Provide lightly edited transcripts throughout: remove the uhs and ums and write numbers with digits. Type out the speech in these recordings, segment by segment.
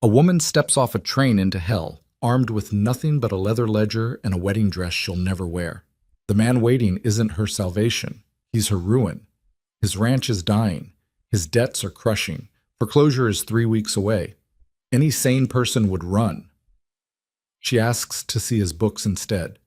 A woman steps off a train into hell, armed with nothing but a leather ledger and a wedding dress she'll never wear. The man waiting isn't her salvation. He's her ruin. His ranch is dying. His debts are crushing. Foreclosure is 3 weeks away. Any sane person would run. She asks to see his books instead.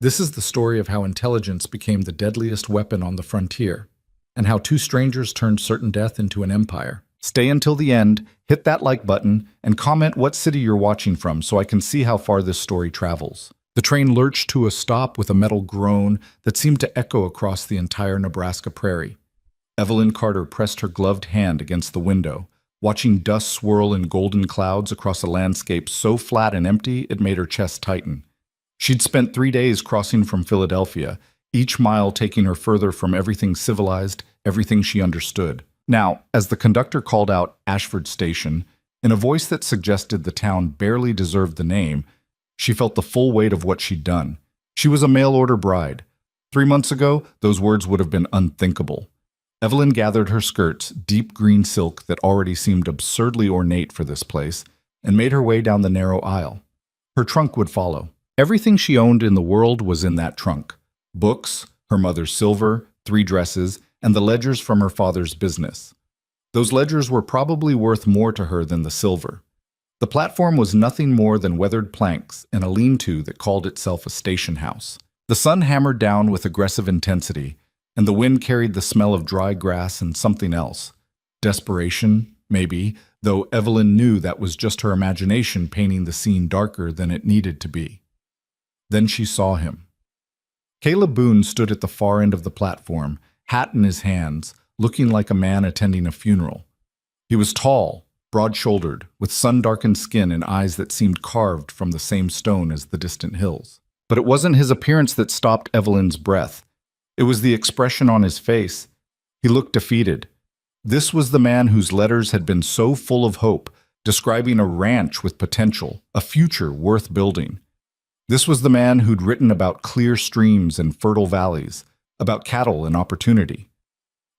This is the story of how intelligence became the deadliest weapon on the frontier, and how two strangers turned certain death into an empire. Stay until the end, hit that like button, and comment what city you're watching from so I can see how far this story travels. The train lurched to a stop with a metal groan that seemed to echo across the entire Nebraska prairie. Evelyn Carter pressed her gloved hand against the window, watching dust swirl in golden clouds across a landscape so flat and empty it made her chest tighten. She'd spent 3 days crossing from Philadelphia, each mile taking her further from everything civilized, everything she understood. Now, as the conductor called out Ashford Station, in a voice that suggested the town barely deserved the name, she felt the full weight of what she'd done. She was a mail-order bride. 3 months ago, those words would have been unthinkable. Evelyn gathered her skirts, deep green silk that already seemed absurdly ornate for this place, and made her way down the narrow aisle. Her trunk would follow. Everything she owned in the world was in that trunk. Books, her mother's silver, 3 dresses, and the ledgers from her father's business. Those ledgers were probably worth more to her than the silver. The platform was nothing more than weathered planks and a lean-to that called itself a station house. The sun hammered down with aggressive intensity, and the wind carried the smell of dry grass and something else. Desperation, maybe, though Evelyn knew that was just her imagination painting the scene darker than it needed to be. Then she saw him. Caleb Boone stood at the far end of the platform, hat in his hands, looking like a man attending a funeral. He was tall, broad-shouldered, with sun-darkened skin and eyes that seemed carved from the same stone as the distant hills. But it wasn't his appearance that stopped Evelyn's breath. It was the expression on his face. He looked defeated. This was the man whose letters had been so full of hope, describing a ranch with potential, a future worth building. This was the man who'd written about clear streams and fertile valleys, about cattle and opportunity.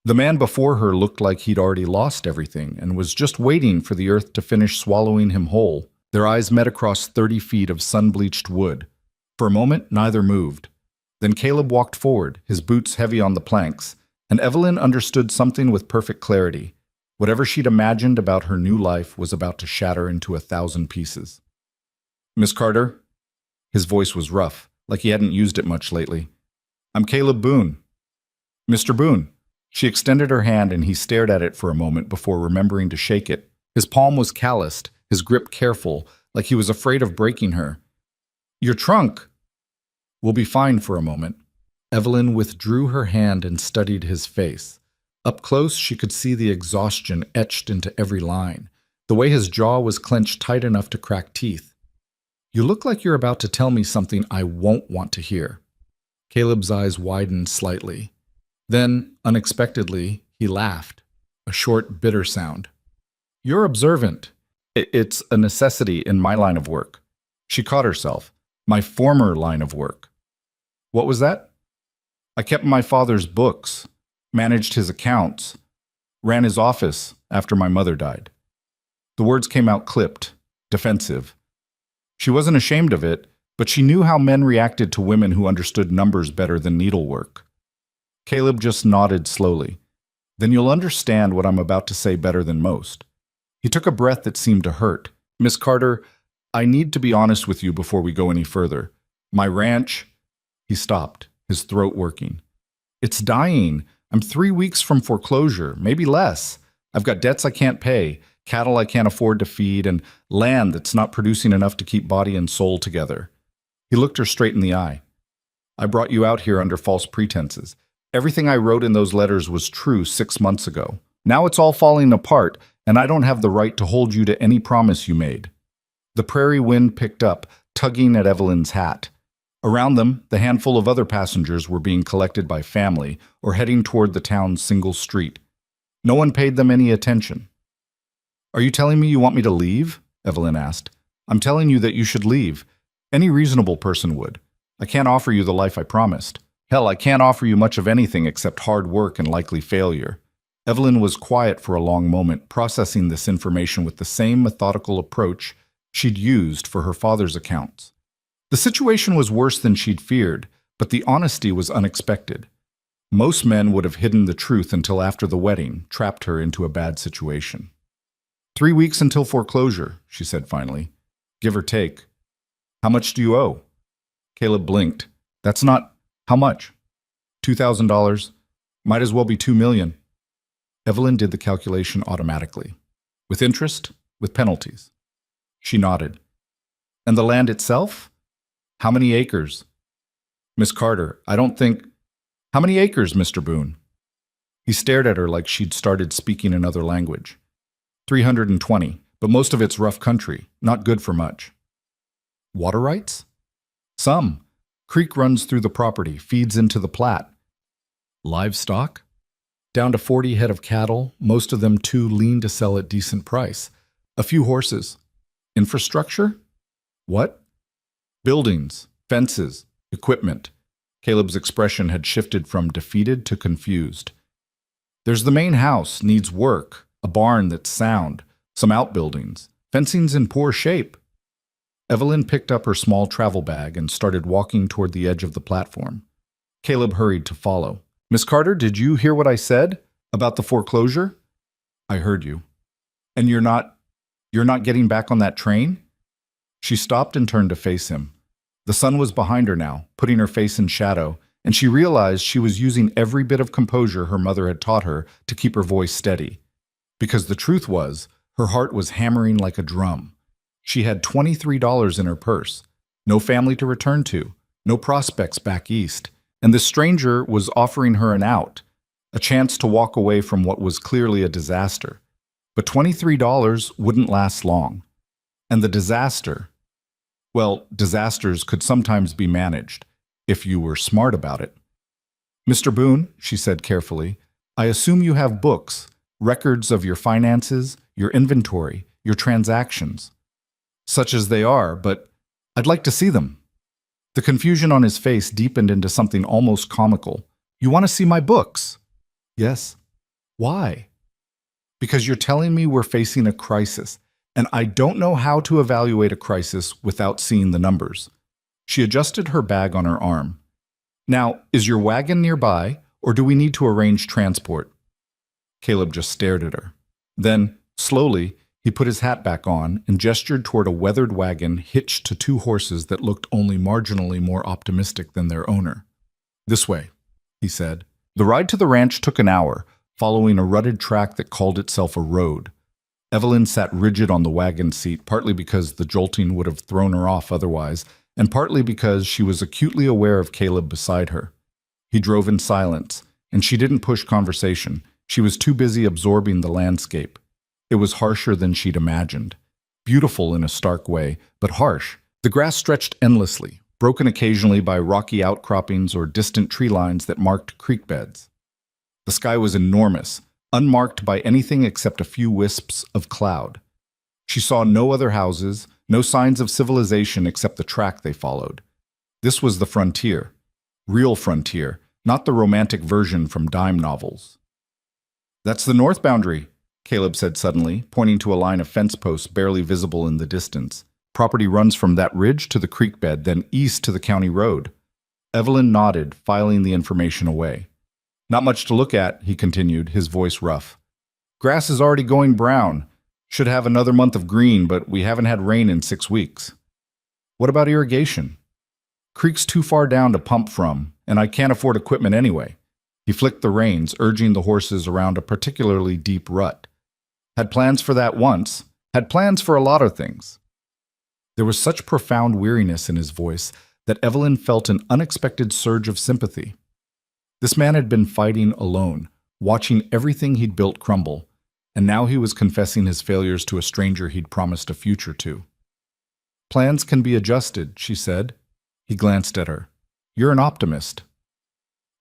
The man before her looked like he'd already lost everything and was just waiting for the earth to finish swallowing him whole. Their eyes met across 30 feet of sun-bleached wood. For a moment, neither moved. Then Caleb walked forward, his boots heavy on the planks, and Evelyn understood something with perfect clarity. Whatever she'd imagined about her new life was about to shatter into 1,000 pieces. "Miss Carter?" His voice was rough, like he hadn't used it much lately. "I'm Caleb Boone." "Mr. Boone." She extended her hand and he stared at it for a moment before remembering to shake it. His palm was calloused, his grip careful, like he was afraid of breaking her. "Your trunk." "We'll be fine for a moment." Evelyn withdrew her hand and studied his face. Up close, she could see the exhaustion etched into every line, the way his jaw was clenched tight enough to crack teeth. "You look like you're about to tell me something I won't want to hear." Caleb's eyes widened slightly. Then, unexpectedly, he laughed, a short, bitter sound. "You're observant." It's a necessity in my line of work." She caught herself. "My former line of work." "What was that?" "I kept my father's books, managed his accounts, ran his office after my mother died." The words came out clipped, defensive. She wasn't ashamed of it, but she knew how men reacted to women who understood numbers better than needlework. Caleb just nodded slowly. "Then you'll understand what I'm about to say better than most." He took a breath that seemed to hurt. "Miss Carter, I need to be honest with you before we go any further. My ranch—" He stopped, his throat working. "It's dying. I'm 3 weeks from foreclosure, maybe less. I've got debts I can't pay, cattle I can't afford to feed, and land that's not producing enough to keep body and soul together." He looked her straight in the eye. "I brought you out here under false pretenses. Everything I wrote in those letters was true 6 months ago. Now it's all falling apart, and I don't have the right to hold you to any promise you made." The prairie wind picked up, tugging at Evelyn's hat. Around them, the handful of other passengers were being collected by family or heading toward the town's single street. No one paid them any attention. "Are you telling me you want me to leave?" Evelyn asked. "I'm telling you that you should leave. Any reasonable person would. I can't offer you the life I promised. Hell, I can't offer you much of anything except hard work and likely failure. Evelyn was quiet for a long moment, processing this information with the same methodical approach she'd used for her father's accounts. The situation was worse than she'd feared, but the honesty was unexpected. Most men would have hidden the truth until after the wedding, trapped her into a bad situation. 3 weeks until foreclosure, she said finally. Give or take. How much do you owe? Caleb blinked. That's not... How much? $2,000. Might as well be $2 million. Evelyn did the calculation automatically. With interest, with penalties. She nodded. And the land itself? How many acres? Miss Carter, I don't think... How many acres, Mr. Boone? He stared at her like she'd started speaking another language. 320, but most of it's rough country, not good for much. Water rights? Some. Creek runs through the property, feeds into the Platte. Livestock? Down to 40 head of cattle, most of them too lean to sell at decent price. A few horses. Infrastructure? What? Buildings, fences, equipment. Caleb's expression had shifted from defeated to confused. There's the main house, needs work, a barn that's sound, some outbuildings, fencing's in poor shape. Evelyn picked up her small travel bag and started walking toward the edge of the platform. Caleb hurried to follow. Miss Carter, did you hear what I said about the foreclosure? I heard you. And you're not getting back on that train? She stopped and turned to face him. The sun was behind her now, putting her face in shadow, and she realized she was using every bit of composure her mother had taught her to keep her voice steady. Because the truth was, her heart was hammering like a drum. She had $23 in her purse, no family to return to, no prospects back east, and the stranger was offering her an out, a chance to walk away from what was clearly a disaster. But $23 wouldn't last long. And the disaster, well, disasters could sometimes be managed, if you were smart about it. Mr. Boone, she said carefully, I assume you have books, records of your finances, your inventory, your transactions. Such as they are, but I'd like to see them. The confusion on his face deepened into something almost comical. You want to see my books? Yes. Why? Because you're telling me we're facing a crisis, and I don't know how to evaluate a crisis without seeing the numbers. She adjusted her bag on her arm. Now, is your wagon nearby, or do we need to arrange transport? Caleb just stared at her. Then, slowly, he put his hat back on and gestured toward a weathered wagon hitched to 2 horses that looked only marginally more optimistic than their owner. This way, he said. The ride to the ranch took an hour, following a rutted track that called itself a road. Evelyn sat rigid on the wagon seat, partly because the jolting would have thrown her off otherwise, and partly because she was acutely aware of Caleb beside her. He drove in silence, and she didn't push conversation. She was too busy absorbing the landscape. It was harsher than she'd imagined. Beautiful in a stark way, but harsh. The grass stretched endlessly, broken occasionally by rocky outcroppings or distant tree lines that marked creek beds. The sky was enormous, unmarked by anything except a few wisps of cloud. She saw no other houses, no signs of civilization except the track they followed. This was the frontier. Real frontier, not the romantic version from dime novels. That's the north boundary, Caleb said suddenly, pointing to a line of fence posts barely visible in the distance. Property runs from that ridge to the creek bed, then east to the county road. Evelyn nodded, filing the information away. Not much to look at, he continued, his voice rough. Grass is already going brown. Should have another month of green, but we haven't had rain in 6 weeks. What about irrigation? Creek's too far down to pump from, and I can't afford equipment anyway. He flicked the reins, urging the horses around a particularly deep rut. Had plans for that once, had plans for a lot of things. There was such profound weariness in his voice that Evelyn felt an unexpected surge of sympathy. This man had been fighting alone, watching everything he'd built crumble, and now he was confessing his failures to a stranger he'd promised a future to. Plans can be adjusted, she said. He glanced at her. You're an optimist.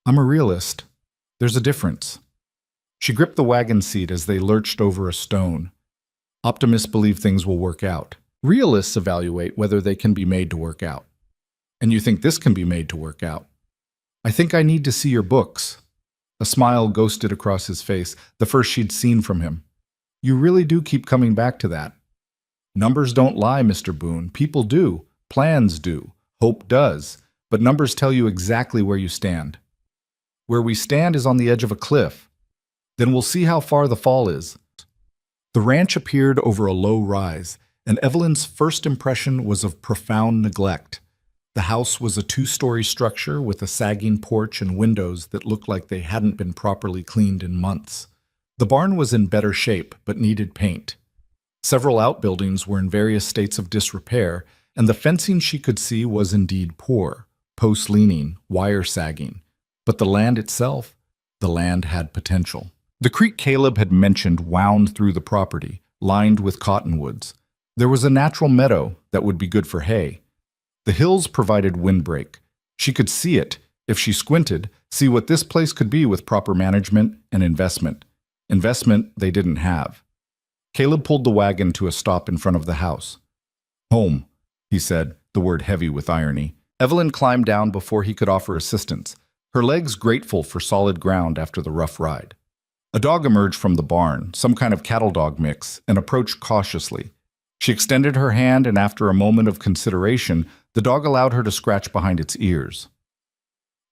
I'm a realist. There's a difference. She gripped the wagon seat as they lurched over a stone. Optimists believe things will work out. Realists evaluate whether they can be made to work out. And you think this can be made to work out. I think I need to see your books. A smile ghosted across his face, the first she'd seen from him. You really do keep coming back to that. Numbers don't lie, Mr. Boone. People do. Plans do. Hope does. But numbers tell you exactly where you stand. Where we stand is on the edge of a cliff. Then we'll see how far the fall is. The ranch appeared over a low rise, and Evelyn's first impression was of profound neglect. The house was a two-story structure with a sagging porch and windows that looked like they hadn't been properly cleaned in months. The barn was in better shape, but needed paint. Several outbuildings were in various states of disrepair, and the fencing she could see was indeed poor, posts leaning, wire sagging. But the land itself, the land had potential. The creek Caleb had mentioned wound through the property, lined with cottonwoods. There was a natural meadow that would be good for hay. The hills provided windbreak. She could see it, if she squinted, see what this place could be with proper management and investment. Investment they didn't have. Caleb pulled the wagon to a stop in front of the house. Home, he said, the word heavy with irony. Evelyn climbed down before he could offer assistance, her legs grateful for solid ground after the rough ride. A dog emerged from the barn, some kind of cattle dog mix, and approached cautiously. She extended her hand, and after a moment of consideration, the dog allowed her to scratch behind its ears.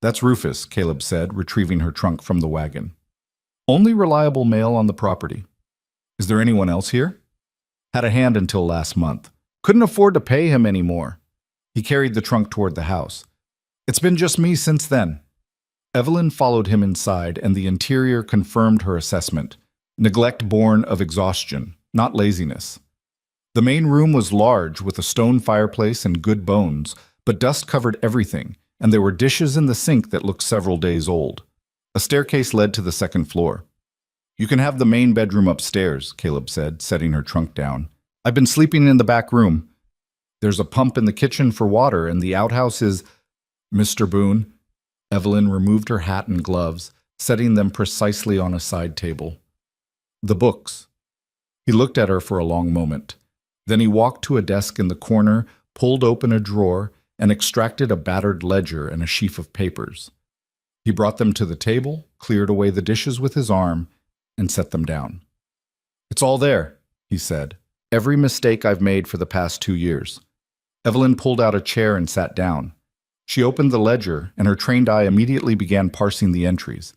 That's Rufus, Caleb said, retrieving her trunk from the wagon. Only reliable male on the property. Is there anyone else here? Had a hand until last month. Couldn't afford to pay him anymore. He carried the trunk toward the house. It's been just me since then. Evelyn followed him inside, and the interior confirmed her assessment. Neglect born of exhaustion, not laziness. The main room was large, with a stone fireplace and good bones, but dust covered everything, and there were dishes in the sink that looked several days old. A staircase led to the second floor. You can have the main bedroom upstairs, Caleb said, setting her trunk down. I've been sleeping in the back room. There's a pump in the kitchen for water, and the outhouse is... Mr. Boone. Evelyn removed her hat and gloves, setting them precisely on a side table. The books. He looked at her for a long moment. Then he walked to a desk in the corner, pulled open a drawer, and extracted a battered ledger and a sheaf of papers. He brought them to the table, cleared away the dishes with his arm, and set them down. It's all there, he said. Every mistake I've made for the past 2 years. Evelyn pulled out a chair and sat down. She opened the ledger, and her trained eye immediately began parsing the entries.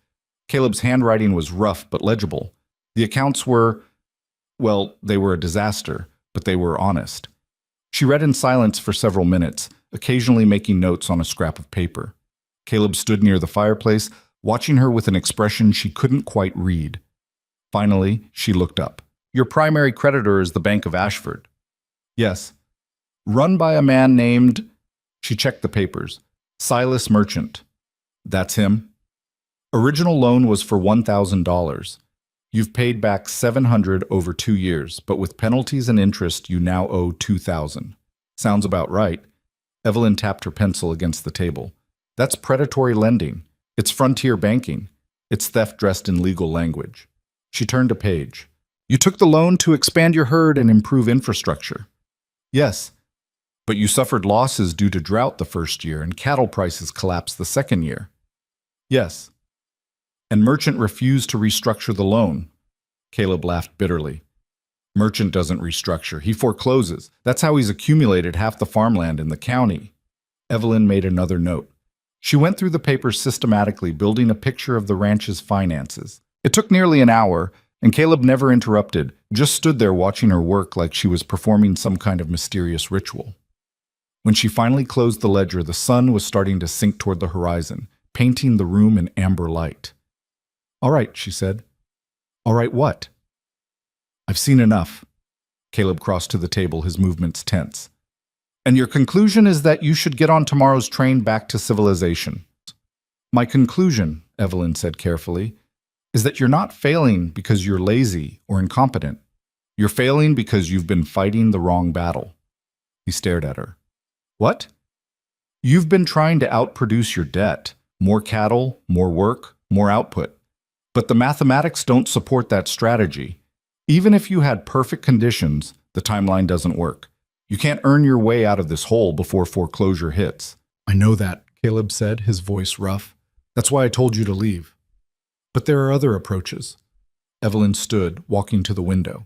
Caleb's handwriting was rough but legible. The accounts were, well, they were a disaster, but they were honest. She read in silence for several minutes, occasionally making notes on a scrap of paper. Caleb stood near the fireplace, watching her with an expression she couldn't quite read. Finally, she looked up. Your primary creditor is the Bank of Ashford. Yes. Run by a man named... She checked the papers. Silas Merchant. That's him. Original loan was for $1,000. You've paid back $700 over 2 years, but with penalties and interest, you now owe $2,000. Sounds about right. Evelyn tapped her pencil against the table. That's predatory lending. It's frontier banking. It's theft dressed in legal language. She turned a page. You took the loan to expand your herd and improve infrastructure. Yes, but you suffered losses due to drought the first year and cattle prices collapsed the second year. Yes. And Merchant refused to restructure the loan. Caleb laughed bitterly. Merchant doesn't restructure. He forecloses. That's how he's accumulated half the farmland in the county. Evelyn made another note. She went through the papers systematically, building a picture of the ranch's finances. It took nearly an hour, and Caleb never interrupted, just stood there watching her work like she was performing some kind of mysterious ritual. When she finally closed the ledger, the sun was starting to sink toward the horizon, painting the room in amber light. All right, she said. All right, what? I've seen enough. Caleb crossed to the table, his movements tense. And your conclusion is that you should get on tomorrow's train back to civilization. My conclusion, Evelyn said carefully, is that you're not failing because you're lazy or incompetent. You're failing because you've been fighting the wrong battle. He stared at her. What? You've been trying to outproduce your debt. More cattle, more work, more output. But the mathematics don't support that strategy. Even if you had perfect conditions, the timeline doesn't work. You can't earn your way out of this hole before foreclosure hits. I know that, Caleb said, his voice rough. That's why I told you to leave. But there are other approaches. Evelyn stood, walking to the window.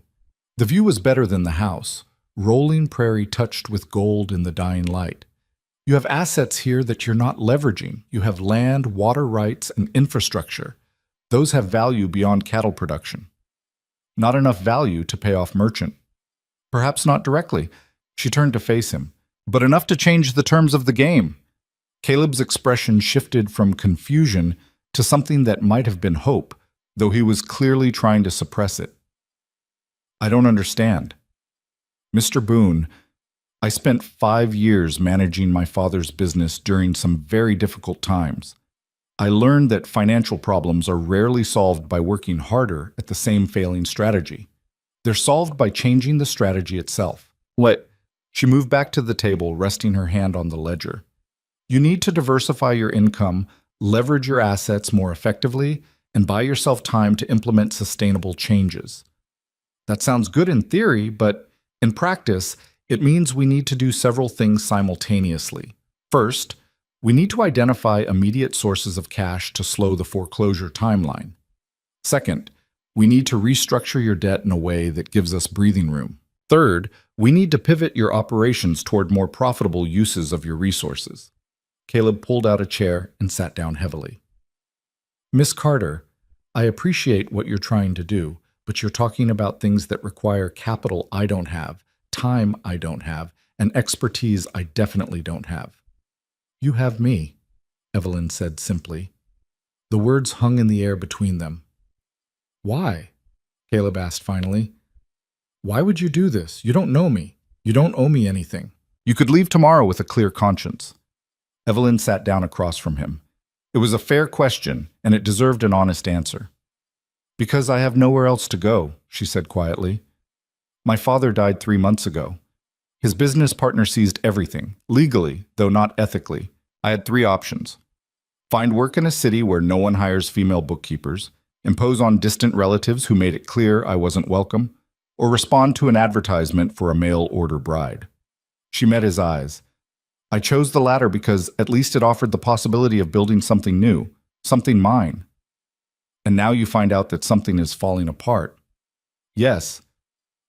The view was better than the house, rolling prairie touched with gold in the dying light. You have assets here that you're not leveraging. You have land, water rights, and infrastructure. Those have value beyond cattle production. Not enough value to pay off merchant. Perhaps not directly. She turned to face him. But enough to change the terms of the game. Caleb's expression shifted from confusion to something that might have been hope, though he was clearly trying to suppress it. I don't understand. Mr. Boone, I spent 5 years managing my father's business during some very difficult times. I learned that financial problems are rarely solved by working harder at the same failing strategy. They're solved by changing the strategy itself. What? She moved back to the table, resting her hand on the ledger. You need to diversify your income, leverage your assets more effectively, and buy yourself time to implement sustainable changes. That sounds good in theory, but in practice, it means we need to do several things simultaneously. First, we need to identify immediate sources of cash to slow the foreclosure timeline. Second, we need to restructure your debt in a way that gives us breathing room. Third, we need to pivot your operations toward more profitable uses of your resources. Caleb pulled out a chair and sat down heavily. Miss Carter, I appreciate what you're trying to do, but you're talking about things that require capital I don't have, time I don't have, and expertise I definitely don't have. You have me, Evelyn said simply. The words hung in the air between them. Why? Caleb asked finally. Why would you do this? You don't know me. You don't owe me anything. You could leave tomorrow with a clear conscience. Evelyn sat down across from him. It was a fair question, and it deserved an honest answer. Because I have nowhere else to go, she said quietly. My father died 3 months ago. His business partner seized everything, legally, though not ethically. I had 3 options. Find work in a city where no one hires female bookkeepers, impose on distant relatives who made it clear I wasn't welcome, or respond to an advertisement for a mail-order bride. She met his eyes. I chose the latter because at least it offered the possibility of building something new, something mine. And now you find out that something is falling apart. Yes,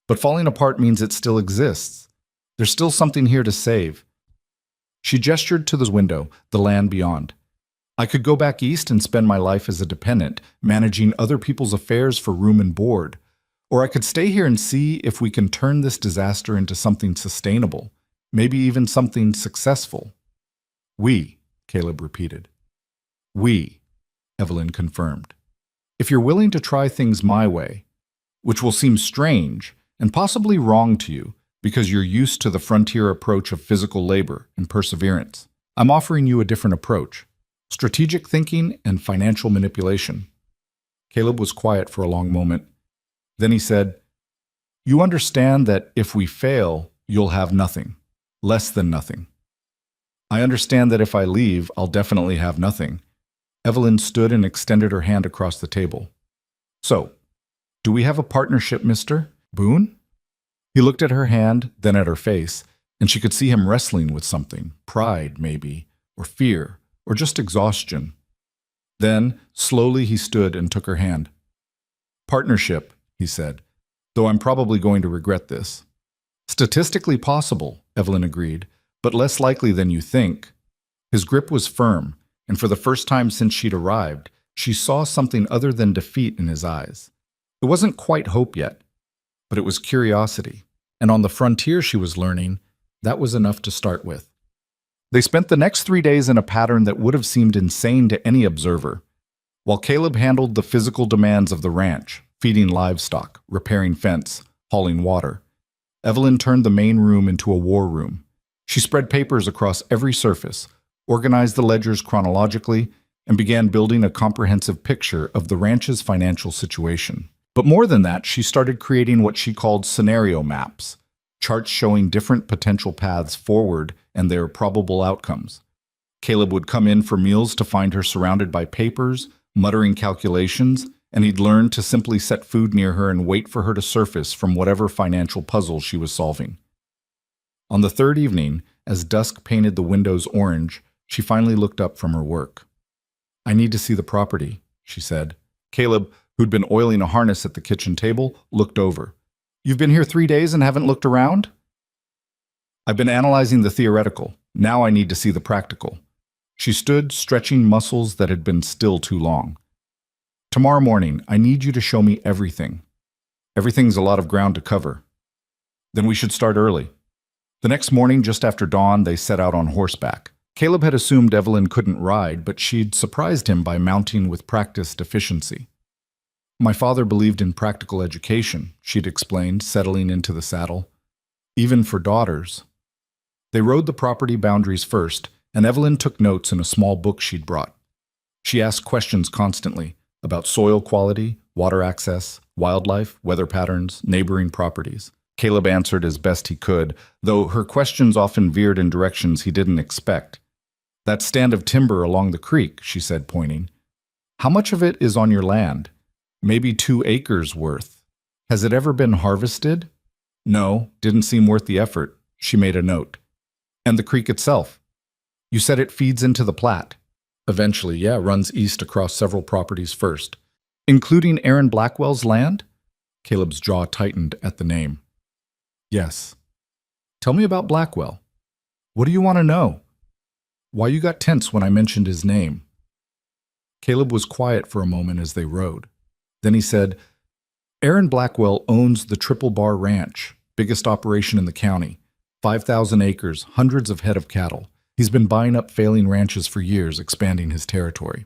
but falling apart means it still exists. There's still something here to save. She gestured to the window, the land beyond. I could go back east and spend my life as a dependent, managing other people's affairs for room and board. Or I could stay here and see if we can turn this disaster into something sustainable, maybe even something successful. We, Caleb repeated. We, Evelyn confirmed. If you're willing to try things my way, which will seem strange and possibly wrong to you because you're used to the frontier approach of physical labor and perseverance, I'm offering you a different approach, strategic thinking and financial manipulation. Caleb was quiet for a long moment. Then he said, You understand that if we fail, you'll have nothing, less than nothing. I understand that if I leave, I'll definitely have nothing. Evelyn stood and extended her hand across the table. So, do we have a partnership, Mr. Boone? He looked at her hand, then at her face, and she could see him wrestling with something, pride maybe, or fear, or just exhaustion. Then, slowly he stood and took her hand. Partnership, he said, though I'm probably going to regret this. Statistically possible, Evelyn agreed, but less likely than you think. His grip was firm, and for the first time since she'd arrived, she saw something other than defeat in his eyes. It wasn't quite hope yet, but it was curiosity, and on the frontier she was learning, that was enough to start with. They spent the next 3 days in a pattern that would have seemed insane to any observer. While Caleb handled the physical demands of the ranch, feeding livestock, repairing fence, hauling water, Evelyn turned the main room into a war room. She spread papers across every surface, organized the ledgers chronologically, and began building a comprehensive picture of the ranch's financial situation. But more than that, she started creating what she called scenario maps, charts showing different potential paths forward and their probable outcomes. Caleb would come in for meals to find her surrounded by papers, muttering calculations, and he'd learn to simply set food near her and wait for her to surface from whatever financial puzzle she was solving. On the 3rd evening, as dusk painted the windows orange, she finally looked up from her work. I need to see the property, she said. Caleb, who'd been oiling a harness at the kitchen table, looked over. "You've been here 3 days and haven't looked around?" "I've been analyzing the theoretical. Now I need to see the practical." She stood, stretching muscles that had been still too long. "Tomorrow morning, I need you to show me everything. Everything's a lot of ground to cover." "Then we should start early." The next morning, just after dawn, they set out on horseback. Caleb had assumed Evelyn couldn't ride, but she'd surprised him by mounting with practiced efficiency. "My father believed in practical education," she'd explained, settling into the saddle. "Even for daughters." They rode the property boundaries first, and Evelyn took notes in a small book she'd brought. She asked questions constantly about soil quality, water access, wildlife, weather patterns, neighboring properties. Caleb answered as best he could, though her questions often veered in directions he didn't expect. "That stand of timber along the creek," she said, pointing. "How much of it is on your land?" "Maybe 2 acres worth." "Has it ever been harvested?" "No, didn't seem worth the effort." She made a note. "And the creek itself?" "You said it feeds into the Platte." "Eventually, yeah, runs east across several properties first." "Including Aaron Blackwell's land?" Caleb's jaw tightened at the name. "Yes." "Tell me about Blackwell." "What do you want to know?" "Why you got tense when I mentioned his name?" Caleb was quiet for a moment as they rode. Then he said, "Aaron Blackwell owns the Triple Bar Ranch, biggest operation in the county. 5,000 acres, hundreds of head of cattle. He's been buying up failing ranches for years, expanding his territory.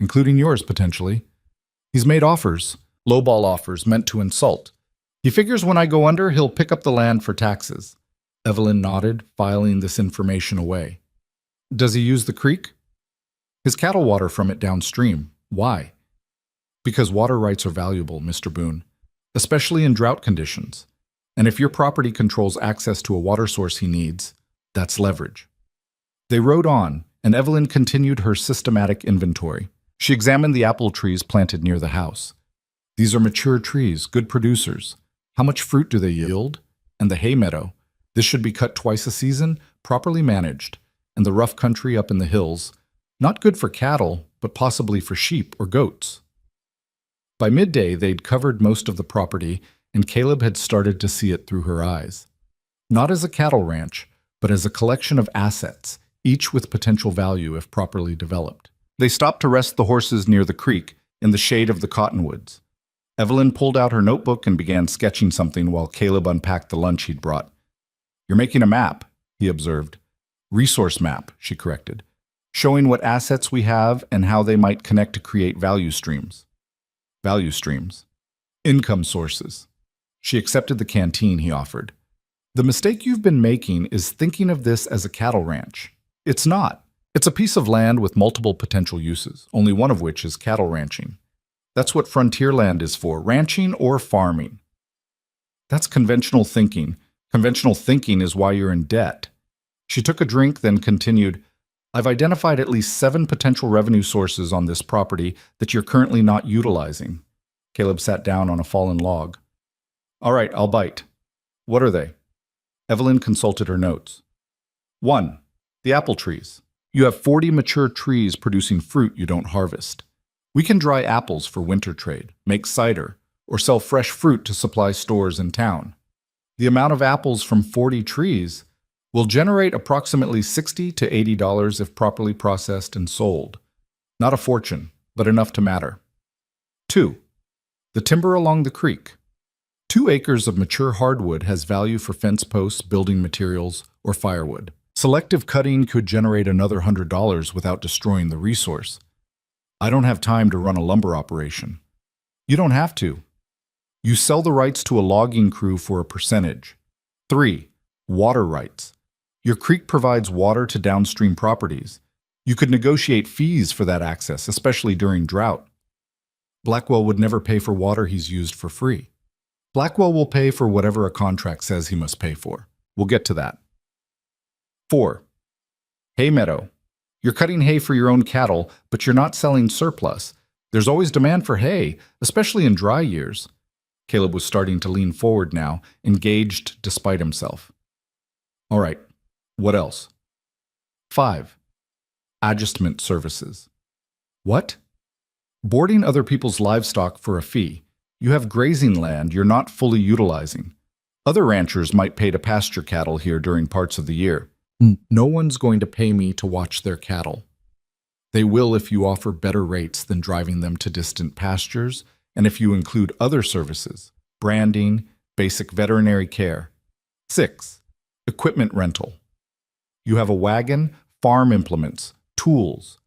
Including yours, potentially. He's made offers, lowball offers meant to insult. He figures when I go under, he'll pick up the land for taxes." Evelyn nodded, filing this information away. "Does he use the creek?" "His cattle water from it downstream. Why?" "Because water rights are valuable, Mr. Boone, especially in drought conditions. And if your property controls access to a water source he needs, that's leverage." They rode on, and Evelyn continued her systematic inventory. She examined the apple trees planted near the house. "These are mature trees, good producers. How much fruit do they yield? And the hay meadow. This should be cut twice a season, properly managed. And the rough country up in the hills. Not good for cattle, but possibly for sheep or goats." By midday, they'd covered most of the property, and Caleb had started to see it through her eyes. Not as a cattle ranch, but as a collection of assets, each with potential value if properly developed. They stopped to rest the horses near the creek, in the shade of the cottonwoods. Evelyn pulled out her notebook and began sketching something while Caleb unpacked the lunch he'd brought. "You're making a map," he observed. "Resource map," she corrected, "showing what assets we have and how they might connect to create value streams." Value streams. Income sources. She accepted the canteen he offered. "The mistake you've been making is thinking of this as a cattle ranch. It's not. It's a piece of land with multiple potential uses, only one of which is cattle ranching. That's what frontier land is for, ranching or farming." "That's conventional thinking. Conventional thinking is why you're in debt." She took a drink, then continued, "I've identified at least 7 potential revenue sources on this property that you're currently not utilizing." Caleb sat down on a fallen log. "All right, I'll bite. What are they?" Evelyn consulted her notes. 1. The apple trees. You have 40 mature trees producing fruit you don't harvest. We can dry apples for winter trade, make cider, or sell fresh fruit to supply stores in town. The amount of apples from 40 trees will generate approximately $60 to $80 if properly processed and sold. Not a fortune, but enough to matter. 2. The timber along the creek. 2 acres of mature hardwood has value for fence posts, building materials, or firewood. Selective cutting could generate another $100 without destroying the resource. I don't have time to run a lumber operation. You don't have to. You sell the rights to a logging crew for a percentage. 3. Water rights. Your creek provides water to downstream properties. You could negotiate fees for that access, especially during drought. Blackwell would never pay for water he's used for free. Blackwell will pay for whatever a contract says he must pay for. We'll get to that. 4. Hay meadow. You're cutting hay for your own cattle, but you're not selling surplus. There's always demand for hay, especially in dry years. Caleb was starting to lean forward now, engaged despite himself. All right, what else? 5. Adjustment services. What? Boarding other people's livestock for a fee. You have grazing land you're not fully utilizing. Other ranchers might pay to pasture cattle here during parts of the year. No one's going to pay me to watch their cattle. They will if you offer better rates than driving them to distant pastures, and if you include other services, branding, basic veterinary care. 6. Equipment rental. You have a wagon, farm implements, tools.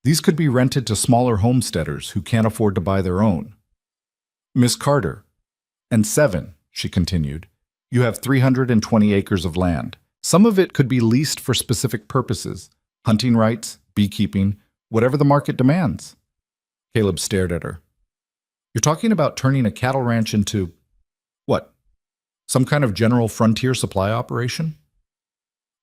These could be rented to smaller homesteaders who can't afford to buy their own. Miss Carter. And 7, she continued, you have 320 acres of land. Some of it could be leased for specific purposes, hunting rights, beekeeping, whatever the market demands. Caleb stared at her. You're talking about turning a cattle ranch into, what, some kind of general frontier supply operation?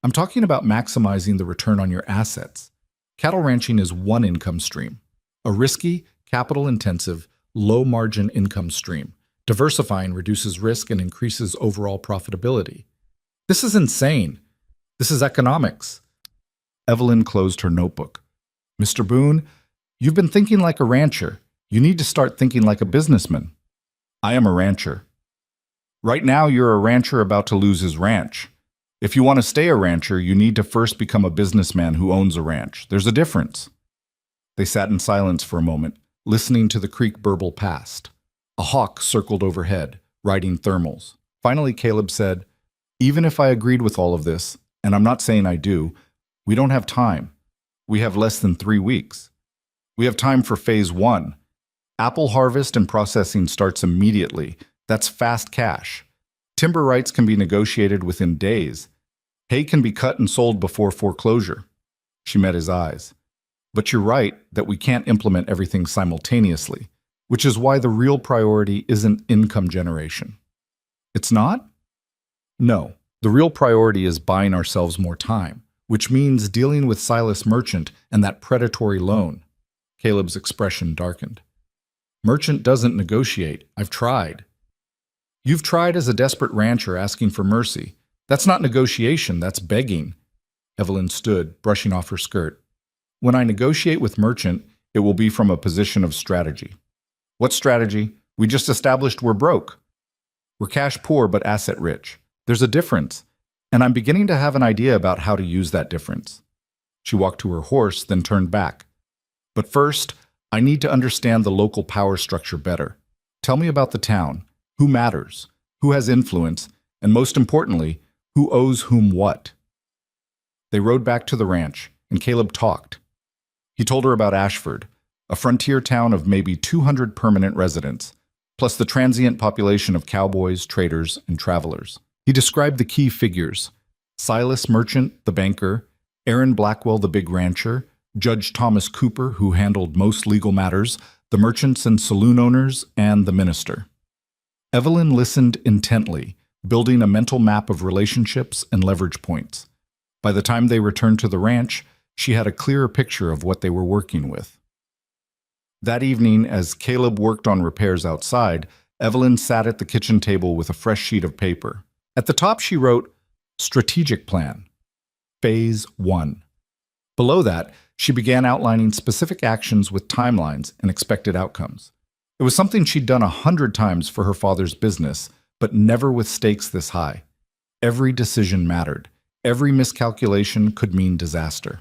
I'm talking about maximizing the return on your assets. Cattle ranching is one income stream, a risky, capital-intensive, low-margin income stream. Diversifying reduces risk and increases overall profitability. This is insane. This is economics. Evelyn closed her notebook. Mr. Boone, you've been thinking like a rancher. You need to start thinking like a businessman. I am a rancher. Right now, you're a rancher about to lose his ranch. If you want to stay a rancher, you need to first become a businessman who owns a ranch. There's a difference. They sat in silence for a moment, listening to the creek burble past. A hawk circled overhead, riding thermals. Finally, Caleb said, even if I agreed with all of this, and I'm not saying I do, we don't have time. We have less than 3 weeks. We have time for phase 1. Apple harvest and processing starts immediately. That's fast cash. Timber rights can be negotiated within days. Hay can be cut and sold before foreclosure. She met his eyes. But you're right that we can't implement everything simultaneously, which is why the real priority isn't income generation. It's not? No. The real priority is buying ourselves more time, which means dealing with Silas Merchant and that predatory loan. Caleb's expression darkened. Merchant doesn't negotiate. I've tried. You've tried as a desperate rancher asking for mercy. That's not negotiation, that's begging. Evelyn stood, brushing off her skirt. When I negotiate with Merchant, it will be from a position of strategy. What strategy? We just established we're broke. We're cash poor but asset rich. There's a difference, and I'm beginning to have an idea about how to use that difference. She walked to her horse, then turned back. But first, I need to understand the local power structure better. Tell me about the town. Who matters? Who has influence? And most importantly, who owes whom what? They rode back to the ranch, and Caleb talked. He told her about Ashford, a frontier town of maybe 200 permanent residents, plus the transient population of cowboys, traders, and travelers. He described the key figures: Silas Merchant, the banker, Aaron Blackwell, the big rancher, Judge Thomas Cooper, who handled most legal matters, the merchants and saloon owners, and the minister. Evelyn listened intently, building a mental map of relationships and leverage points. By the time they returned to the ranch, she had a clearer picture of what they were working with. That evening, as Caleb worked on repairs outside, Evelyn sat at the kitchen table with a fresh sheet of paper. At the top, she wrote, Strategic Plan, Phase 1. Below that, she began outlining specific actions with timelines and expected outcomes. It was something she'd done 100 times for her father's business, but never with stakes this high. Every decision mattered. Every miscalculation could mean disaster.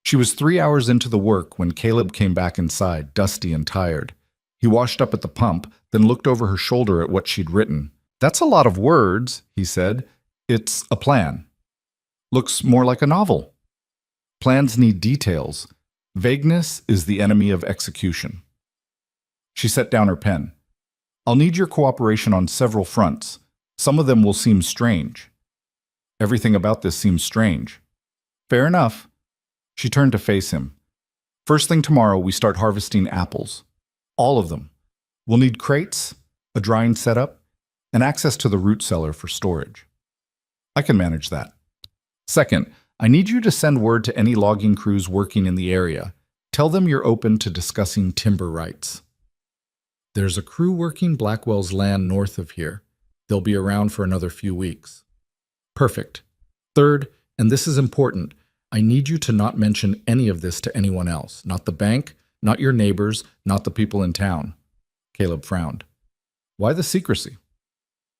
She was 3 hours into the work when Caleb came back inside, dusty and tired. He washed up at the pump, then looked over her shoulder at what she'd written. That's a lot of words, he said. It's a plan. Looks more like a novel. Plans need details. Vagueness is the enemy of execution. She set down her pen. I'll need your cooperation on several fronts. Some of them will seem strange. Everything about this seems strange. Fair enough. She turned to face him. First thing tomorrow, we start harvesting apples. All of them. We'll need crates, a drying setup, and access to the root cellar for storage. I can manage that. Second, I need you to send word to any logging crews working in the area. Tell them you're open to discussing timber rights. There's a crew working Blackwell's land north of here. They'll be around for another few weeks. Perfect. Third, and this is important, I need you to not mention any of this to anyone else. Not the bank, Not your neighbors, not the people in town. Caleb frowned. Why the secrecy?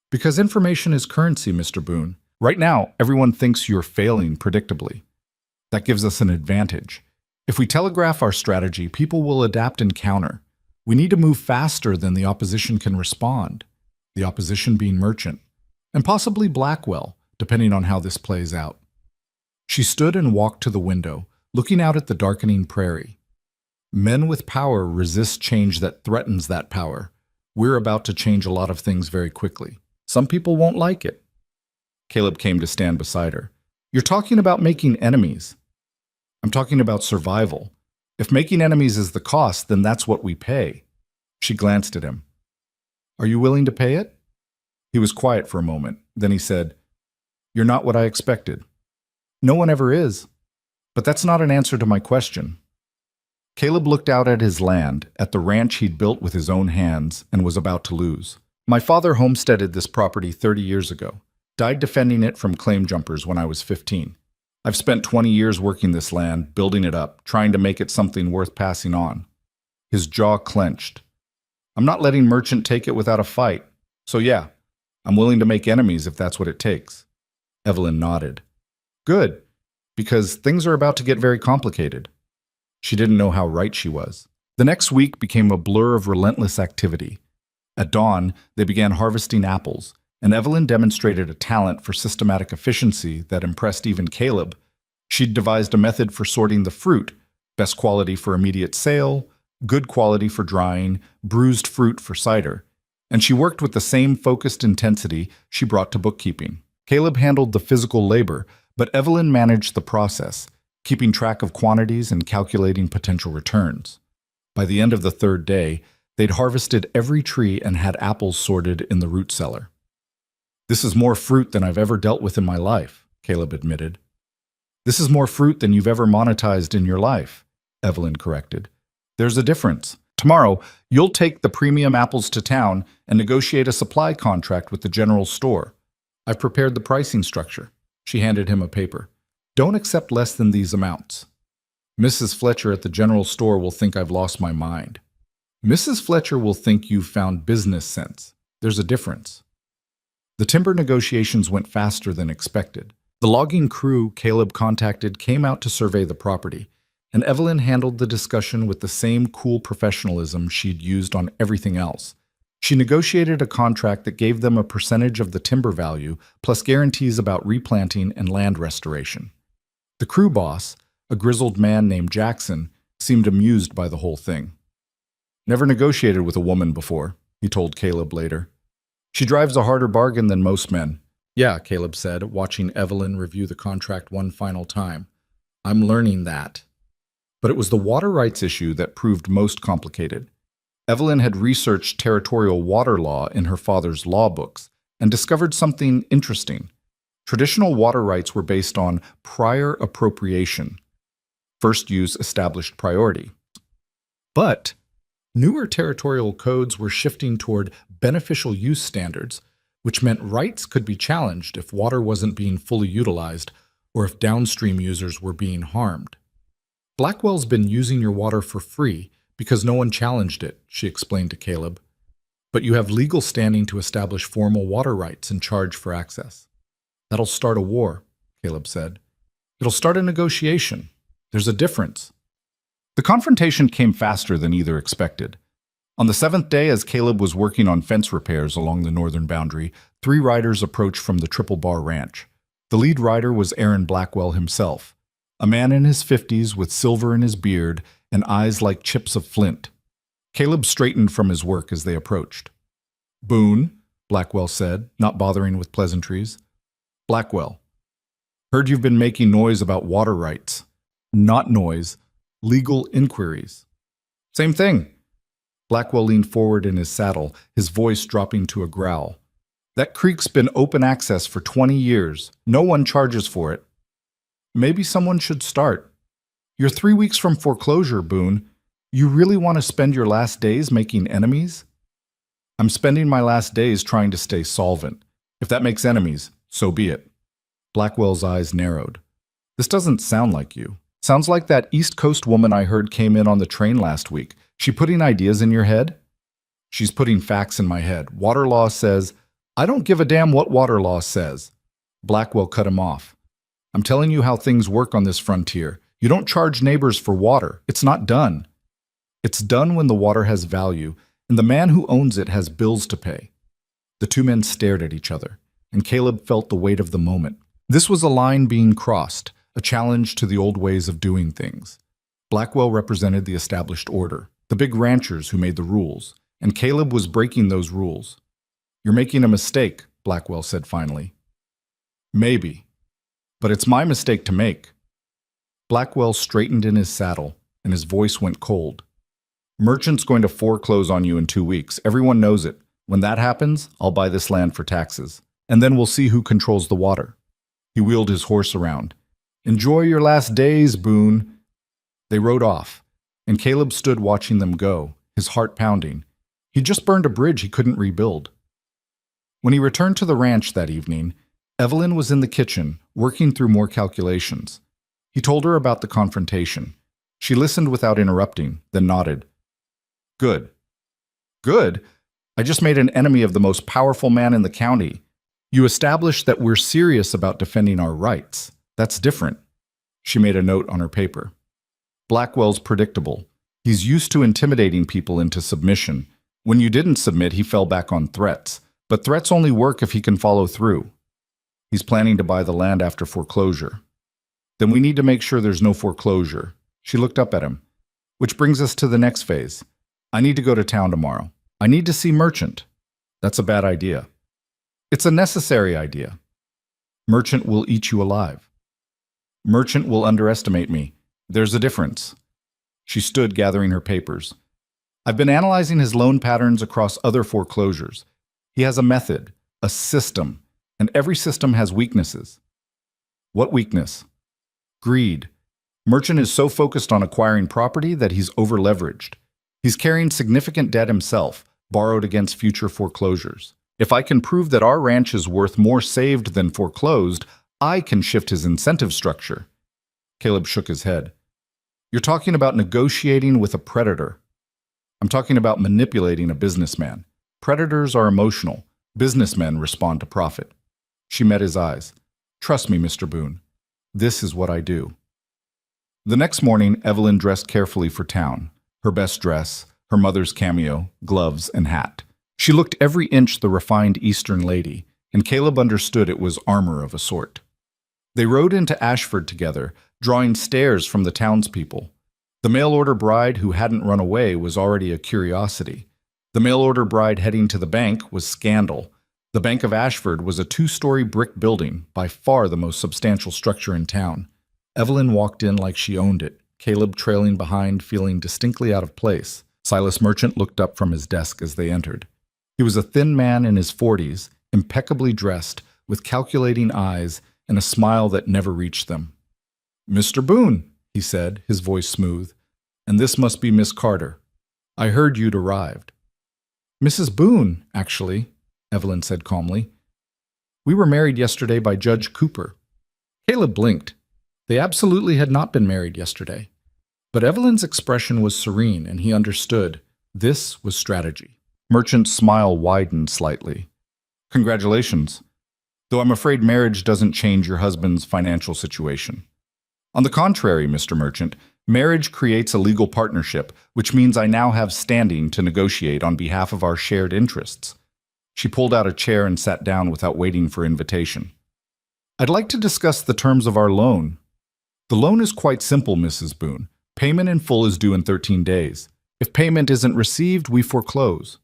Because information is currency, Mr. Boone. Right now, everyone thinks you're failing predictably. That gives us an advantage. If we telegraph our strategy, people will adapt and counter. We need to move faster than the opposition can respond. The opposition being Merchant, and possibly Blackwell, depending on how this plays out. She stood and walked to the window, looking out at the darkening prairie. Men with power resist change that threatens that power. We're about to change a lot of things very quickly. Some people won't like it. Caleb came to stand beside her. You're talking about making enemies. I'm talking about survival. If making enemies is the cost, then that's what we pay. She glanced at him. Are you willing to pay it? He was quiet for a moment. Then he said, You're not what I expected. No one ever is. But that's not an answer to my question. Caleb looked out at his land, at the ranch he'd built with his own hands and was about to lose. My father homesteaded this property 30 years ago, died defending it from claim jumpers when I was 15. I've spent 20 years working this land, building it up, trying to make it something worth passing on. His jaw clenched. I'm not letting Merchant take it without a fight. So yeah, I'm willing to make enemies if that's what it takes. Evelyn nodded. Good, because things are about to get very complicated. She didn't know how right she was. The next week became a blur of relentless activity. At dawn, they began harvesting apples, and Evelyn demonstrated a talent for systematic efficiency that impressed even Caleb. She'd devised a method for sorting the fruit, best quality for immediate sale, good quality for drying, bruised fruit for cider, and she worked with the same focused intensity she brought to bookkeeping. Caleb handled the physical labor, but Evelyn managed the process, keeping track of quantities and calculating potential returns. By the end of the third day, they'd harvested every tree and had apples sorted in the root cellar. This is more fruit than I've ever dealt with in my life, Caleb admitted. This is more fruit than you've ever monetized in your life, Evelyn corrected. There's a difference. Tomorrow, you'll take the premium apples to town and negotiate a supply contract with the general store. I've prepared the pricing structure. She handed him a paper. Don't accept less than these amounts. Mrs. Fletcher at the general store will think I've lost my mind. Mrs. Fletcher will think you've found business sense. There's a difference. The timber negotiations went faster than expected. The logging crew Caleb contacted came out to survey the property, and Evelyn handled the discussion with the same cool professionalism she'd used on everything else. She negotiated a contract that gave them a percentage of the timber value, plus guarantees about replanting and land restoration. The crew boss, a grizzled man named Jackson, seemed amused by the whole thing. Never negotiated with a woman before, he told Caleb later. She drives a harder bargain than most men. Yeah, Caleb said, watching Evelyn review the contract one final time. I'm learning that. But it was the water rights issue that proved most complicated. Evelyn had researched territorial water law in her father's law books and discovered something interesting. Traditional water rights were based on prior appropriation. First use established priority. But newer territorial codes were shifting toward beneficial use standards, which meant rights could be challenged if water wasn't being fully utilized or if downstream users were being harmed. Blackwell's been using your water for free because no one challenged it, she explained to Caleb. But you have legal standing to establish formal water rights and charge for access. That'll start a war, Caleb said. It'll start a negotiation. There's a difference. The confrontation came faster than either expected. On the seventh day, as Caleb was working on fence repairs along the northern boundary, 3 riders approached from the Triple Bar Ranch. The lead rider was Aaron Blackwell himself, a man in his 50s with silver in his beard and eyes like chips of flint. Caleb straightened from his work as they approached. Boone, Blackwell said, not bothering with pleasantries. Blackwell, heard you've been making noise about water rights. Not noise, legal inquiries. Same thing. Blackwell leaned forward in his saddle, his voice dropping to a growl. That creek's been open access for 20 years. No one charges for it. Maybe someone should start. You're 3 weeks from foreclosure, Boone. You really want to spend your last days making enemies? I'm spending my last days trying to stay solvent. If that makes enemies, so be it. Blackwell's eyes narrowed. This doesn't sound like you. Sounds like that East Coast woman I heard came in on the train last week. She putting ideas in your head? She's putting facts in my head. Water law says, I don't give a damn what water law says. Blackwell cut him off. I'm telling you how things work on this frontier. You don't charge neighbors for water. It's not done. It's done when the water has value, and the man who owns it has bills to pay. The two men stared at each other, and Caleb felt the weight of the moment. This was a line being crossed, a challenge to the old ways of doing things. Blackwell represented the established order, the big ranchers who made the rules, and Caleb was breaking those rules. You're making a mistake, Blackwell said finally. Maybe, but it's my mistake to make. Blackwell straightened in his saddle, and his voice went cold. Merchant's going to foreclose on you in 2 weeks. Everyone knows it. When that happens, I'll buy this land for taxes, and then we'll see who controls the water. He wheeled his horse around. Enjoy your last days, Boone. They rode off, and Caleb stood watching them go, his heart pounding. He'd just burned a bridge he couldn't rebuild. When he returned to the ranch that evening, Evelyn was in the kitchen, working through more calculations. He told her about the confrontation. She listened without interrupting, then nodded. Good. Good? I just made an enemy of the most powerful man in the county. You established that we're serious about defending our rights. That's different. She made a note on her paper. Blackwell's predictable. He's used to intimidating people into submission. When you didn't submit, he fell back on threats. But threats only work if he can follow through. He's planning to buy the land after foreclosure. Then we need to make sure there's no foreclosure. She looked up at him. Which brings us to the next phase. I need to go to town tomorrow. I need to see Merchant. That's a bad idea. It's a necessary idea. Merchant will eat you alive. Merchant will underestimate me. There's a difference. She stood gathering her papers. I've been analyzing his loan patterns across other foreclosures. He has a method, a system, and every system has weaknesses. What weakness? Greed. Merchant is so focused on acquiring property that he's over-leveraged. He's carrying significant debt himself, borrowed against future foreclosures. If I can prove that our ranch is worth more saved than foreclosed, I can shift his incentive structure. Caleb shook his head. You're talking about negotiating with a predator. I'm talking about manipulating a businessman. Predators are emotional. Businessmen respond to profit. She met his eyes. Trust me, Mr. Boone. This is what I do. The next morning, Evelyn dressed carefully for town. Her best dress, her mother's cameo, gloves, and hat. She looked every inch the refined Eastern lady, and Caleb understood it was armor of a sort. They rode into Ashford together, drawing stares from the townspeople. The mail-order bride who hadn't run away was already a curiosity. The mail-order bride heading to the bank was scandal. The Bank of Ashford was a 2-story brick building, by far the most substantial structure in town. Evelyn walked in like she owned it, Caleb trailing behind, feeling distinctly out of place. Silas Merchant looked up from his desk as they entered. He was a thin man in his 40s, impeccably dressed, with calculating eyes and a smile that never reached them. Mr. Boone, he said, his voice smooth, and this must be Miss Carter. I heard you'd arrived. Mrs. Boone, actually, Evelyn said calmly. We were married yesterday by Judge Cooper. Caleb blinked. They absolutely had not been married yesterday. But Evelyn's expression was serene, and he understood. This was strategy. Merchant's smile widened slightly. Congratulations. Though I'm afraid marriage doesn't change your husband's financial situation. On the contrary, Mr. Merchant, marriage creates a legal partnership, which means I now have standing to negotiate on behalf of our shared interests. She pulled out a chair and sat down without waiting for invitation. I'd like to discuss the terms of our loan. The loan is quite simple, Mrs. Boone. Payment in full is due in 13 days. If payment isn't received, we foreclose.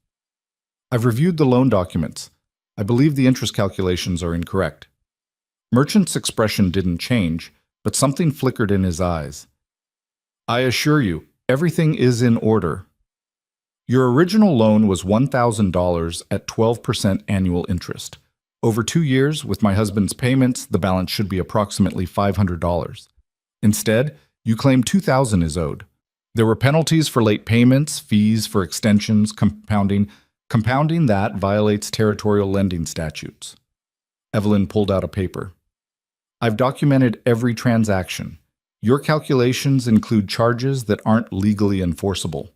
I've reviewed the loan documents. I believe the interest calculations are incorrect. Merchant's expression didn't change, but something flickered in his eyes. I assure you, everything is in order. Your original loan was $1,000 at 12% annual interest. Over 2 years, with my husband's payments, the balance should be approximately $500. Instead, you claim $2,000 is owed. There were penalties for late payments, fees for extensions, compounding. Compounding that violates territorial lending statutes. Evelyn pulled out a paper. I've documented every transaction. Your calculations include charges that aren't legally enforceable.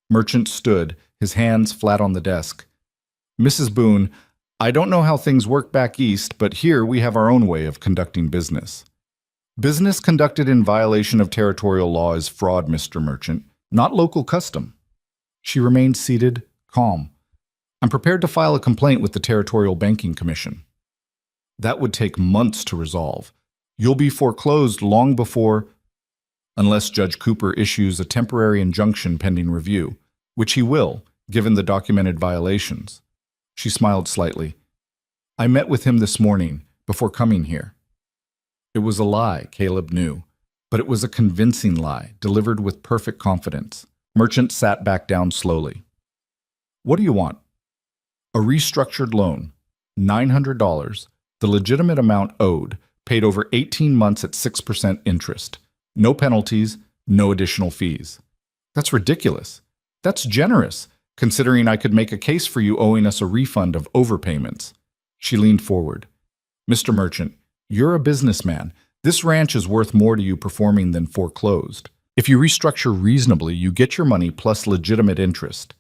Merchant stood, his hands flat on the desk. Mrs. Boone, I don't know how things work back east, but here we have our own way of conducting business. Business conducted in violation of territorial law is fraud, Mr. Merchant, not local custom. She remained seated, calm. I'm prepared to file a complaint with the Territorial Banking Commission. That would take months to resolve. You'll be foreclosed long before, unless Judge Cooper issues a temporary injunction pending review, which he will, given the documented violations. She smiled slightly. I met with him this morning, before coming here. It was a lie, Caleb knew, but it was a convincing lie, delivered with perfect confidence. Merchant sat back down slowly. What do you want? A restructured loan, $900, the legitimate amount owed, paid over 18 months at 6% interest. No penalties, no additional fees. That's ridiculous. That's generous, considering I could make a case for you owing us a refund of overpayments. She leaned forward. Mr. Merchant, you're a businessman. This ranch is worth more to you performing than foreclosed. If you restructure reasonably, you get your money plus legitimate interest.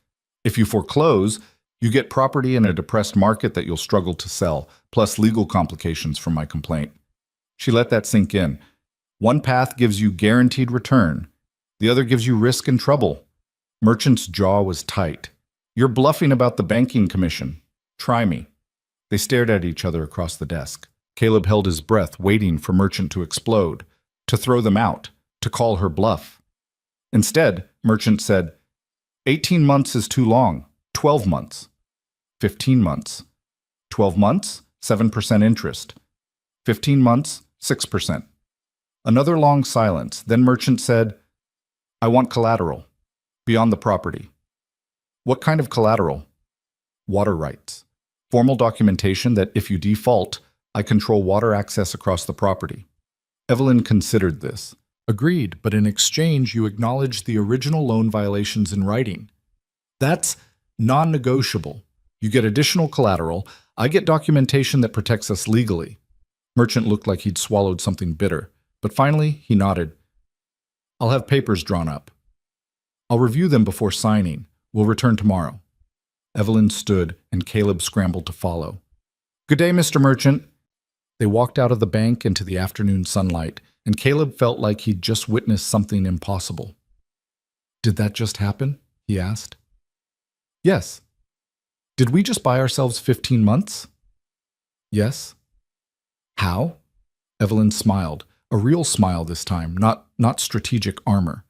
If you foreclose, you get property in a depressed market that you'll struggle to sell, plus legal complications from my complaint. She let that sink in. One path gives you guaranteed return. The other gives you risk and trouble. Merchant's jaw was tight. You're bluffing about the banking commission. Try me. They stared at each other across the desk. Caleb held his breath, waiting for Merchant to explode, to throw them out, to call her bluff. Instead, Merchant said, 18 months is too long. 12 months. 15 months. 12 months, 7% interest. 15 months, 6%. Another long silence. Then Merchant said, I want collateral, beyond the property. What kind of collateral? Water rights. Formal documentation that if you default, I control water access across the property. Evelyn considered this. Agreed, but in exchange you acknowledge the original loan violations in writing. That's non-negotiable. You get additional collateral. I get documentation that protects us legally. Merchant looked like he'd swallowed something bitter, but finally he nodded. I'll have papers drawn up. I'll review them before signing. We'll return tomorrow. Evelyn stood, and Caleb scrambled to follow. Good day, Mr. Merchant. They walked out of the bank into the afternoon sunlight, and Caleb felt like he'd just witnessed something impossible. Did that just happen? He asked. Yes. Did we just buy ourselves 15 months? Yes. How? Evelyn smiled, a real smile this time, not strategic armor.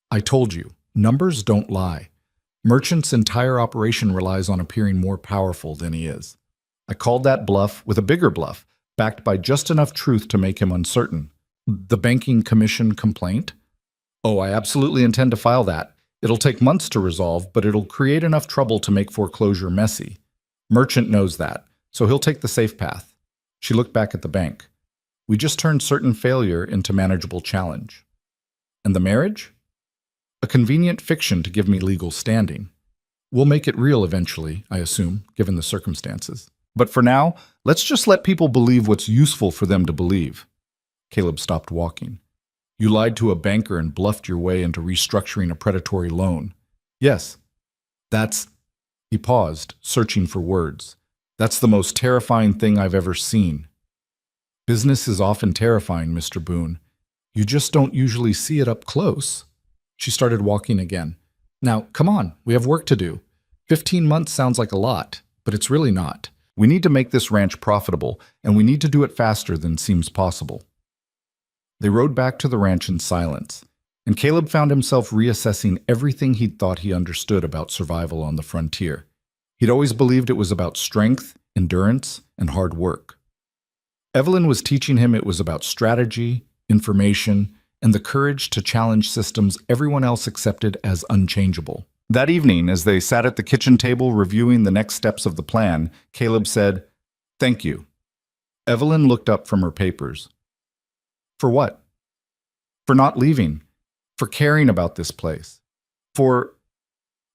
I told you, numbers don't lie. Merchant's entire operation relies on appearing more powerful than he is. I called that bluff with a bigger bluff, backed by just enough truth to make him uncertain. The banking commission complaint? Oh, I absolutely intend to file that. It'll take months to resolve, but it'll create enough trouble to make foreclosure messy. Merchant knows that, so he'll take the safe path. She looked back at the bank. We just turned certain failure into manageable challenge. And the marriage? A convenient fiction to give me legal standing. We'll make it real eventually, I assume, given the circumstances. But for now, let's just let people believe what's useful for them to believe. Caleb stopped walking. You lied to a banker and bluffed your way into restructuring a predatory loan. Yes, that's... He paused, searching for words. That's the most terrifying thing I've ever seen. Business is often terrifying, Mr. Boone. You just don't usually see it up close. She started walking again. Now, come on, we have work to do. 15 months sounds like a lot, but it's really not. We need to make this ranch profitable, and we need to do it faster than seems possible. They rode back to the ranch in silence, and Caleb found himself reassessing everything he'd thought he understood about survival on the frontier. He'd always believed it was about strength, endurance, and hard work. Evelyn was teaching him it was about strategy, information, and the courage to challenge systems everyone else accepted as unchangeable. That evening, as they sat at the kitchen table reviewing the next steps of the plan, Caleb said, "Thank you." Evelyn looked up from her papers. For what? For not leaving. For caring about this place. For...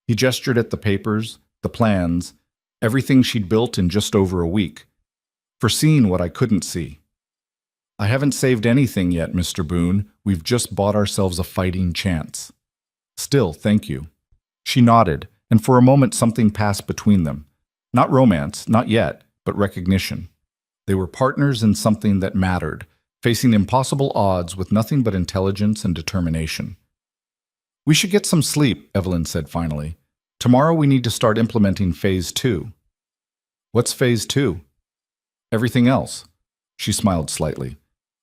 He gestured at the papers, the plans, everything she'd built in just over a week. For seeing what I couldn't see. I haven't saved anything yet, Mr. Boone. We've just bought ourselves a fighting chance. Still, thank you. She nodded, and for a moment something passed between them. Not romance, not yet, but recognition. They were partners in something that mattered, facing impossible odds with nothing but intelligence and determination. We should get some sleep, Evelyn said finally. Tomorrow we need to start implementing Phase 2. What's Phase 2? Everything else. She smiled slightly.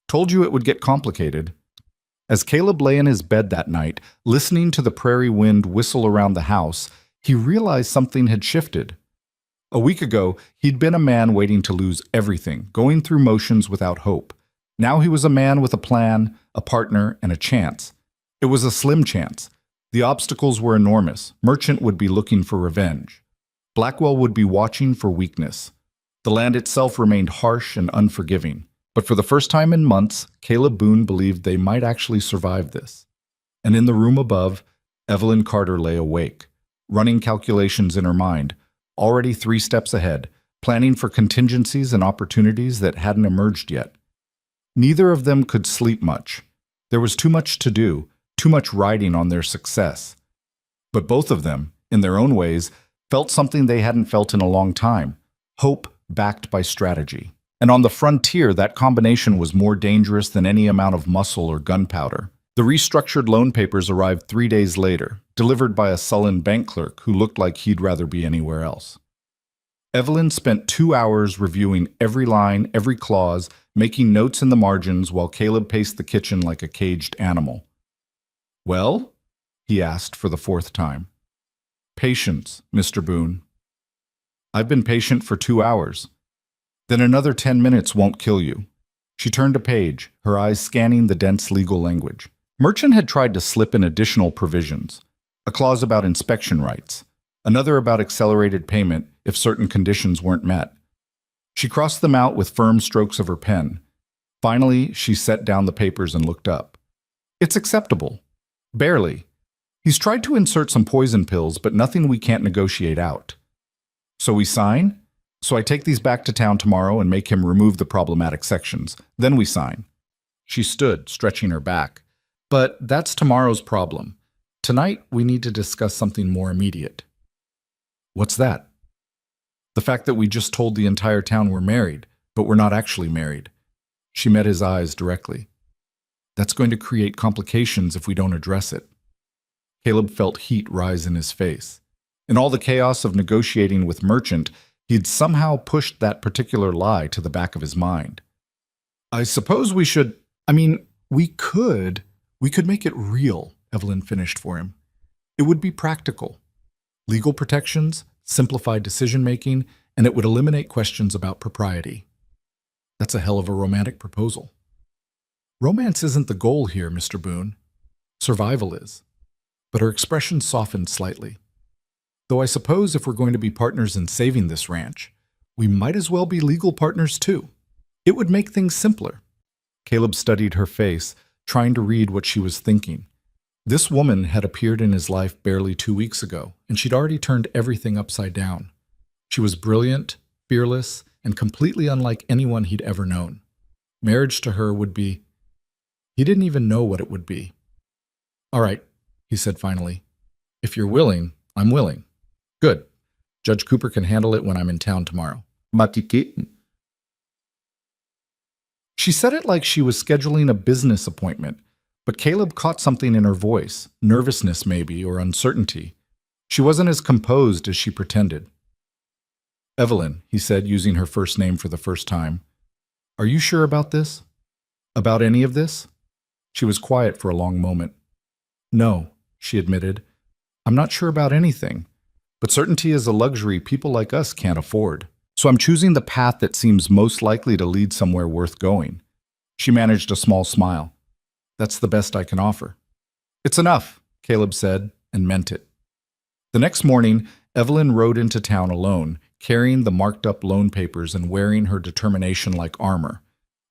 Told you it would get complicated. As Caleb lay in his bed that night, listening to the prairie wind whistle around the house, he realized something had shifted. A week ago, he'd been a man waiting to lose everything, going through motions without hope. Now he was a man with a plan, a partner, and a chance. It was a slim chance. The obstacles were enormous. Merchant would be looking for revenge. Blackwell would be watching for weakness. The land itself remained harsh and unforgiving. But for the first time in months, Caleb Boone believed they might actually survive this. And in the room above, Evelyn Carter lay awake, running calculations in her mind, already 3 steps ahead, planning for contingencies and opportunities that hadn't emerged yet. Neither of them could sleep much. There was too much to do, too much riding on their success. But both of them, in their own ways, felt something they hadn't felt in a long time, hope backed by strategy. And on the frontier, that combination was more dangerous than any amount of muscle or gunpowder. The restructured loan papers arrived 3 days later, delivered by a sullen bank clerk who looked like he'd rather be anywhere else. Evelyn spent 2 hours reviewing every line, every clause, making notes in the margins while Caleb paced the kitchen like a caged animal. Well? He asked for the 4th time. Patience, Mr. Boone. I've been patient for 2 hours. Then another 10 minutes won't kill you. She turned a page, her eyes scanning the dense legal language. Merchant had tried to slip in additional provisions. A clause about inspection rights. Another about accelerated payment if certain conditions weren't met. She crossed them out with firm strokes of her pen. Finally, she set down the papers and looked up. It's acceptable. Barely. He's tried to insert some poison pills, but nothing we can't negotiate out. So we sign? So I take these back to town tomorrow and make him remove the problematic sections. Then we sign. She stood, stretching her back. But that's tomorrow's problem. Tonight, we need to discuss something more immediate. What's that? The fact that we just told the entire town we're married, but we're not actually married. She met his eyes directly. That's going to create complications if we don't address it. Caleb felt heat rise in his face. In all the chaos of negotiating with Merchant, he'd somehow pushed that particular lie to the back of his mind. I suppose we should... we could make it real, Evelyn finished for him. It would be practical. Legal protections, simplified decision-making, and it would eliminate questions about propriety. That's a hell of a romantic proposal. Romance isn't the goal here, Mr. Boone. Survival is. But her expression softened slightly. Though I suppose if we're going to be partners in saving this ranch, we might as well be legal partners too. It would make things simpler. Caleb studied her face, trying to read what she was thinking. This woman had appeared in his life barely 2 weeks ago, and she'd already turned everything upside down. She was brilliant, fearless, and completely unlike anyone he'd ever known. Marriage to her would be... He didn't even know what it would be. All right, he said finally. If you're willing, I'm willing. Good. Judge Cooper can handle it when I'm in town tomorrow. Matike. She said it like she was scheduling a business appointment, but Caleb caught something in her voice, nervousness maybe, or uncertainty. She wasn't as composed as she pretended. Evelyn, he said, using her first name for the first time. Are you sure about this? About any of this? She was quiet for a long moment. No, she admitted. I'm not sure about anything. But certainty is a luxury people like us can't afford. So I'm choosing the path that seems most likely to lead somewhere worth going. She managed a small smile. That's the best I can offer. It's enough, Caleb said, and meant it. The next morning, Evelyn rode into town alone, carrying the marked-up loan papers and wearing her determination like armor.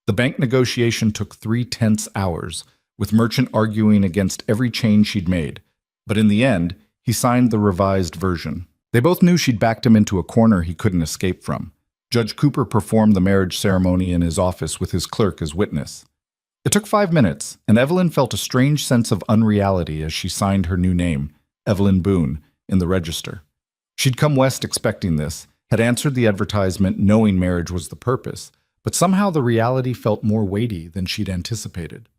The bank negotiation took 3 tense hours, with Merchant arguing against every change she'd made. But in the end, he signed the revised version. They both knew she'd backed him into a corner he couldn't escape from. Judge Cooper performed the marriage ceremony in his office with his clerk as witness. It took 5 minutes, and Evelyn felt a strange sense of unreality as she signed her new name, Evelyn Boone, in the register. She'd come west expecting this, had answered the advertisement knowing marriage was the purpose, but somehow the reality felt more weighty than she'd anticipated.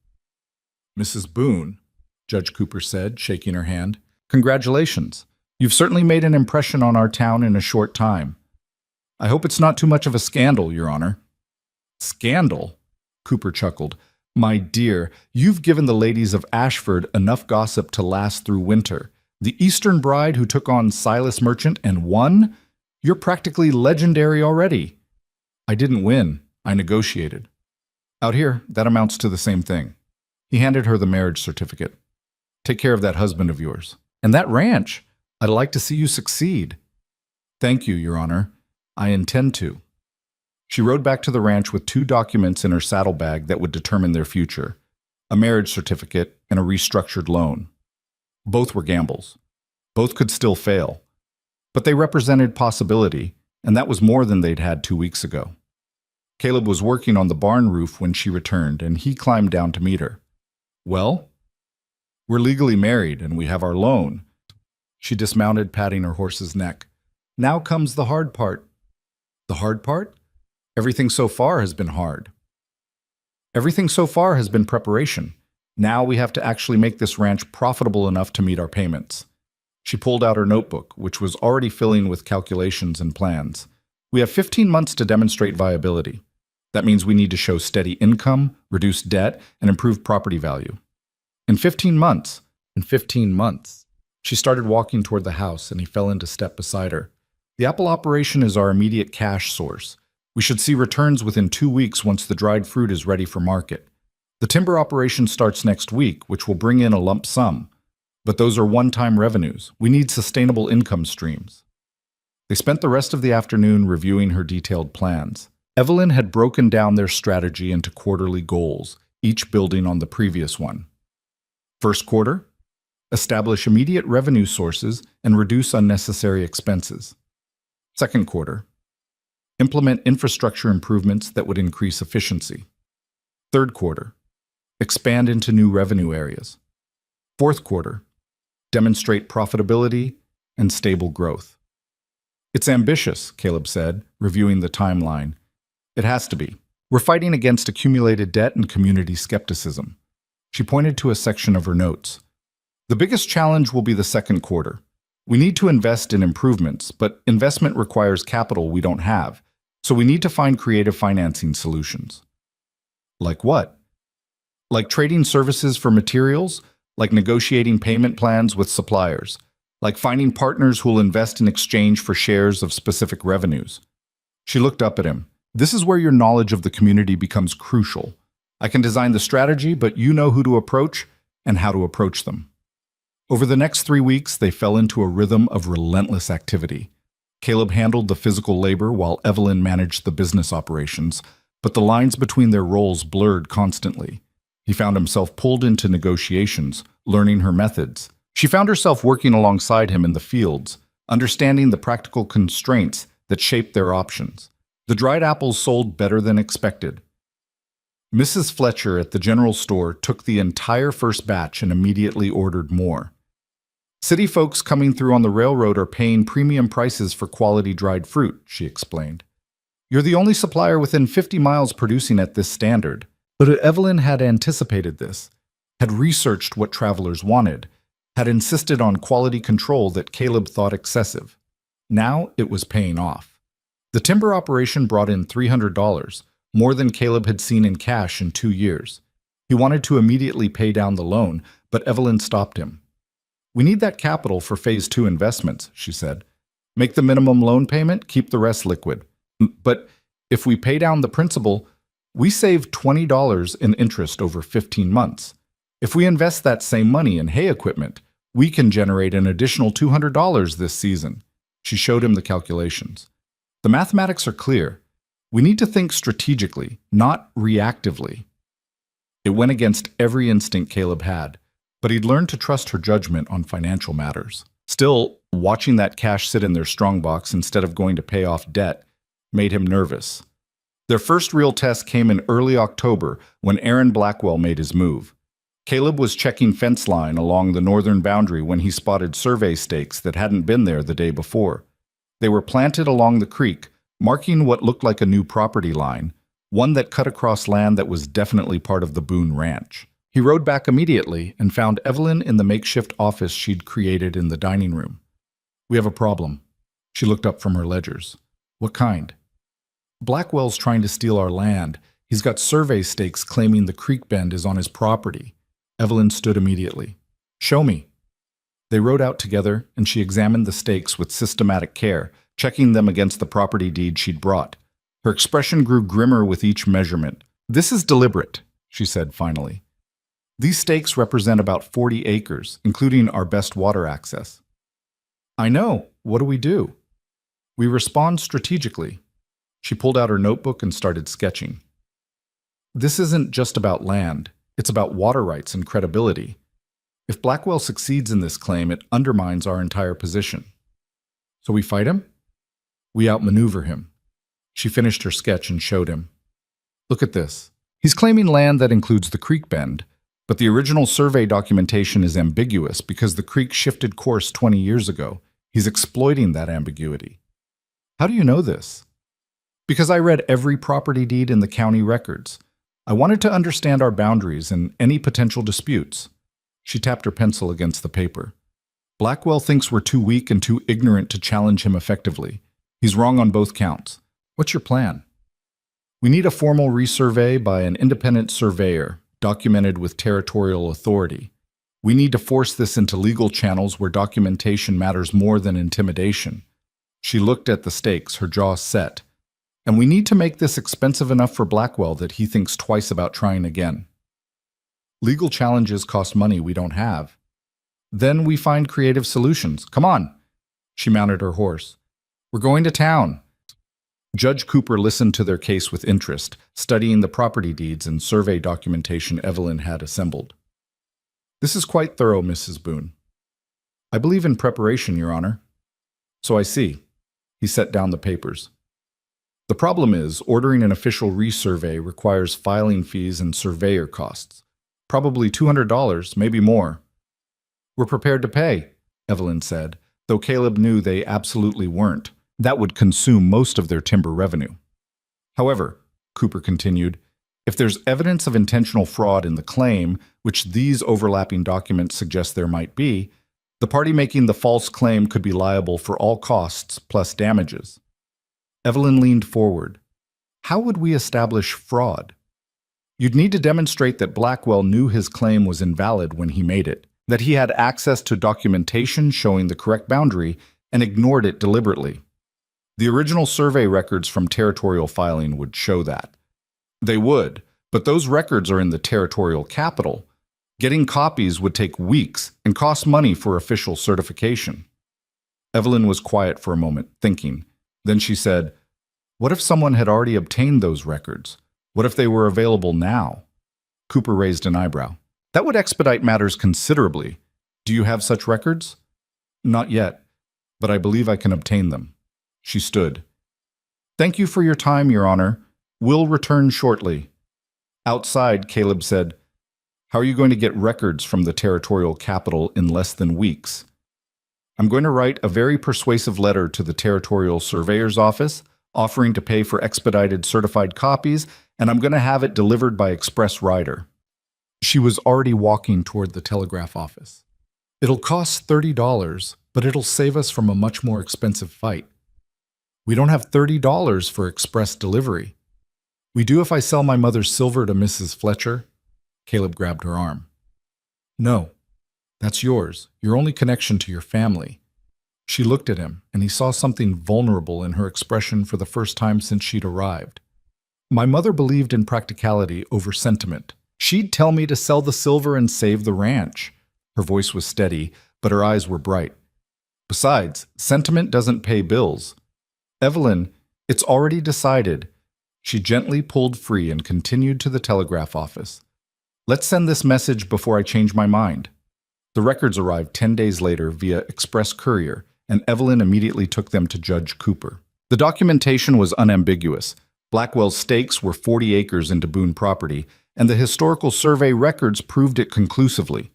"Mrs. Boone," Judge Cooper said, shaking her hand, "congratulations. You've certainly made an impression on our town in a short time. I hope it's not too much of a scandal, Your Honor." "Scandal?" Cooper chuckled. "My dear, you've given the ladies of Ashford enough gossip to last through winter. The Eastern bride who took on Silas Merchant and won? You're practically legendary already." "I didn't win. I negotiated." "Out here, that amounts to the same thing." He handed her the marriage certificate. "Take care of that husband of yours. And that ranch. I'd like to see you succeed." "Thank you, Your Honor. I intend to." She rode back to the ranch with 2 documents in her saddlebag that would determine their future: a marriage certificate and a restructured loan. Both were gambles. Both could still fail. But they represented possibility, and that was more than they'd had 2 weeks ago. Caleb was working on the barn roof when she returned, and he climbed down to meet her. "Well, we're legally married, and we have our loan." She dismounted, patting her horse's neck. "Now comes the hard part." "The hard part? Everything so far has been hard." "Everything so far has been preparation. Now we have to actually make this ranch profitable enough to meet our payments." She pulled out her notebook, which was already filling with calculations and plans. "We have 15 months to demonstrate viability. That means we need to show steady income, reduce debt, and improve property value. In 15 months. She started walking toward the house, and he fell into step beside her. "The apple operation is our immediate cash source. We should see returns within 2 weeks once the dried fruit is ready for market. The timber operation starts next week, which will bring in a lump sum. But those are one-time revenues. We need sustainable income streams." They spent the rest of the afternoon reviewing her detailed plans. Evelyn had broken down their strategy into quarterly goals, each building on the previous one. First quarter, establish immediate revenue sources and reduce unnecessary expenses. Second quarter, implement infrastructure improvements that would increase efficiency. Third quarter, expand into new revenue areas. Fourth quarter, demonstrate profitability and stable growth. "It's ambitious," Caleb said, reviewing the timeline. "It has to be. We're fighting against accumulated debt and community skepticism." She pointed to a section of her notes. "The biggest challenge will be the second quarter. We need to invest in improvements, but investment requires capital we don't have, so we need to find creative financing solutions." "Like what?" "Like trading services for materials, like negotiating payment plans with suppliers, like finding partners who'll invest in exchange for shares of specific revenues." She looked up at him. "This is where your knowledge of the community becomes crucial. I can design the strategy, but you know who to approach and how to approach them." Over the next 3 weeks, they fell into a rhythm of relentless activity. Caleb handled the physical labor while Evelyn managed the business operations, but the lines between their roles blurred constantly. He found himself pulled into negotiations, learning her methods. She found herself working alongside him in the fields, understanding the practical constraints that shaped their options. The dried apples sold better than expected. Mrs. Fletcher at the general store took the entire first batch and immediately ordered more. "City folks coming through on the railroad are paying premium prices for quality dried fruit," she explained. "You're the only supplier within 50 miles producing at this standard." But Evelyn had anticipated this, had researched what travelers wanted, had insisted on quality control that Caleb thought excessive. Now it was paying off. The timber operation brought in $300, more than Caleb had seen in cash in 2 years. He wanted to immediately pay down the loan, but Evelyn stopped him. "We need that capital for Phase 2 investments," she said. "Make the minimum loan payment, keep the rest liquid. But if we pay down the principal, we save $20 in interest over 15 months. If we invest that same money in hay equipment, we can generate an additional $200 this season." She showed him the calculations. "The mathematics are clear. We need to think strategically, not reactively." It went against every instinct Caleb had, but he'd learned to trust her judgment on financial matters. Still, watching that cash sit in their strongbox instead of going to pay off debt, made him nervous. Their first real test came in early October when Aaron Blackwell made his move. Caleb was checking fence line along the northern boundary when he spotted survey stakes that hadn't been there the day before. They were planted along the creek, marking what looked like a new property line, one that cut across land that was definitely part of the Boone Ranch. He rode back immediately and found Evelyn in the makeshift office she'd created in the dining room. "We have a problem." She looked up from her ledgers. "What kind?" "Blackwell's trying to steal our land. He's got survey stakes claiming the creek bend is on his property." Evelyn stood immediately. "Show me." They rode out together, and she examined the stakes with systematic care, checking them against the property deed she'd brought. Her expression grew grimmer with each measurement. "This is deliberate," she said finally. "These stakes represent about 40 acres, including our best water access." "I know. What do we do?" "We respond strategically." She pulled out her notebook and started sketching. "This isn't just about land. It's about water rights and credibility. If Blackwell succeeds in this claim, it undermines our entire position." "So we fight him?" "We outmaneuver him." She finished her sketch and showed him. "Look at this. He's claiming land that includes the creek bend, but the original survey documentation is ambiguous because the creek shifted course 20 years ago. He's exploiting that ambiguity." "How do you know this?" "Because I read every property deed in the county records. I wanted to understand our boundaries and any potential disputes." She tapped her pencil against the paper. "Blackwell thinks we're too weak and too ignorant to challenge him effectively. He's wrong on both counts. What's your plan?" "We need a formal resurvey by an independent surveyor, documented with territorial authority. We need to force this into legal channels where documentation matters more than intimidation." She looked at the stakes, her jaw set. "And we need to make this expensive enough for Blackwell that he thinks twice about trying again." "Legal challenges cost money we don't have." "Then we find creative solutions. Come on." She mounted her horse. "We're going to town." Judge Cooper listened to their case with interest, studying the property deeds and survey documentation Evelyn had assembled. "This is quite thorough, Mrs. Boone." "I believe in preparation, Your Honor." "So I see." He set down the papers. "The problem is, ordering an official resurvey requires filing fees and surveyor costs. Probably $200, maybe more." "We're prepared to pay," Evelyn said, though Caleb knew they absolutely weren't. That would consume most of their timber revenue. "However," Cooper continued, "if there's evidence of intentional fraud in the claim, which these overlapping documents suggest there might be, the party making the false claim could be liable for all costs plus damages." Evelyn leaned forward. "How would we establish fraud?" "You'd need to demonstrate that Blackwell knew his claim was invalid when he made it, that he had access to documentation showing the correct boundary and ignored it deliberately. The original survey records from territorial filing would show that." "They would, but those records are in the territorial capital. Getting copies would take weeks and cost money for official certification." Evelyn was quiet for a moment, thinking. Then she said, "What if someone had already obtained those records? What if they were available now?" Cooper raised an eyebrow. "That would expedite matters considerably. Do you have such records?" "Not yet, but I believe I can obtain them." She stood. "Thank you for your time, Your Honor. We'll return shortly." Outside, Caleb said, "How are you going to get records from the territorial capital in less than weeks?" "I'm going to write a very persuasive letter to the territorial surveyor's office, offering to pay for expedited certified copies, and I'm going to have it delivered by express rider." She was already walking toward the telegraph office. "It'll cost $30, but it'll save us from a much more expensive fight." "We don't have $30 for express delivery." "We do if I sell my mother's silver to Mrs. Fletcher." Caleb grabbed her arm. "No, that's yours, your only connection to your family." She looked at him, and he saw something vulnerable in her expression for the first time since she'd arrived. "My mother believed in practicality over sentiment. She'd tell me to sell the silver and save the ranch." Her voice was steady, but her eyes were bright. "Besides, sentiment doesn't pay bills." "Evelyn, it's already decided." She gently pulled free and continued to the telegraph office. "Let's send this message before I change my mind." The records arrived 10 days later via express courier, and Evelyn immediately took them to Judge Cooper. The documentation was unambiguous. Blackwell's stakes were 40 acres into Boone property, and the historical survey records proved it conclusively.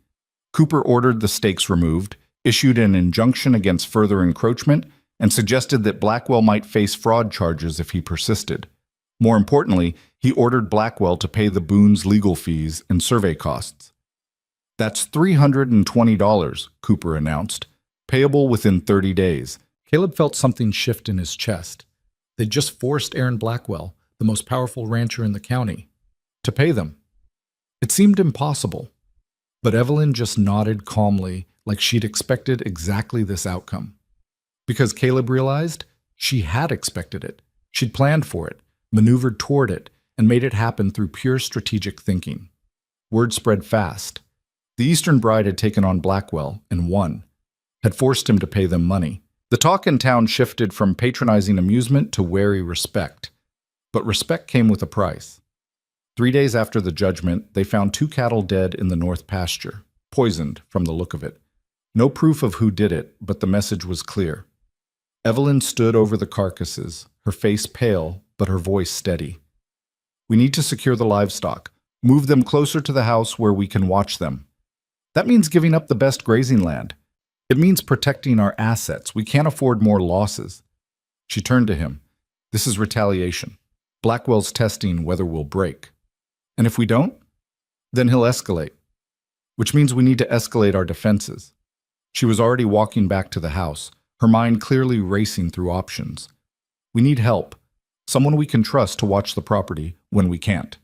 Cooper ordered the stakes removed, issued an injunction against further encroachment, and suggested that Blackwell might face fraud charges if he persisted. More importantly, he ordered Blackwell to pay the Boone's legal fees and survey costs. "That's $320, Cooper announced, payable within 30 days. Caleb felt something shift in his chest. They'd just forced Aaron Blackwell, the most powerful rancher in the county, to pay them. It seemed impossible, but Evelyn just nodded calmly, like she'd expected exactly this outcome. Because Caleb realized she had expected it. She'd planned for it, maneuvered toward it, and made it happen through pure strategic thinking. Word spread fast. The Eastern Bride had taken on Blackwell and won, had forced him to pay them money. The talk in town shifted from patronizing amusement to wary respect. But respect came with a price. 3 days after the judgment, they found 2 cattle dead in the north pasture, poisoned from the look of it. No proof of who did it, but the message was clear. Evelyn stood over the carcasses, her face pale, but her voice steady. "We need to secure the livestock, move them closer to the house where we can watch them. That means giving up the best grazing land. It means protecting our assets. We can't afford more losses." She turned to him. "This is retaliation. Blackwell's testing whether we'll break. And if we don't, then he'll escalate. Which means we need to escalate our defenses." She was already walking back to the house, her mind clearly racing through options. "We need help. Someone we can trust to watch the property when we can't.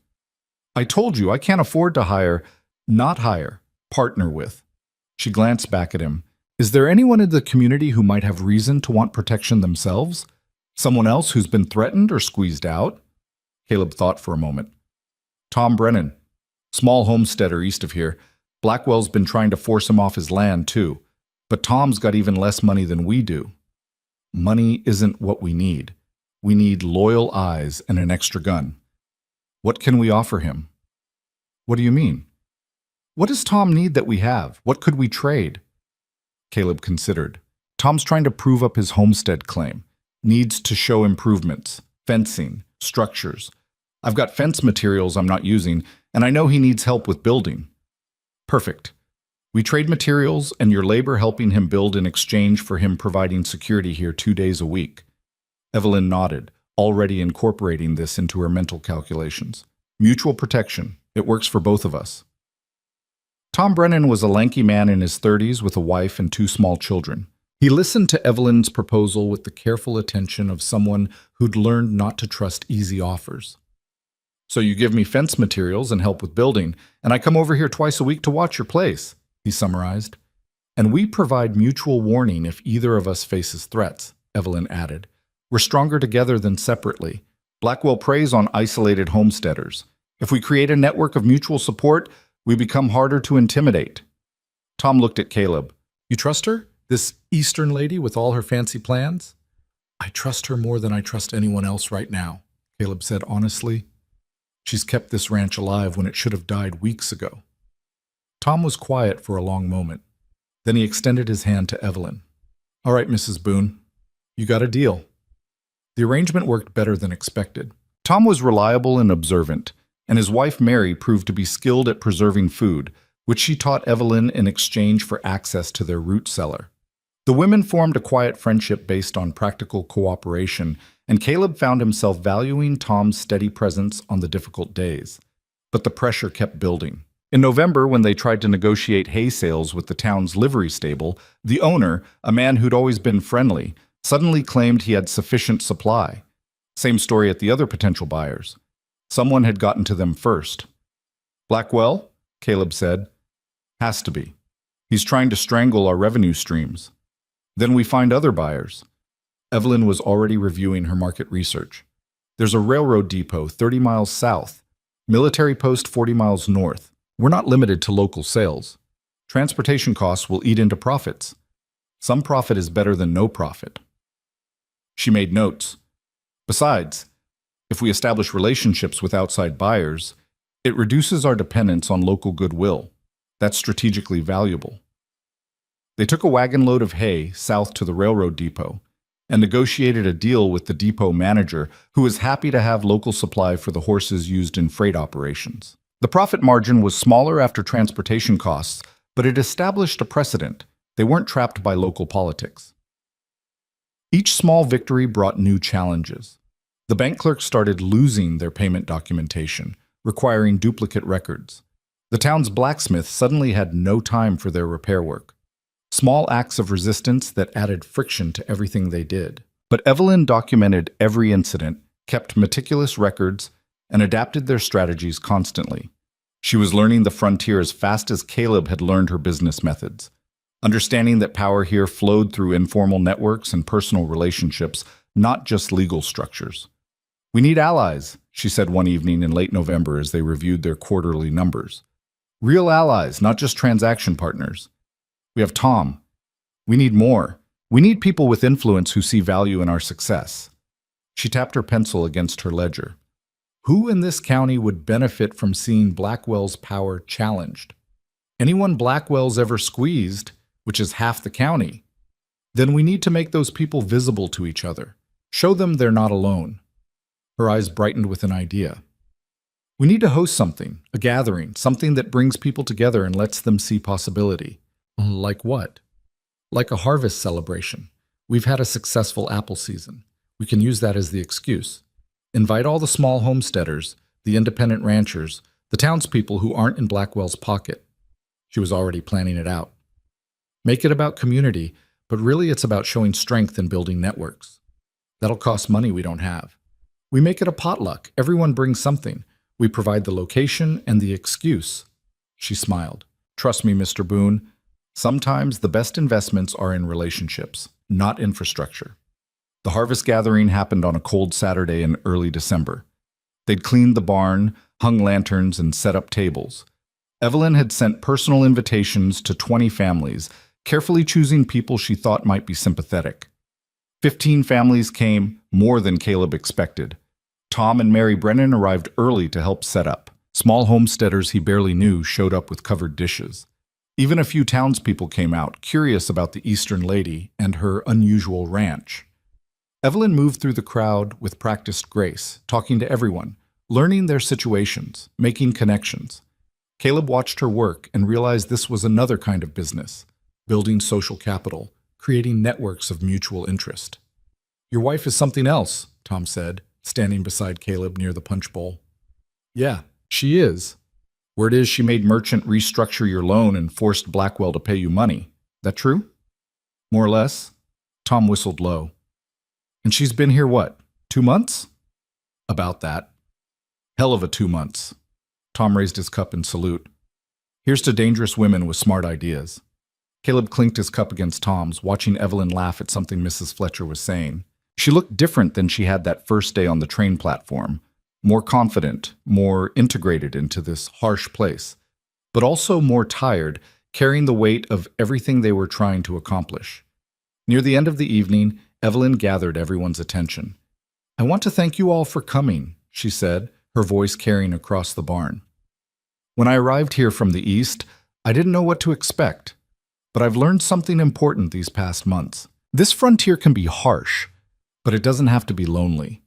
I told you I can't afford to not hire, partner with." She glanced back at him. "Is there anyone in the community who might have reason to want protection themselves? Someone else who's been threatened or squeezed out?" Caleb thought for a moment. "Tom Brennan, small homesteader east of here. Blackwell's been trying to force him off his land, too. But Tom's got even less money than we do." "Money isn't what we need. We need loyal eyes and an extra gun. What can we offer him?" "What do you mean? What does Tom need that we have? What could we trade?" Caleb considered. "Tom's trying to prove up his homestead claim. Needs to show improvements, fencing, structures. I've got fence materials I'm not using, and I know he needs help with building." "Perfect. We trade materials and your labor helping him build in exchange for him providing security here 2 days a week." Evelyn nodded, already incorporating this into her mental calculations. "Mutual protection. It works for both of us." Tom Brennan was a lanky man in his 30s with a wife and 2 small children. He listened to Evelyn's proposal with the careful attention of someone who'd learned not to trust easy offers. "So you give me fence materials and help with building, and I come over here twice a week to watch your place," he summarized. "And we provide mutual warning if either of us faces threats," Evelyn added. "We're stronger together than separately. Blackwell preys on isolated homesteaders. If we create a network of mutual support, we become harder to intimidate." Tom looked at Caleb. "You trust her? This Eastern lady with all her fancy plans?" "I trust her more than I trust anyone else right now," Caleb said honestly. "She's kept this ranch alive when it should have died weeks ago." Tom was quiet for a long moment. Then he extended his hand to Evelyn. "All right, Mrs. Boone, you got a deal." The arrangement worked better than expected. Tom was reliable and observant, and his wife Mary proved to be skilled at preserving food, which she taught Evelyn in exchange for access to their root cellar. The women formed a quiet friendship based on practical cooperation, and Caleb found himself valuing Tom's steady presence on the difficult days. But the pressure kept building. In November, when they tried to negotiate hay sales with the town's livery stable, the owner, a man who'd always been friendly, suddenly claimed he had sufficient supply. Same story at the other potential buyers. Someone had gotten to them first. "Blackwell," Caleb said. "Has to be. He's trying to strangle our revenue streams. Then we find other buyers." Evelyn was already reviewing her market research. "There's a railroad depot 30 miles south, military post 40 miles north. We're not limited to local sales. Transportation costs will eat into profits. Some profit is better than no profit." She made notes. "Besides, if we establish relationships with outside buyers, it reduces our dependence on local goodwill. That's strategically valuable." They took a wagon load of hay south to the railroad depot, and negotiated a deal with the depot manager, who was happy to have local supply for the horses used in freight operations. The profit margin was smaller after transportation costs, but it established a precedent. They weren't trapped by local politics. Each small victory brought new challenges. The bank clerks started losing their payment documentation, requiring duplicate records. The town's blacksmith suddenly had no time for their repair work. Small acts of resistance that added friction to everything they did. But Evelyn documented every incident, kept meticulous records, and adapted their strategies constantly. She was learning the frontier as fast as Caleb had learned her business methods, understanding that power here flowed through informal networks and personal relationships, not just legal structures. "We need allies," she said one evening in late November as they reviewed their quarterly numbers. "Real allies, not just transaction partners. We have Tom. We need more. We need people with influence who see value in our success." She tapped her pencil against her ledger. Who in this county would benefit from seeing Blackwell's power challenged? Anyone Blackwell's ever squeezed, which is half the county. Then we need to make those people visible to each other. Show them they're not alone. Her eyes brightened with an idea. We need to host something, a gathering, something that brings people together and lets them see possibility. Like what? Like a harvest celebration. We've had a successful apple season. We can use that as the excuse. Invite all the small homesteaders, the independent ranchers, the townspeople who aren't in Blackwell's pocket. She was already planning it out. Make it about community, but really it's about showing strength and building networks. That'll cost money we don't have. We make it a potluck. Everyone brings something. We provide the location and the excuse. She smiled. Trust me, Mr. Boone. Sometimes the best investments are in relationships, not infrastructure. The harvest gathering happened on a cold Saturday in early December. They'd cleaned the barn, hung lanterns, and set up tables. Evelyn had sent personal invitations to 20 families, carefully choosing people she thought might be sympathetic. 15 families came, more than Caleb expected. Tom and Mary Brennan arrived early to help set up. Small homesteaders he barely knew showed up with covered dishes. Even a few townspeople came out, curious about the Eastern lady and her unusual ranch. Evelyn moved through the crowd with practiced grace, talking to everyone, learning their situations, making connections. Caleb watched her work and realized this was another kind of business, building social capital, creating networks of mutual interest. "Your wife is something else," Tom said, standing beside Caleb near the punch bowl. "Yeah, she is. Word is she made Merchant restructure your loan and forced Blackwell to pay you money. That true?" "More or less." Tom whistled low. "And she's been here what, 2 months?" "About that." "Hell of a 2 months." Tom raised his cup in salute. "Here's to dangerous women with smart ideas." Caleb clinked his cup against Tom's, watching Evelyn laugh at something Mrs. Fletcher was saying. She looked different than she had that first day on the train platform, more confident, more integrated into this harsh place, but also more tired, carrying the weight of everything they were trying to accomplish. Near the end of the evening, Evelyn gathered everyone's attention. "I want to thank you all for coming," she said, her voice carrying across the barn. "When I arrived here from the East, I didn't know what to expect, but I've learned something important these past months. This frontier can be harsh, but it doesn't have to be lonely.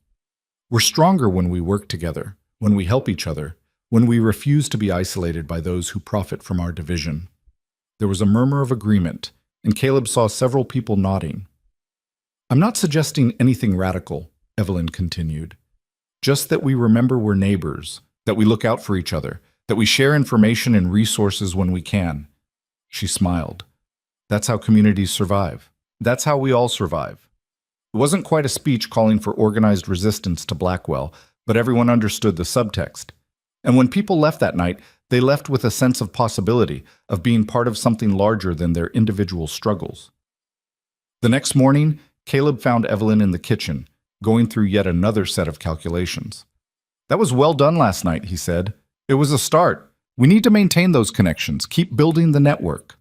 We're stronger when we work together, when we help each other, when we refuse to be isolated by those who profit from our division." There was a murmur of agreement, and Caleb saw several people nodding. "I'm not suggesting anything radical," Evelyn continued. "Just that we remember we're neighbors, that we look out for each other, that we share information and resources when we can." She smiled. "That's how communities survive. That's how we all survive." It wasn't quite a speech calling for organized resistance to Blackwell, but everyone understood the subtext. And when people left that night, they left with a sense of possibility, of being part of something larger than their individual struggles. The next morning, Caleb found Evelyn in the kitchen, going through yet another set of calculations. "That was well done last night," he said. "It was a start. We need to maintain those connections, keep building the network."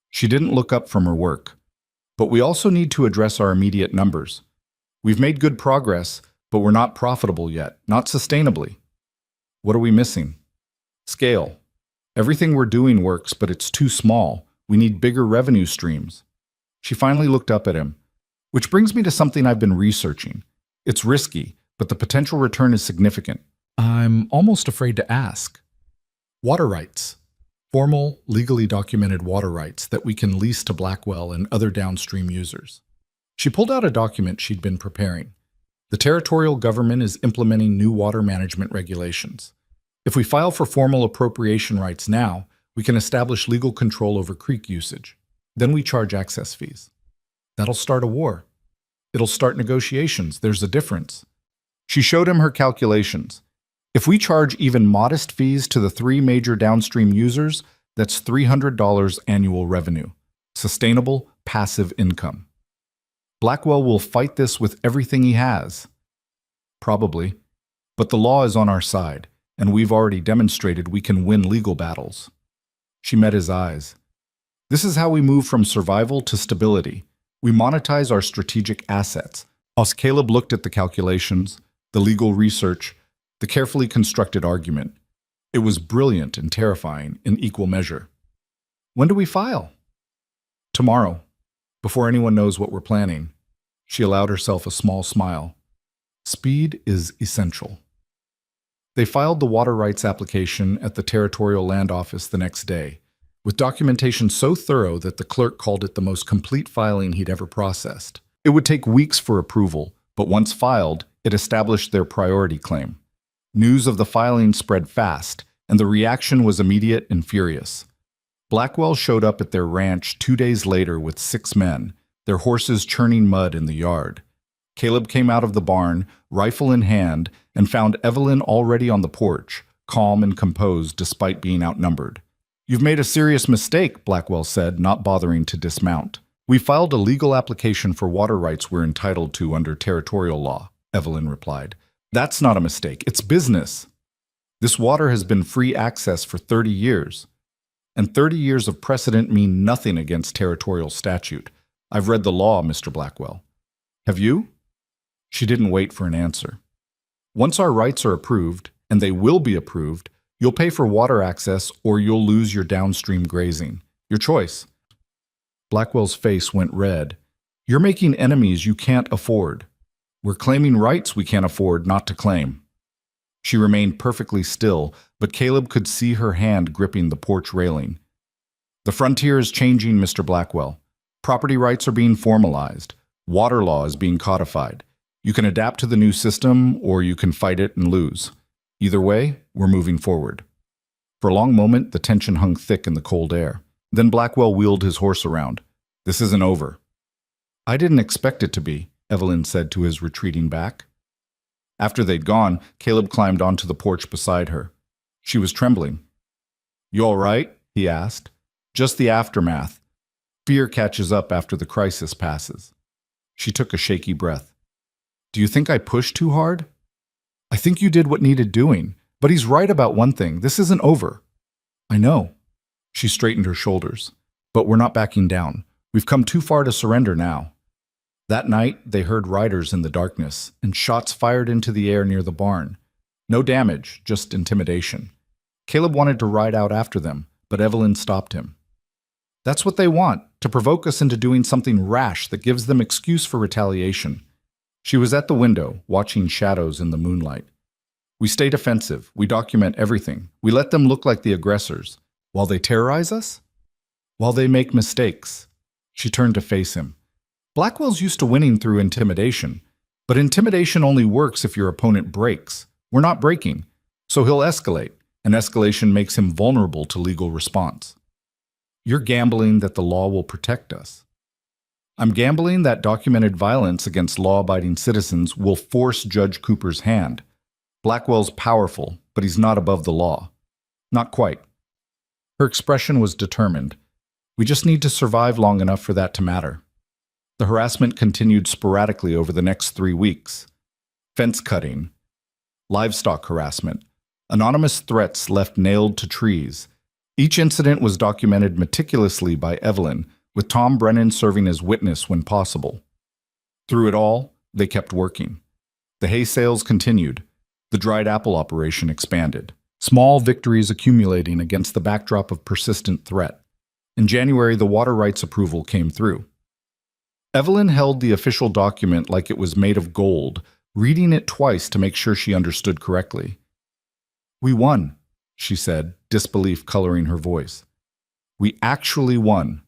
She didn't look up from her work. "But we also need to address our immediate numbers. We've made good progress, but we're not profitable yet, not sustainably." "What are we missing?" "Scale. Everything we're doing works, but it's too small. We need bigger revenue streams." She finally looked up at him. Which brings me to something I've been researching. It's risky, but the potential return is significant. I'm almost afraid to ask. Water rights. Formal, legally documented water rights that we can lease to Blackwell and other downstream users. She pulled out a document she'd been preparing. The territorial government is implementing new water management regulations. If we file for formal appropriation rights now, we can establish legal control over creek usage. Then we charge access fees. That'll start a war. It'll start negotiations. There's a difference. She showed him her calculations. If we charge even modest fees to the 3 major downstream users, that's $300 annual revenue. Sustainable, passive income. Blackwell will fight this with everything he has. Probably. But the law is on our side, and we've already demonstrated we can win legal battles. She met his eyes. This is how we move from survival to stability. We monetize our strategic assets. As Caleb looked at the calculations, the legal research, the carefully constructed argument. It was brilliant and terrifying in equal measure. When do we file? Tomorrow, before anyone knows what we're planning. She allowed herself a small smile. Speed is essential. They filed the water rights application at the Territorial Land Office the next day, with documentation so thorough that the clerk called it the most complete filing he'd ever processed. It would take weeks for approval, but once filed, it established their priority claim. News of the filing spread fast, and the reaction was immediate and furious. Blackwell showed up at their ranch 2 days later with 6 men, their horses churning mud in the yard. Caleb came out of the barn, rifle in hand, and found Evelyn already on the porch, calm and composed despite being outnumbered. "You've made a serious mistake," Blackwell said, not bothering to dismount. "We filed a legal application for water rights we're entitled to under territorial law," Evelyn replied. "That's not a mistake. It's business. This water has been free access for 30 years. And 30 years of precedent mean nothing against territorial statute. I've read the law, Mr. Blackwell. Have you?" She didn't wait for an answer. "Once our rights are approved, and they will be approved, you'll pay for water access or you'll lose your downstream grazing. Your choice." Blackwell's face went red. "You're making enemies you can't afford. We're claiming rights we can't afford not to claim." She remained perfectly still, but Caleb could see her hand gripping the porch railing. "The frontier is changing, Mr. Blackwell. Property rights are being formalized. Water law is being codified. You can adapt to the new system, or you can fight it and lose. Either way, we're moving forward." For a long moment, the tension hung thick in the cold air. Then Blackwell wheeled his horse around. "This isn't over." "I didn't expect it to be," Evelyn said to his retreating back. After they'd gone, Caleb climbed onto the porch beside her. She was trembling. "You all right?" he asked. "Just the aftermath. Fear catches up after the crisis passes." She took a shaky breath. "Do you think I pushed too hard?" "I think you did what needed doing, but he's right about one thing. This isn't over." "I know." She straightened her shoulders. "But we're not backing down. We've come too far to surrender now." That night, they heard riders in the darkness, and shots fired into the air near the barn. No damage, just intimidation. Caleb wanted to ride out after them, but Evelyn stopped him. "That's what they want, to provoke us into doing something rash that gives them excuse for retaliation." She was at the window, watching shadows in the moonlight. "We stay defensive. We document everything. We let them look like the aggressors. While they terrorize us? While they make mistakes." She turned to face him. "Blackwell's used to winning through intimidation, but intimidation only works if your opponent breaks. We're not breaking, so he'll escalate, and escalation makes him vulnerable to legal response." "You're gambling that the law will protect us." "I'm gambling that documented violence against law-abiding citizens will force Judge Cooper's hand. Blackwell's powerful, but he's not above the law." "Not quite." Her expression was determined. "We just need to survive long enough for that to matter." The harassment continued sporadically over the next 3 weeks. Fence cutting, livestock harassment, anonymous threats left nailed to trees. Each incident was documented meticulously by Evelyn, with Tom Brennan serving as witness when possible. Through it all, they kept working. The hay sales continued. The dried apple operation expanded. Small victories accumulating against the backdrop of persistent threat. In January, the water rights approval came through. Evelyn held the official document like it was made of gold, reading it twice to make sure she understood correctly. "We won," she said, disbelief coloring her voice. "We actually won."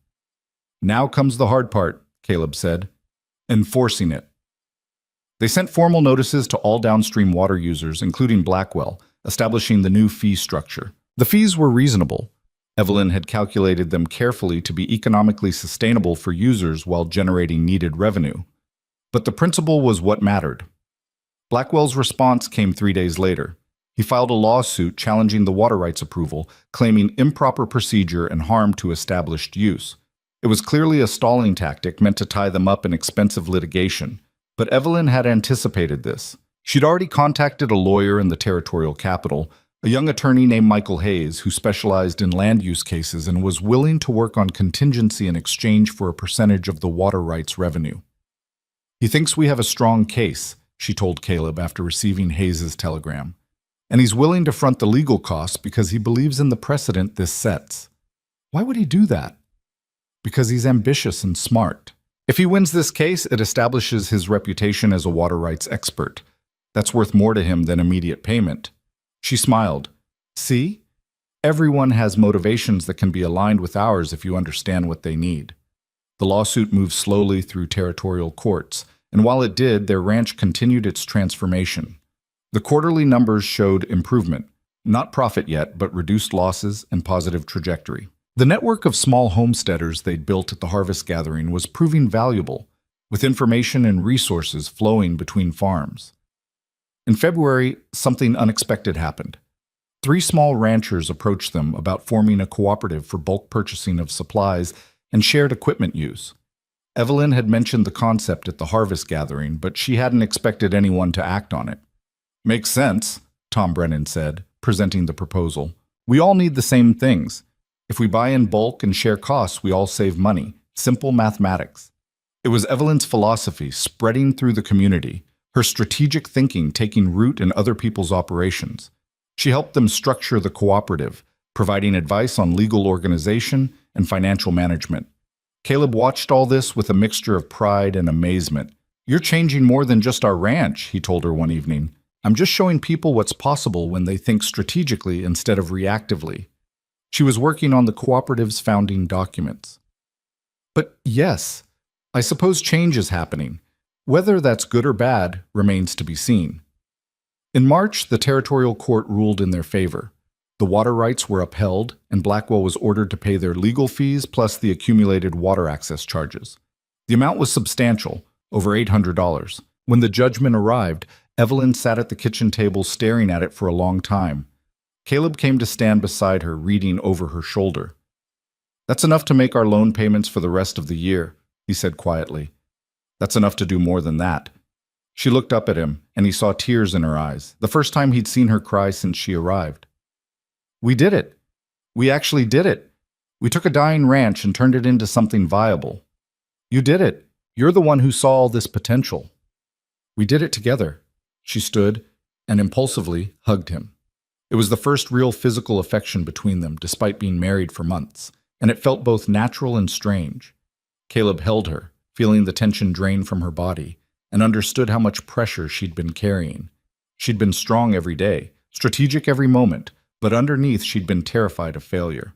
"Now comes the hard part," Caleb said, "enforcing it." They sent formal notices to all downstream water users, including Blackwell, establishing the new fee structure. The fees were reasonable. Evelyn had calculated them carefully to be economically sustainable for users while generating needed revenue. But the principle was what mattered. Blackwell's response came 3 days later. He filed a lawsuit challenging the water rights approval, claiming improper procedure and harm to established use. It was clearly a stalling tactic meant to tie them up in expensive litigation, but Evelyn had anticipated this. She'd already contacted a lawyer in the territorial capital, a young attorney named Michael Hayes, who specialized in land use cases and was willing to work on contingency in exchange for a percentage of the water rights revenue. "He thinks we have a strong case," she told Caleb after receiving Hayes's telegram. "And he's willing to front the legal costs because he believes in the precedent this sets." Why would he do that? Because he's ambitious and smart. If he wins this case, it establishes his reputation as a water rights expert. That's worth more to him than immediate payment. She smiled. "See? Everyone has motivations that can be aligned with ours if you understand what they need." The lawsuit moved slowly through territorial courts, and while it did, their ranch continued its transformation. The quarterly numbers showed improvement, not profit yet, but reduced losses and positive trajectory. The network of small homesteaders they'd built at the harvest gathering was proving valuable, with information and resources flowing between farms. In February, something unexpected happened. 3 small ranchers approached them about forming a cooperative for bulk purchasing of supplies and shared equipment use. Evelyn had mentioned the concept at the harvest gathering, but she hadn't expected anyone to act on it. "Makes sense," Tom Brennan said, presenting the proposal. "We all need the same things. If we buy in bulk and share costs, we all save money. Simple mathematics." It was Evelyn's philosophy spreading through the community, her strategic thinking taking root in other people's operations. She helped them structure the cooperative, providing advice on legal organization and financial management. Caleb watched all this with a mixture of pride and amazement. "You're changing more than just our ranch," he told her one evening. "I'm just showing people what's possible when they think strategically instead of reactively." She was working on the cooperative's founding documents. But yes, I suppose change is happening. Whether that's good or bad remains to be seen. In March, the territorial court ruled in their favor. The water rights were upheld, and Blackwell was ordered to pay their legal fees plus the accumulated water access charges. The amount was substantial, over $800. When the judgment arrived, Evelyn sat at the kitchen table staring at it for a long time. Caleb came to stand beside her, reading over her shoulder. "That's enough to make our loan payments for the rest of the year," he said quietly. "That's enough to do more than that." She looked up at him, and he saw tears in her eyes, the first time he'd seen her cry since she arrived. "We did it. We actually did it. We took a dying ranch and turned it into something viable. You did it. You're the one who saw all this potential. We did it together." She stood and impulsively hugged him. It was the first real physical affection between them, despite being married for months, and it felt both natural and strange. Caleb held her, feeling the tension drain from her body, and understood how much pressure she'd been carrying. She'd been strong every day, strategic every moment, but underneath she'd been terrified of failure.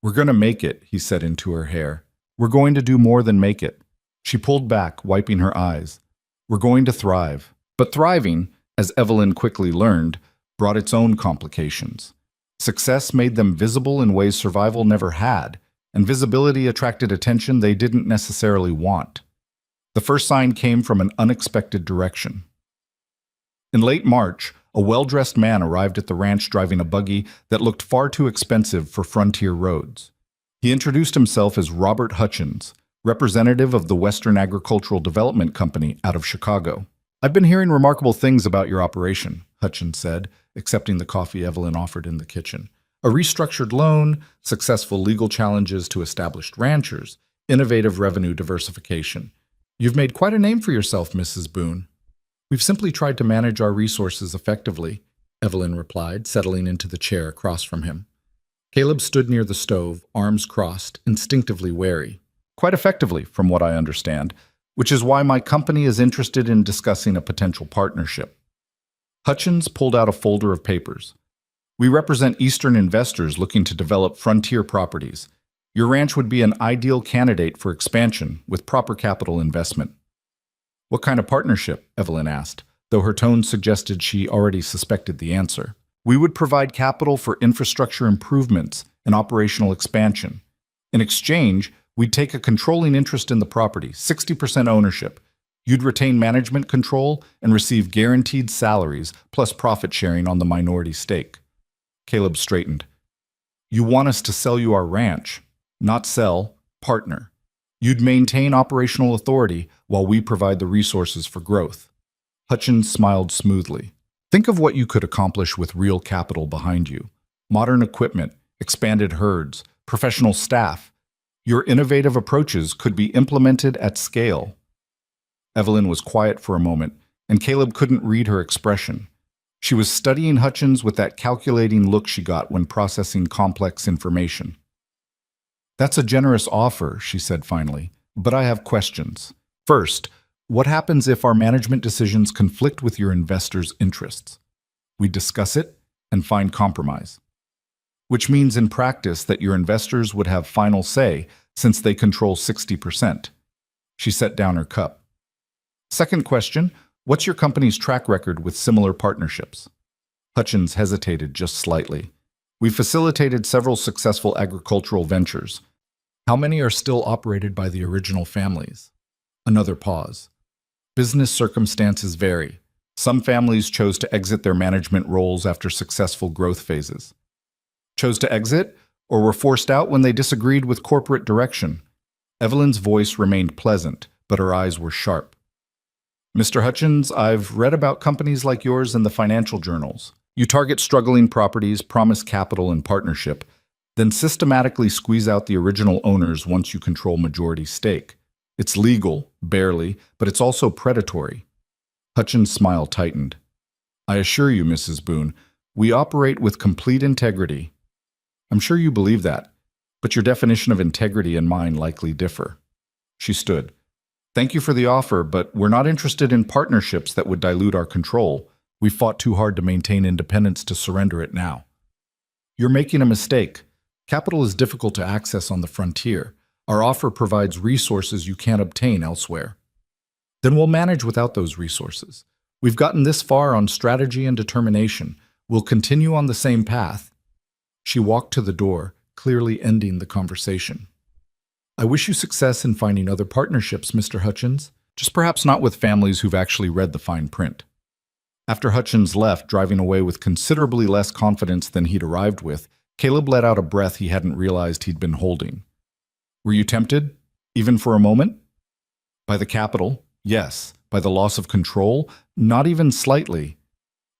"We're going to make it," he said into her hair. "We're going to do more than make it." She pulled back, wiping her eyes. "We're going to thrive." But thriving, as Evelyn quickly learned, brought its own complications. Success made them visible in ways survival never had, and visibility attracted attention they didn't necessarily want. The first sign came from an unexpected direction. In late March, a well-dressed man arrived at the ranch driving a buggy that looked far too expensive for frontier roads. He introduced himself as Robert Hutchins, representative of the Western Agricultural Development Company out of Chicago. "I've been hearing remarkable things about your operation," Hutchins said, accepting the coffee Evelyn offered in the kitchen. "A restructured loan, successful legal challenges to established ranchers, innovative revenue diversification. You've made quite a name for yourself, Mrs. Boone." "We've simply tried to manage our resources effectively," Evelyn replied, settling into the chair across from him. Caleb stood near the stove, arms crossed, instinctively wary. Quite effectively, from what I understand, which is why my company is interested in discussing a potential partnership. Hutchins pulled out a folder of papers. We represent Eastern investors looking to develop frontier properties. Your ranch would be an ideal candidate for expansion with proper capital investment. What kind of partnership? Evelyn asked, though her tone suggested she already suspected the answer. We would provide capital for infrastructure improvements and operational expansion. In exchange, we'd take a controlling interest in the property, 60% ownership. You'd retain management control and receive guaranteed salaries plus profit sharing on the minority stake. Caleb straightened. You want us to sell you our ranch, not sell, partner. You'd maintain operational authority while we provide the resources for growth. Hutchins smiled smoothly. Think of what you could accomplish with real capital behind you. Modern equipment, expanded herds, professional staff. Your innovative approaches could be implemented at scale. Evelyn was quiet for a moment, and Caleb couldn't read her expression. She was studying Hutchins with that calculating look she got when processing complex information. That's a generous offer, she said finally, but I have questions. First, what happens if our management decisions conflict with your investors' interests? We discuss it and find compromise. Which means in practice that your investors would have final say since they control 60%. She set down her cup. Second question, what's your company's track record with similar partnerships? Hutchins hesitated just slightly. We facilitated several successful agricultural ventures. How many are still operated by the original families? Another pause. Business circumstances vary. Some families chose to exit their management roles after successful growth phases. Chose to exit, or were forced out when they disagreed with corporate direction? Evelyn's voice remained pleasant, but her eyes were sharp. Mr. Hutchins, I've read about companies like yours in the financial journals. You target struggling properties, promise capital and partnership, then systematically squeeze out the original owners once you control majority stake. It's legal, barely, but it's also predatory. Hutchins' smile tightened. I assure you, Mrs. Boone, we operate with complete integrity. I'm sure you believe that, but your definition of integrity and mine likely differ. She stood. Thank you for the offer, but we're not interested in partnerships that would dilute our control. We fought too hard to maintain independence to surrender it now. You're making a mistake. Capital is difficult to access on the frontier. Our offer provides resources you can't obtain elsewhere. Then we'll manage without those resources. We've gotten this far on strategy and determination. We'll continue on the same path. She walked to the door, clearly ending the conversation. I wish you success in finding other partnerships, Mr. Hutchins, just perhaps not with families who've actually read the fine print. After Hutchins left, driving away with considerably less confidence than he'd arrived with, Caleb let out a breath he hadn't realized he'd been holding. Were you tempted, even for a moment? By the capital, yes. By the loss of control, not even slightly.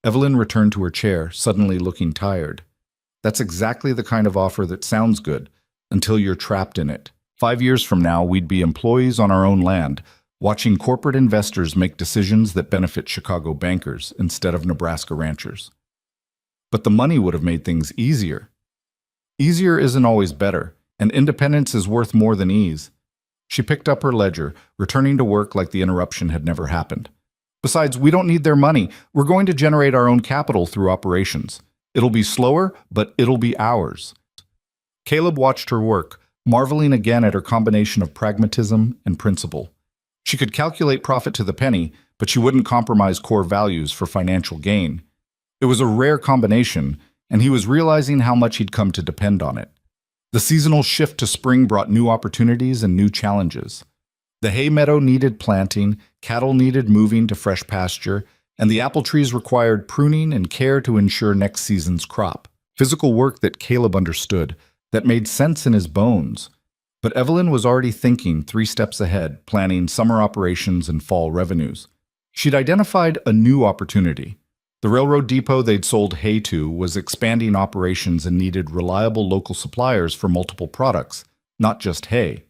Evelyn returned to her chair, suddenly looking tired. That's exactly the kind of offer that sounds good, until you're trapped in it. 5 years from now, we'd be employees on our own land, watching corporate investors make decisions that benefit Chicago bankers instead of Nebraska ranchers. But the money would have made things easier. Easier isn't always better, and independence is worth more than ease. She picked up her ledger, returning to work like the interruption had never happened. Besides, we don't need their money. We're going to generate our own capital through operations. It'll be slower, but it'll be ours. Caleb watched her work, marveling again at her combination of pragmatism and principle. She could calculate profit to the penny, but she wouldn't compromise core values for financial gain. It was a rare combination, and he was realizing how much he'd come to depend on it. The seasonal shift to spring brought new opportunities and new challenges. The hay meadow needed planting, cattle needed moving to fresh pasture, and the apple trees required pruning and care to ensure next season's crop. Physical work that Caleb understood, that made sense in his bones. But Evelyn was already thinking 3 steps ahead, planning summer operations and fall revenues. She'd identified a new opportunity. The railroad depot they'd sold hay to was expanding operations and needed reliable local suppliers for multiple products, not just hay.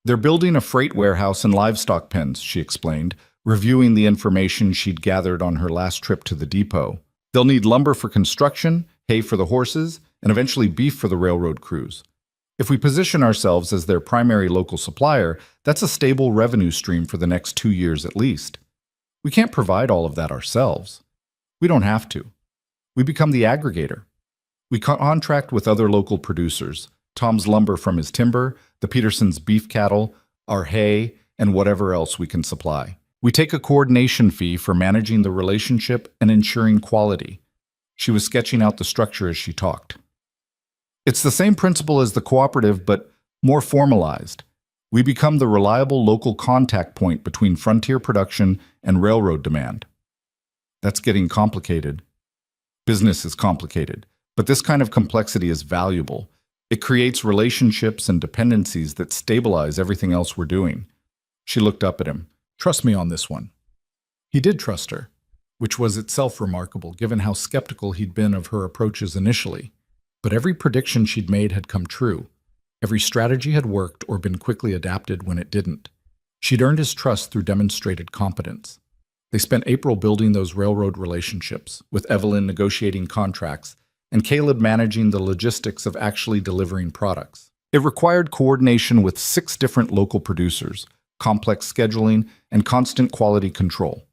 They're building a freight warehouse and livestock pens, she explained, reviewing the information she'd gathered on her last trip to the depot. They'll need lumber for construction, hay for the horses, and eventually beef for the railroad crews. If we position ourselves as their primary local supplier, that's a stable revenue stream for the next 2 years at least. We can't provide all of that ourselves. We don't have to. We become the aggregator. We contract with other local producers, Tom's lumber from his timber, the Petersons' beef cattle, our hay, and whatever else we can supply. We take a coordination fee for managing the relationship and ensuring quality. She was sketching out the structure as she talked. It's the same principle as the cooperative, but more formalized. We become the reliable local contact point between frontier production and railroad demand. That's getting complicated. Business is complicated, but this kind of complexity is valuable. It creates relationships and dependencies that stabilize everything else we're doing. She looked up at him. Trust me on this one. He did trust her, which was itself remarkable given how skeptical he'd been of her approaches initially. But every prediction she'd made had come true. Every strategy had worked or been quickly adapted when it didn't. She'd earned his trust through demonstrated competence. They spent April building those railroad relationships, with Evelyn negotiating contracts and Caleb managing the logistics of actually delivering products. It required coordination with 6 different local producers, complex scheduling, and constant quality control.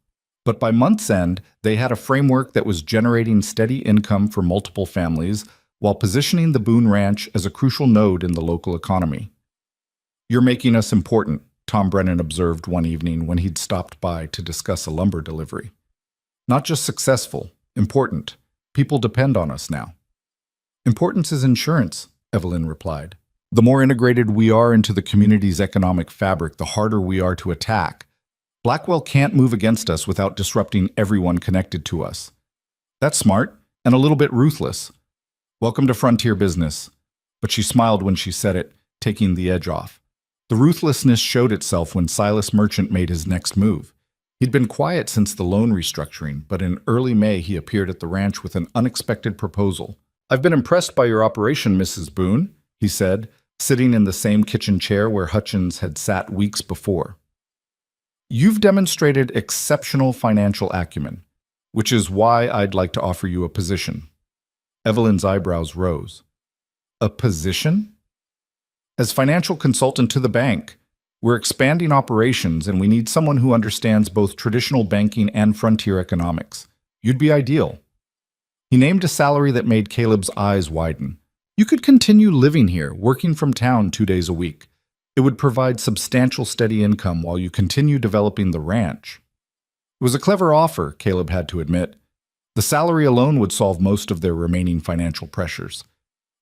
But by month's end, they had a framework that was generating steady income for multiple families while positioning the Boone Ranch as a crucial node in the local economy. "You're making us important," Tom Brennan observed one evening when he'd stopped by to discuss a lumber delivery. "Not just successful, important. People depend on us now." "Importance is insurance," Evelyn replied. "The more integrated we are into the community's economic fabric, the harder we are to attack. Blackwell can't move against us without disrupting everyone connected to us. That's smart and a little bit ruthless. Welcome to frontier business." But she smiled when she said it, taking the edge off. The ruthlessness showed itself when Silas Merchant made his next move. He'd been quiet since the loan restructuring, but in early May he appeared at the ranch with an unexpected proposal. "I've been impressed by your operation, Mrs. Boone," he said, sitting in the same kitchen chair where Hutchins had sat weeks before. "You've demonstrated exceptional financial acumen, which is why I'd like to offer you a position." Evelyn's eyebrows rose. "A position?" "As financial consultant to the bank. We're expanding operations and we need someone who understands both traditional banking and frontier economics. You'd be ideal." He named a salary that made Caleb's eyes widen. "You could continue living here, working from town 2 days a week. It would provide substantial steady income while you continue developing the ranch." It was a clever offer, Caleb had to admit. The salary alone would solve most of their remaining financial pressures.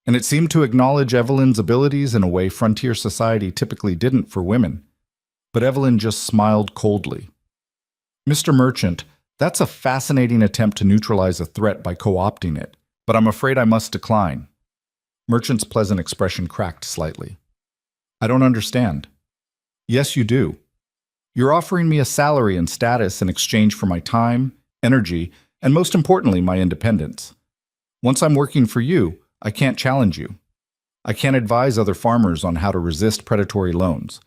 And it seemed to acknowledge Evelyn's abilities in a way frontier society typically didn't for women. But Evelyn just smiled coldly. "Mr. Merchant, that's a fascinating attempt to neutralize a threat by co-opting it, but I'm afraid I must decline." Merchant's pleasant expression cracked slightly. "I don't understand." "Yes, you do. You're offering me a salary and status in exchange for my time, energy, and most importantly, my independence. Once I'm working for you, I can't challenge you. I can't advise other farmers on how to resist predatory loans.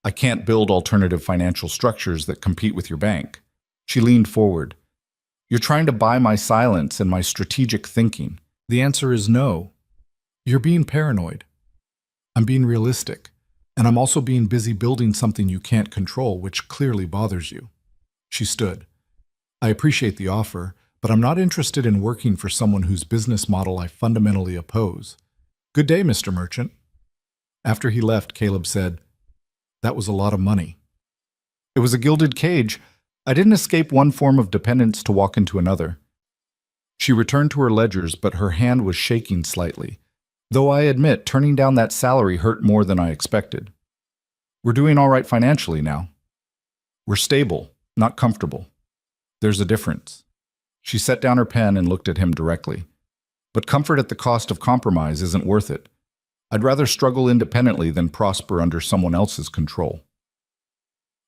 I can't build alternative financial structures that compete with your bank." She leaned forward. "You're trying to buy my silence and my strategic thinking." "The answer is no. You're being paranoid. I'm being realistic. And I'm also being busy building something you can't control, which clearly bothers you." She stood. "I appreciate the offer, but I'm not interested in working for someone whose business model I fundamentally oppose. Good day, Mr. Merchant." After he left, Caleb said, "That was a lot of money." "It was a gilded cage. I didn't escape one form of dependence to walk into another." She returned to her ledgers, but her hand was shaking slightly. "Though I admit, turning down that salary hurt more than I expected. We're doing all right financially now. We're stable, not comfortable. There's a difference." She set down her pen and looked at him directly. "But comfort at the cost of compromise isn't worth it. I'd rather struggle independently than prosper under someone else's control."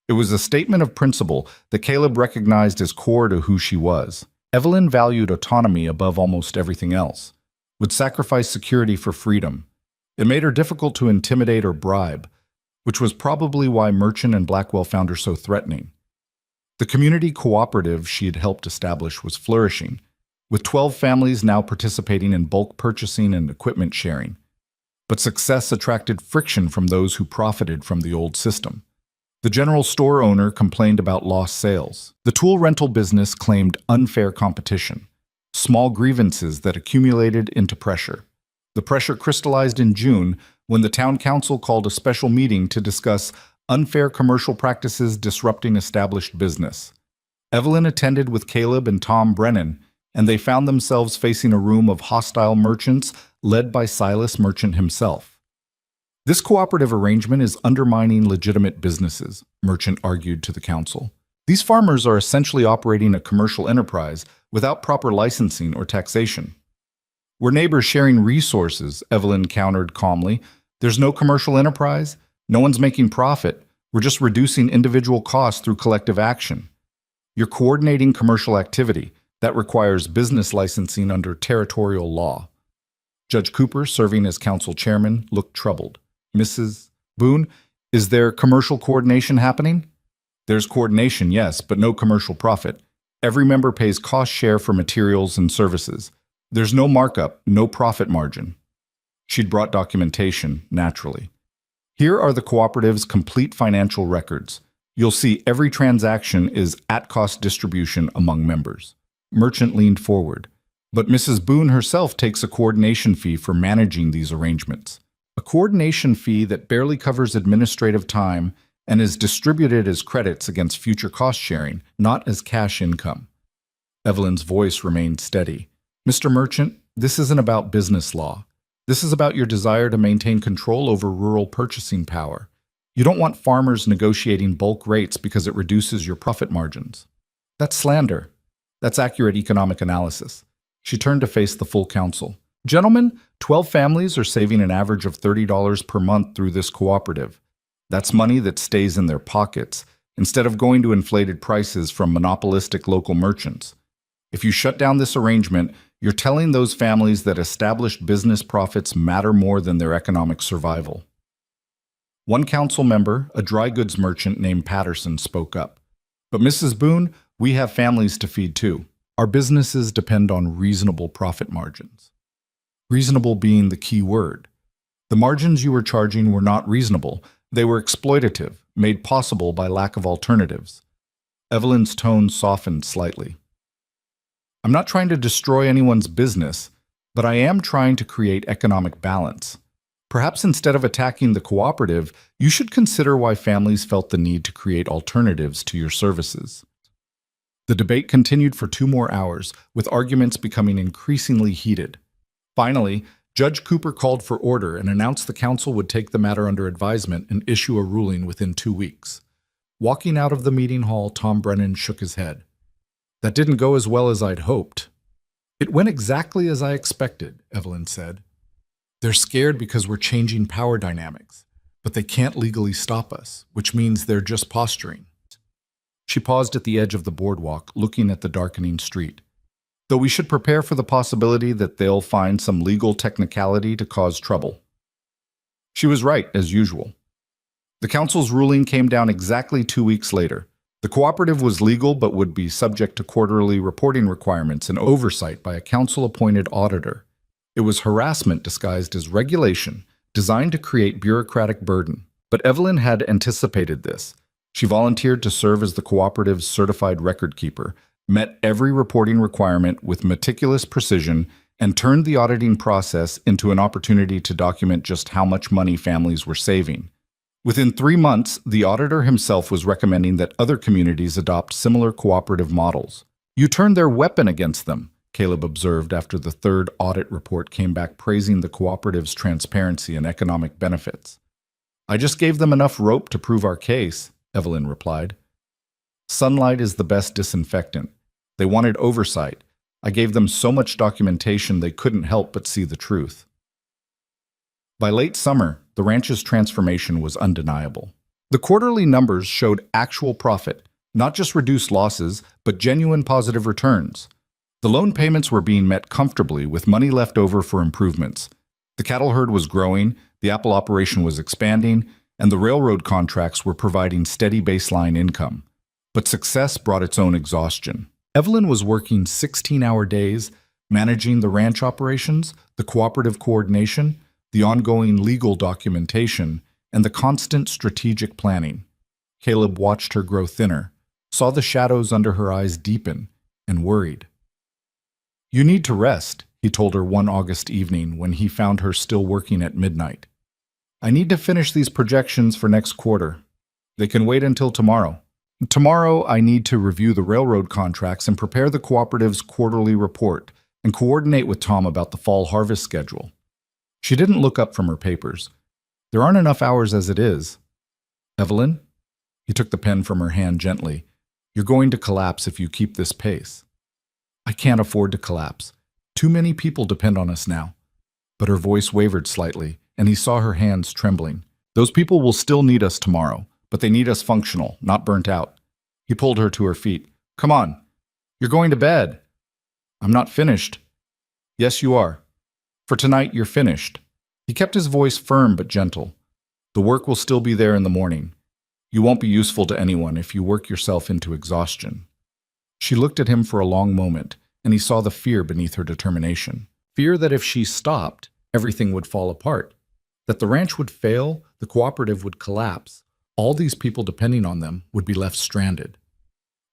It was a statement of principle that Caleb recognized as core to who she was. Evelyn valued autonomy above almost everything else, would sacrifice security for freedom. It made her difficult to intimidate or bribe, which was probably why Merchant and Blackwell found her so threatening. The community cooperative she had helped establish was flourishing, with 12 families now participating in bulk purchasing and equipment sharing. But success attracted friction from those who profited from the old system. The general store owner complained about lost sales. The tool rental business claimed unfair competition, small grievances that accumulated into pressure. The pressure crystallized in June when the town council called a special meeting to discuss unfair commercial practices disrupting established business. Evelyn attended with Caleb and Tom Brennan, and they found themselves facing a room of hostile merchants led by Silas Merchant himself. This cooperative arrangement is undermining legitimate businesses, Merchant argued to the council. These farmers are essentially operating a commercial enterprise without proper licensing or taxation. We're neighbors sharing resources, Evelyn countered calmly. There's no commercial enterprise. No one's making profit. We're just reducing individual costs through collective action. You're coordinating commercial activity. That requires business licensing under territorial law. Judge Cooper, serving as council chairman, looked troubled. Mrs. Boone, is there commercial coordination happening? There's coordination, yes, but no commercial profit. Every member pays cost share for materials and services. There's no markup, no profit margin. She'd brought documentation, naturally. Here are the cooperative's complete financial records. You'll see every transaction is at-cost distribution among members. Merchant leaned forward. But Mrs. Boone herself takes a coordination fee for managing these arrangements. A coordination fee that barely covers administrative time and is distributed as credits against future cost sharing, not as cash income. Evelyn's voice remained steady. Mr. Merchant, this isn't about business law. This is about your desire to maintain control over rural purchasing power. You don't want farmers negotiating bulk rates because it reduces your profit margins. That's slander. That's accurate economic analysis. She turned to face the full council. Gentlemen, 12 families are saving an average of $30 per month through this cooperative. That's money that stays in their pockets, instead of going to inflated prices from monopolistic local merchants. If you shut down this arrangement, you're telling those families that established business profits matter more than their economic survival. One council member, a dry goods merchant named Patterson, spoke up. But Mrs. Boone, we have families to feed too. Our businesses depend on reasonable profit margins. Reasonable being the key word. The margins you were charging were not reasonable. They were exploitative, made possible by lack of alternatives. Evelyn's tone softened slightly. I'm not trying to destroy anyone's business, but I am trying to create economic balance. Perhaps instead of attacking the cooperative, you should consider why families felt the need to create alternatives to your services. The debate continued for 2 more hours, with arguments becoming increasingly heated. Finally, Judge Cooper called for order and announced the council would take the matter under advisement and issue a ruling within 2 weeks. Walking out of the meeting hall, Tom Brennan shook his head. That didn't go as well as I'd hoped. It went exactly as I expected, Evelyn said. They're scared because we're changing power dynamics, but they can't legally stop us, which means they're just posturing. She paused at the edge of the boardwalk, looking at the darkening street. Though we should prepare for the possibility that they'll find some legal technicality to cause trouble. She was right, as usual. The council's ruling came down exactly 2 weeks later. The cooperative was legal but would be subject to quarterly reporting requirements and oversight by a council-appointed auditor. It was harassment disguised as regulation, designed to create bureaucratic burden. But Evelyn had anticipated this. She volunteered to serve as the cooperative's certified record keeper, met every reporting requirement with meticulous precision, and turned the auditing process into an opportunity to document just how much money families were saving. Within 3 months, the auditor himself was recommending that other communities adopt similar cooperative models. You turned their weapon against them, Caleb observed after the 3rd audit report came back praising the cooperative's transparency and economic benefits. I just gave them enough rope to prove our case, Evelyn replied. Sunlight is the best disinfectant. They wanted oversight. I gave them so much documentation they couldn't help but see the truth. By late summer, the ranch's transformation was undeniable. The quarterly numbers showed actual profit, not just reduced losses, but genuine positive returns. The loan payments were being met comfortably with money left over for improvements. The cattle herd was growing, the apple operation was expanding, and the railroad contracts were providing steady baseline income. But success brought its own exhaustion. Evelyn was working 16-hour days, managing the ranch operations, the cooperative coordination, the ongoing legal documentation, and the constant strategic planning. Caleb watched her grow thinner, saw the shadows under her eyes deepen, and worried. "You need to rest," he told her one August evening when he found her still working at midnight. "I need to finish these projections for next quarter. They can wait until tomorrow. Tomorrow, I need to review the railroad contracts and prepare the cooperative's quarterly report and coordinate with Tom about the fall harvest schedule." She didn't look up from her papers. "There aren't enough hours as it is." "Evelyn?" He took the pen from her hand gently. "You're going to collapse if you keep this pace." "I can't afford to collapse. Too many people depend on us now." But her voice wavered slightly, and he saw her hands trembling. "Those people will still need us tomorrow, but they need us functional, not burnt out." He pulled her to her feet. "Come on. You're going to bed." "I'm not finished." "Yes, you are. For tonight, you're finished." He kept his voice firm but gentle. "The work will still be there in the morning. You won't be useful to anyone if you work yourself into exhaustion." She looked at him for a long moment, and he saw the fear beneath her determination. Fear that if she stopped, everything would fall apart, that the ranch would fail, the cooperative would collapse, all these people depending on them would be left stranded.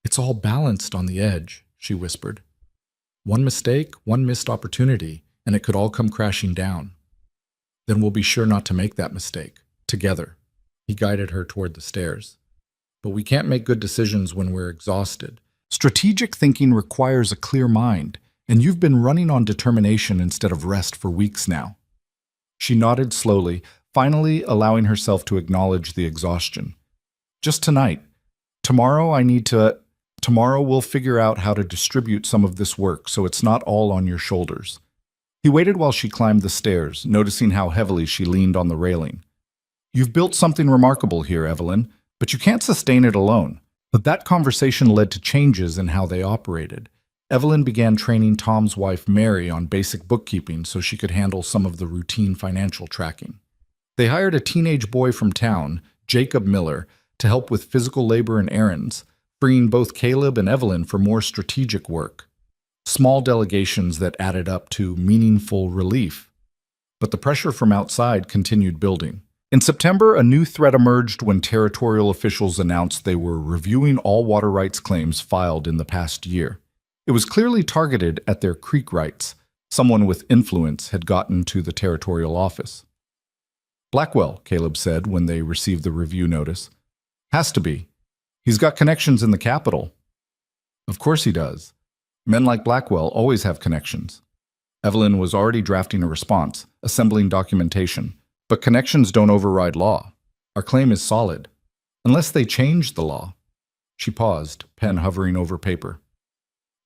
"It's all balanced on the edge," she whispered. "One mistake, one missed opportunity, and it could all come crashing down. Then we'll be sure not to make that mistake, together." He guided her toward the stairs. "But we can't make good decisions when we're exhausted. Strategic thinking requires a clear mind, and you've been running on determination instead of rest for weeks now." She nodded slowly, finally allowing herself to acknowledge the exhaustion. "Just tonight. Tomorrow we'll figure out how to distribute some of this work so it's not all on your shoulders." He waited while she climbed the stairs, noticing how heavily she leaned on the railing. "You've built something remarkable here, Evelyn, but you can't sustain it alone." But that conversation led to changes in how they operated. Evelyn began training Tom's wife, Mary, on basic bookkeeping so she could handle some of the routine financial tracking. They hired a teenage boy from town, Jacob Miller, to help with physical labor and errands, freeing both Caleb and Evelyn for more strategic work. Small delegations that added up to meaningful relief. But the pressure from outside continued building. In September, a new threat emerged when territorial officials announced they were reviewing all water rights claims filed in the past year. It was clearly targeted at their creek rights. Someone with influence had gotten to the territorial office. "Blackwell," Caleb said when they received the review notice. "Has to be. He's got connections in the capital." "Of course he does. Men like Blackwell always have connections." Evelyn was already drafting a response, assembling documentation. "But connections don't override law. Our claim is solid. Unless they change the law." She paused, pen hovering over paper.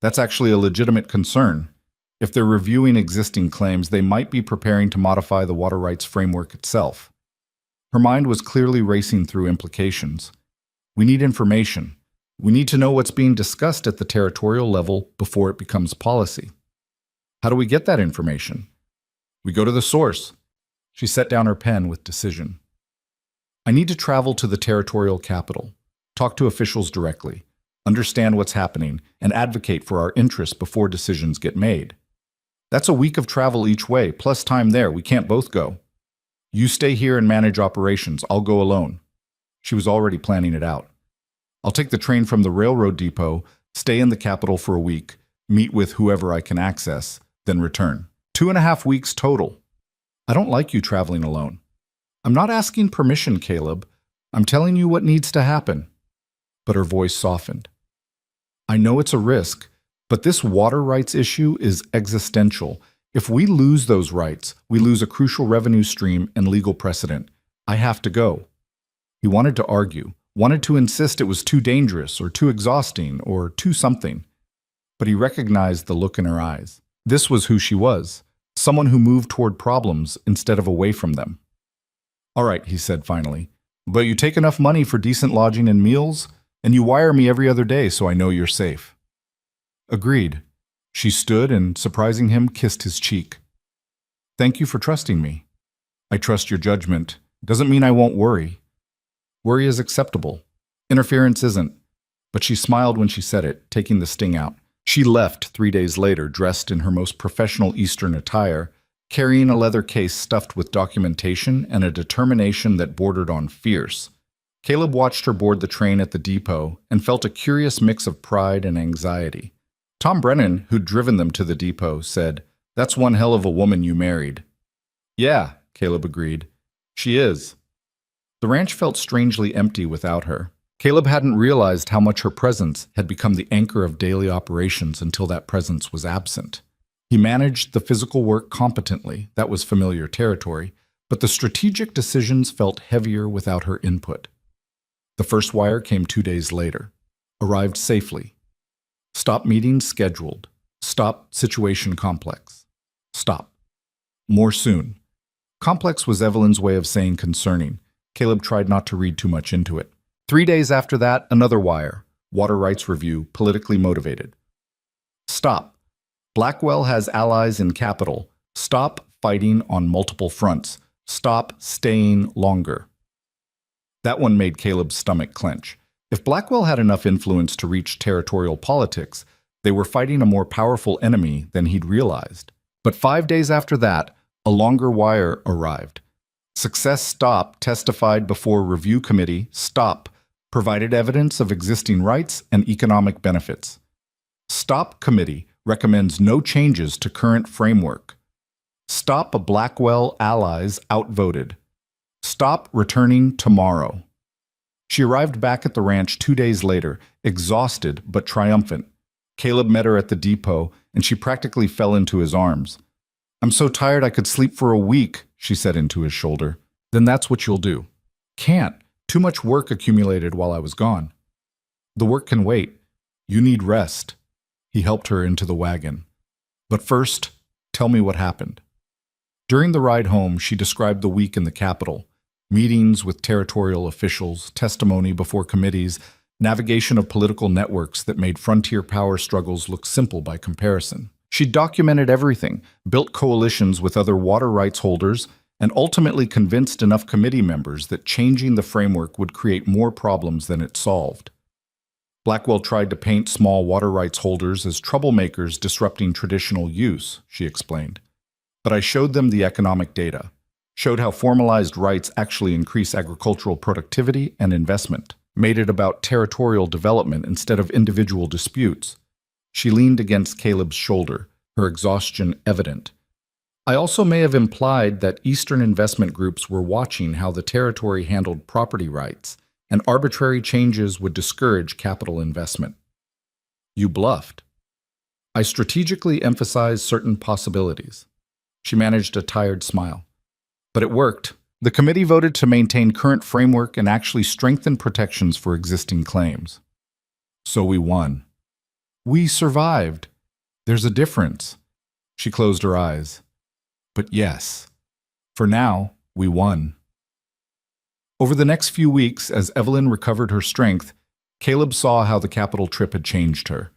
"That's actually a legitimate concern. If they're reviewing existing claims, they might be preparing to modify the water rights framework itself." Her mind was clearly racing through implications. "We need information. We need to know what's being discussed at the territorial level before it becomes policy." "How do we get that information?" "We go to the source." She set down her pen with decision. "I need to travel to the territorial capital, talk to officials directly, understand what's happening, and advocate for our interests before decisions get made. That's a week of travel each way, plus time there. We can't both go. You stay here and manage operations. I'll go alone." She was already planning it out. "I'll take the train from the railroad depot, stay in the capital for a week, meet with whoever I can access, then return. 2.5 weeks total. I don't like you traveling alone." "I'm not asking permission, Caleb. I'm telling you what needs to happen." But her voice softened. "I know it's a risk, but this water rights issue is existential. If we lose those rights, we lose a crucial revenue stream and legal precedent. I have to go." He wanted to argue, wanted to insist it was too dangerous or too exhausting or too something. But he recognized the look in her eyes. This was who she was. Someone who moved toward problems instead of away from them. "All right," he said finally, "but you take enough money for decent lodging and meals, and you wire me every other day so I know you're safe." "Agreed." She stood and, surprising him, kissed his cheek. "Thank you for trusting me. I trust your judgment. Doesn't mean I won't worry. Worry is acceptable. Interference isn't." But she smiled when she said it, taking the sting out. She left 3 days later, dressed in her most professional Eastern attire, carrying a leather case stuffed with documentation and a determination that bordered on fierce. Caleb watched her board the train at the depot and felt a curious mix of pride and anxiety. Tom Brennan, who'd driven them to the depot, said, "That's one hell of a woman you married." "Yeah," Caleb agreed. "She is." The ranch felt strangely empty without her. Caleb hadn't realized how much her presence had become the anchor of daily operations until that presence was absent. He managed the physical work competently, that was familiar territory, but the strategic decisions felt heavier without her input. The first wire came 2 days later. Arrived safely. Stop meetings scheduled. Stop situation complex. Stop. More soon. Complex was Evelyn's way of saying concerning. Caleb tried not to read too much into it. 3 days after that, another wire. Water rights review, politically motivated. Stop. Blackwell has allies in capital. Stop fighting on multiple fronts. Stop staying longer. That one made Caleb's stomach clench. If Blackwell had enough influence to reach territorial politics, they were fighting a more powerful enemy than he'd realized. But 5 days after that, a longer wire arrived. Success Stop testified before review committee. Stop provided evidence of existing rights and economic benefits. Stop committee recommends no changes to current framework. Stop Blackwell allies outvoted. Stop returning tomorrow. She arrived back at the ranch 2 days later, exhausted but triumphant. Caleb met her at the depot, and she practically fell into his arms. "I'm so tired I could sleep for a week," she said into his shoulder. "Then that's what you'll do." "Can't. Too much work accumulated while I was gone." "The work can wait. You need rest." He helped her into the wagon. "But first, tell me what happened." During the ride home, she described the week in the capital. Meetings with territorial officials, testimony before committees, navigation of political networks that made frontier power struggles look simple by comparison. She documented everything, built coalitions with other water rights holders, and ultimately convinced enough committee members that changing the framework would create more problems than it solved. Blackwell tried to paint small water rights holders as troublemakers disrupting traditional use, she explained. But I showed them the economic data, showed how formalized rights actually increase agricultural productivity and investment, made it about territorial development instead of individual disputes. She leaned against Caleb's shoulder, her exhaustion evident. I also may have implied that Eastern investment groups were watching how the territory handled property rights, and arbitrary changes would discourage capital investment. You bluffed. I strategically emphasized certain possibilities. She managed a tired smile. But it worked. The committee voted to maintain current framework and actually strengthen protections for existing claims. So we won. We survived. There's a difference. She closed her eyes. But yes, for now, we won. Over the next few weeks, as Evelyn recovered her strength, Caleb saw how the capital trip had changed her.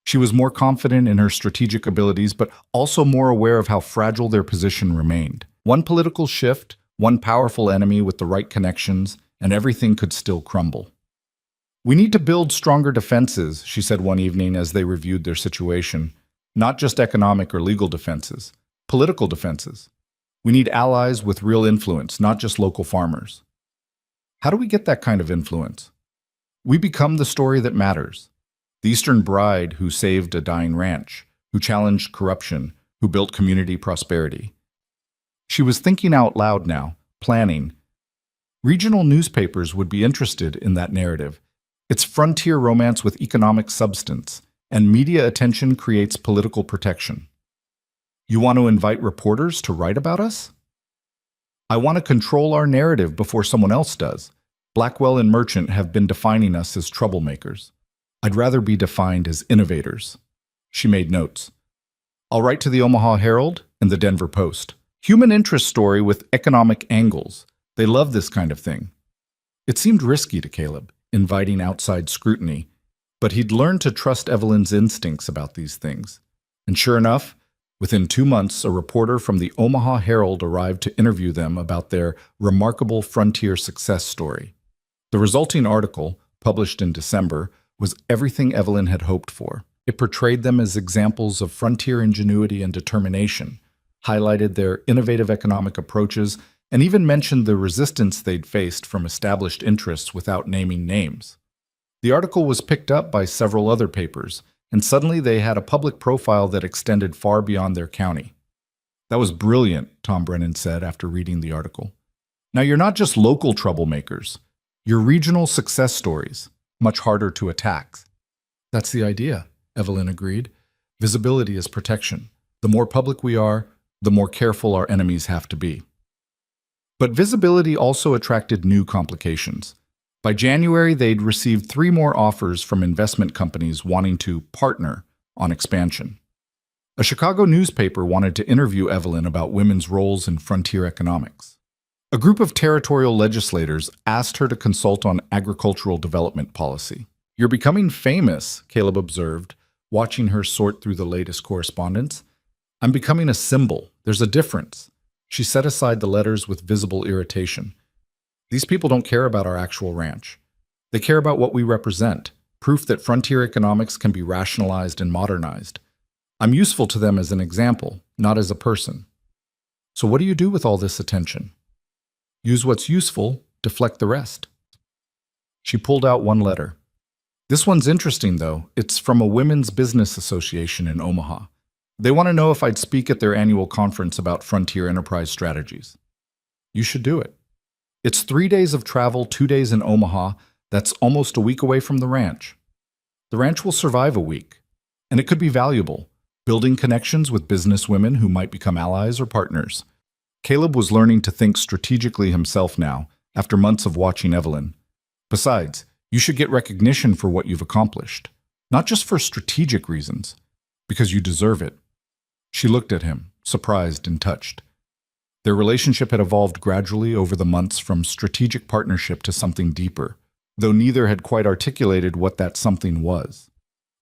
She was more confident in her strategic abilities, but also more aware of how fragile their position remained. One political shift, one powerful enemy with the right connections, and everything could still crumble. We need to build stronger defenses, she said one evening as they reviewed their situation. Not just economic or legal defenses, political defenses. We need allies with real influence, not just local farmers. How do we get that kind of influence? We become the story that matters. The Eastern bride who saved a dying ranch, who challenged corruption, who built community prosperity. She was thinking out loud now, planning. Regional newspapers would be interested in that narrative. It's frontier romance with economic substance, and media attention creates political protection. You want to invite reporters to write about us? I want to control our narrative before someone else does. Blackwell and Merchant have been defining us as troublemakers. I'd rather be defined as innovators. She made notes. I'll write to the Omaha Herald and the Denver Post. Human interest story with economic angles. They love this kind of thing. It seemed risky to Caleb, inviting outside scrutiny, but he'd learned to trust Evelyn's instincts about these things. And sure enough, within 2 months, a reporter from the Omaha Herald arrived to interview them about their remarkable frontier success story. The resulting article, published in December, was everything Evelyn had hoped for. It portrayed them as examples of frontier ingenuity and determination, highlighted their innovative economic approaches, and even mentioned the resistance they'd faced from established interests without naming names. The article was picked up by several other papers, and suddenly they had a public profile that extended far beyond their county. That was brilliant, Tom Brennan said after reading the article. Now, you're not just local troublemakers. You're regional success stories, much harder to attack. That's the idea, Evelyn agreed. Visibility is protection. The more public we are, the more careful our enemies have to be. But visibility also attracted new complications. By January, they'd received 3 more offers from investment companies wanting to partner on expansion. A Chicago newspaper wanted to interview Evelyn about women's roles in frontier economics. A group of territorial legislators asked her to consult on agricultural development policy. You're becoming famous, Caleb observed, watching her sort through the latest correspondence. I'm becoming a symbol. There's a difference. She set aside the letters with visible irritation. These people don't care about our actual ranch. They care about what we represent, proof that frontier economics can be rationalized and modernized. I'm useful to them as an example, not as a person. So what do you do with all this attention? Use what's useful, deflect the rest. She pulled out one letter. This one's interesting, though. It's from a women's business association in Omaha. They want to know if I'd speak at their annual conference about frontier enterprise strategies. You should do it. It's 3 days of travel, 2 days in Omaha. That's almost a week away from the ranch. The ranch will survive a week, and it could be valuable, building connections with business women who might become allies or partners. Caleb was learning to think strategically himself now, after months of watching Evelyn. Besides, you should get recognition for what you've accomplished, not just for strategic reasons, because you deserve it. She looked at him, surprised and touched. Their relationship had evolved gradually over the months from strategic partnership to something deeper, though neither had quite articulated what that something was.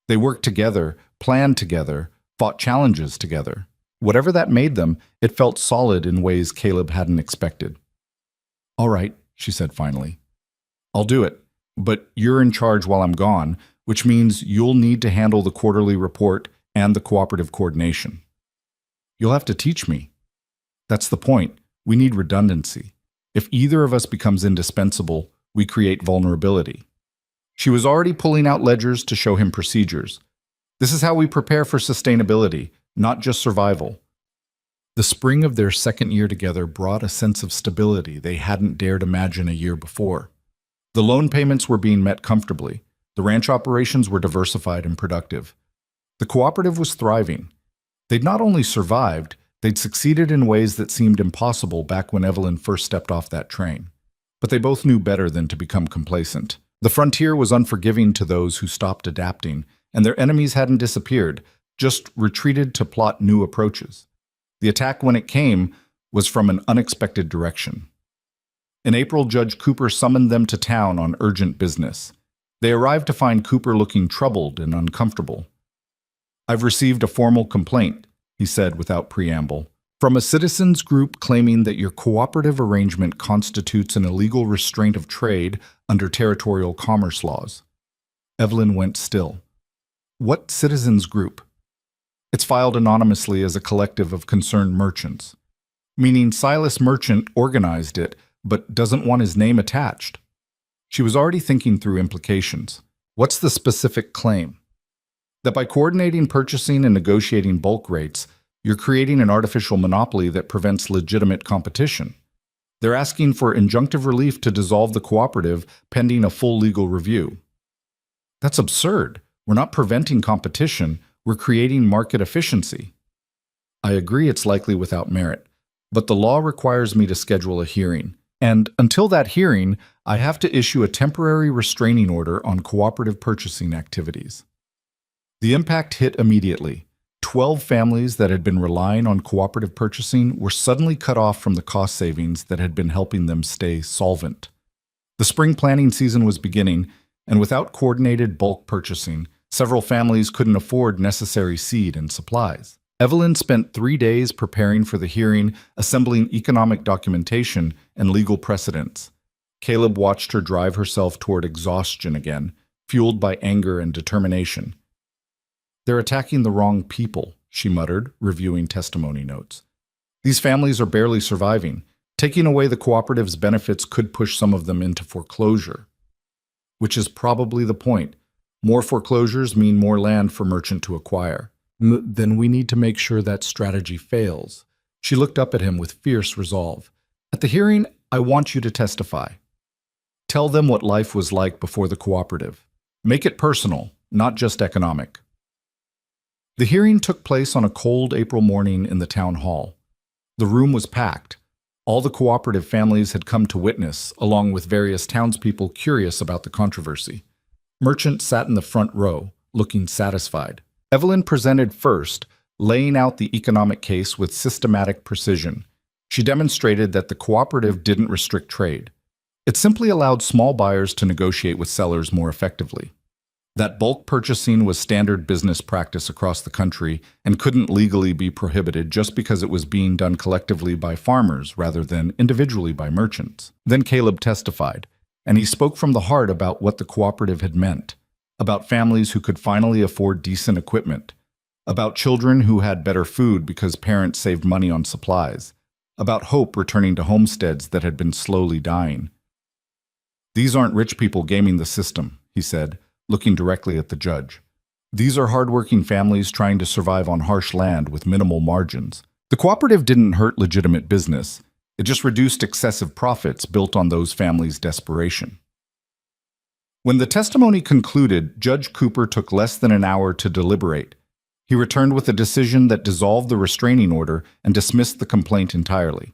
They worked together, planned together, fought challenges together. Whatever that made them, it felt solid in ways Caleb hadn't expected. All right, she said finally. I'll do it, but you're in charge while I'm gone, which means you'll need to handle the quarterly report and the cooperative coordination. You'll have to teach me. That's the point. We need redundancy. If either of us becomes indispensable, we create vulnerability. She was already pulling out ledgers to show him procedures. This is how we prepare for sustainability, not just survival. The spring of their second year together brought a sense of stability they hadn't dared imagine a year before. The loan payments were being met comfortably. The ranch operations were diversified and productive. The cooperative was thriving. They'd not only survived, they'd succeeded in ways that seemed impossible back when Evelyn first stepped off that train. But they both knew better than to become complacent. The frontier was unforgiving to those who stopped adapting, and their enemies hadn't disappeared, just retreated to plot new approaches. The attack, when it came, was from an unexpected direction. In April, Judge Cooper summoned them to town on urgent business. They arrived to find Cooper looking troubled and uncomfortable. I've received a formal complaint, he said without preamble, from a citizens group claiming that your cooperative arrangement constitutes an illegal restraint of trade under territorial commerce laws. Evelyn went still. What citizens group? It's filed anonymously as a collective of concerned merchants, meaning Silas Merchant organized it, but doesn't want his name attached. She was already thinking through implications. What's the specific claim? That by coordinating purchasing and negotiating bulk rates, you're creating an artificial monopoly that prevents legitimate competition. They're asking for injunctive relief to dissolve the cooperative pending a full legal review. That's absurd. We're not preventing competition, we're creating market efficiency. I agree it's likely without merit, but the law requires me to schedule a hearing. And until that hearing, I have to issue a temporary restraining order on cooperative purchasing activities. The impact hit immediately. 12 families that had been relying on cooperative purchasing were suddenly cut off from the cost savings that had been helping them stay solvent. The spring planting season was beginning, and without coordinated bulk purchasing, several families couldn't afford necessary seed and supplies. Evelyn spent 3 days preparing for the hearing, assembling economic documentation and legal precedents. Caleb watched her drive herself toward exhaustion again, fueled by anger and determination. They're attacking the wrong people, she muttered, reviewing testimony notes. These families are barely surviving. Taking away the cooperative's benefits could push some of them into foreclosure, which is probably the point. More foreclosures mean more land for merchant to acquire. Then we need to make sure that strategy fails. She looked up at him with fierce resolve. At the hearing, I want you to testify. Tell them what life was like before the cooperative. Make it personal, not just economic. The hearing took place on a cold April morning in the town hall. The room was packed. All the cooperative families had come to witness, along with various townspeople curious about the controversy. Merchant sat in the front row, looking satisfied. Evelyn presented first, laying out the economic case with systematic precision. She demonstrated that the cooperative didn't restrict trade. It simply allowed small buyers to negotiate with sellers more effectively. That bulk purchasing was standard business practice across the country and couldn't legally be prohibited just because it was being done collectively by farmers rather than individually by merchants. Then Caleb testified, and he spoke from the heart about what the cooperative had meant, about families who could finally afford decent equipment, about children who had better food because parents saved money on supplies, about hope returning to homesteads that had been slowly dying. These aren't rich people gaming the system, he said, looking directly at the judge. These are hardworking families trying to survive on harsh land with minimal margins. The cooperative didn't hurt legitimate business. It just reduced excessive profits built on those families' desperation. When the testimony concluded, Judge Cooper took less than an hour to deliberate. He returned with a decision that dissolved the restraining order and dismissed the complaint entirely.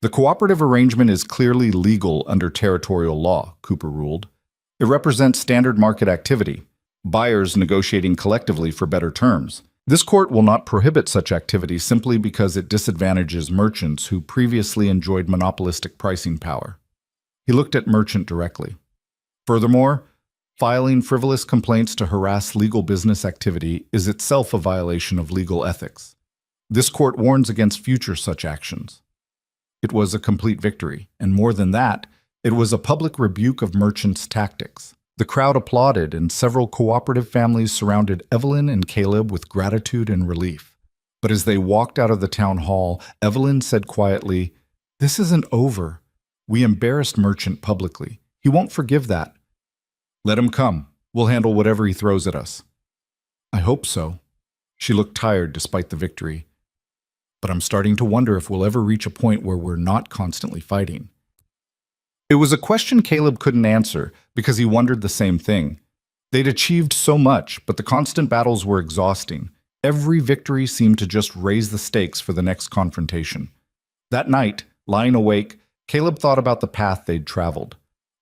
The cooperative arrangement is clearly legal under territorial law, Cooper ruled. It represents standard market activity, buyers negotiating collectively for better terms. This court will not prohibit such activity simply because it disadvantages merchants who previously enjoyed monopolistic pricing power. He looked at Merchant directly. Furthermore, filing frivolous complaints to harass legal business activity is itself a violation of legal ethics. This court warns against future such actions. It was a complete victory, and more than that, it was a public rebuke of Merchant's tactics. The crowd applauded, and several cooperative families surrounded Evelyn and Caleb with gratitude and relief. But as they walked out of the town hall, Evelyn said quietly, "This isn't over. We embarrassed Merchant publicly. He won't forgive that. Let him come. We'll handle whatever he throws at us." "I hope so." She looked tired despite the victory. "But I'm starting to wonder if we'll ever reach a point where we're not constantly fighting." It was a question Caleb couldn't answer because he wondered the same thing. They'd achieved so much, but the constant battles were exhausting. Every victory seemed to just raise the stakes for the next confrontation. That night, lying awake, Caleb thought about the path they'd traveled.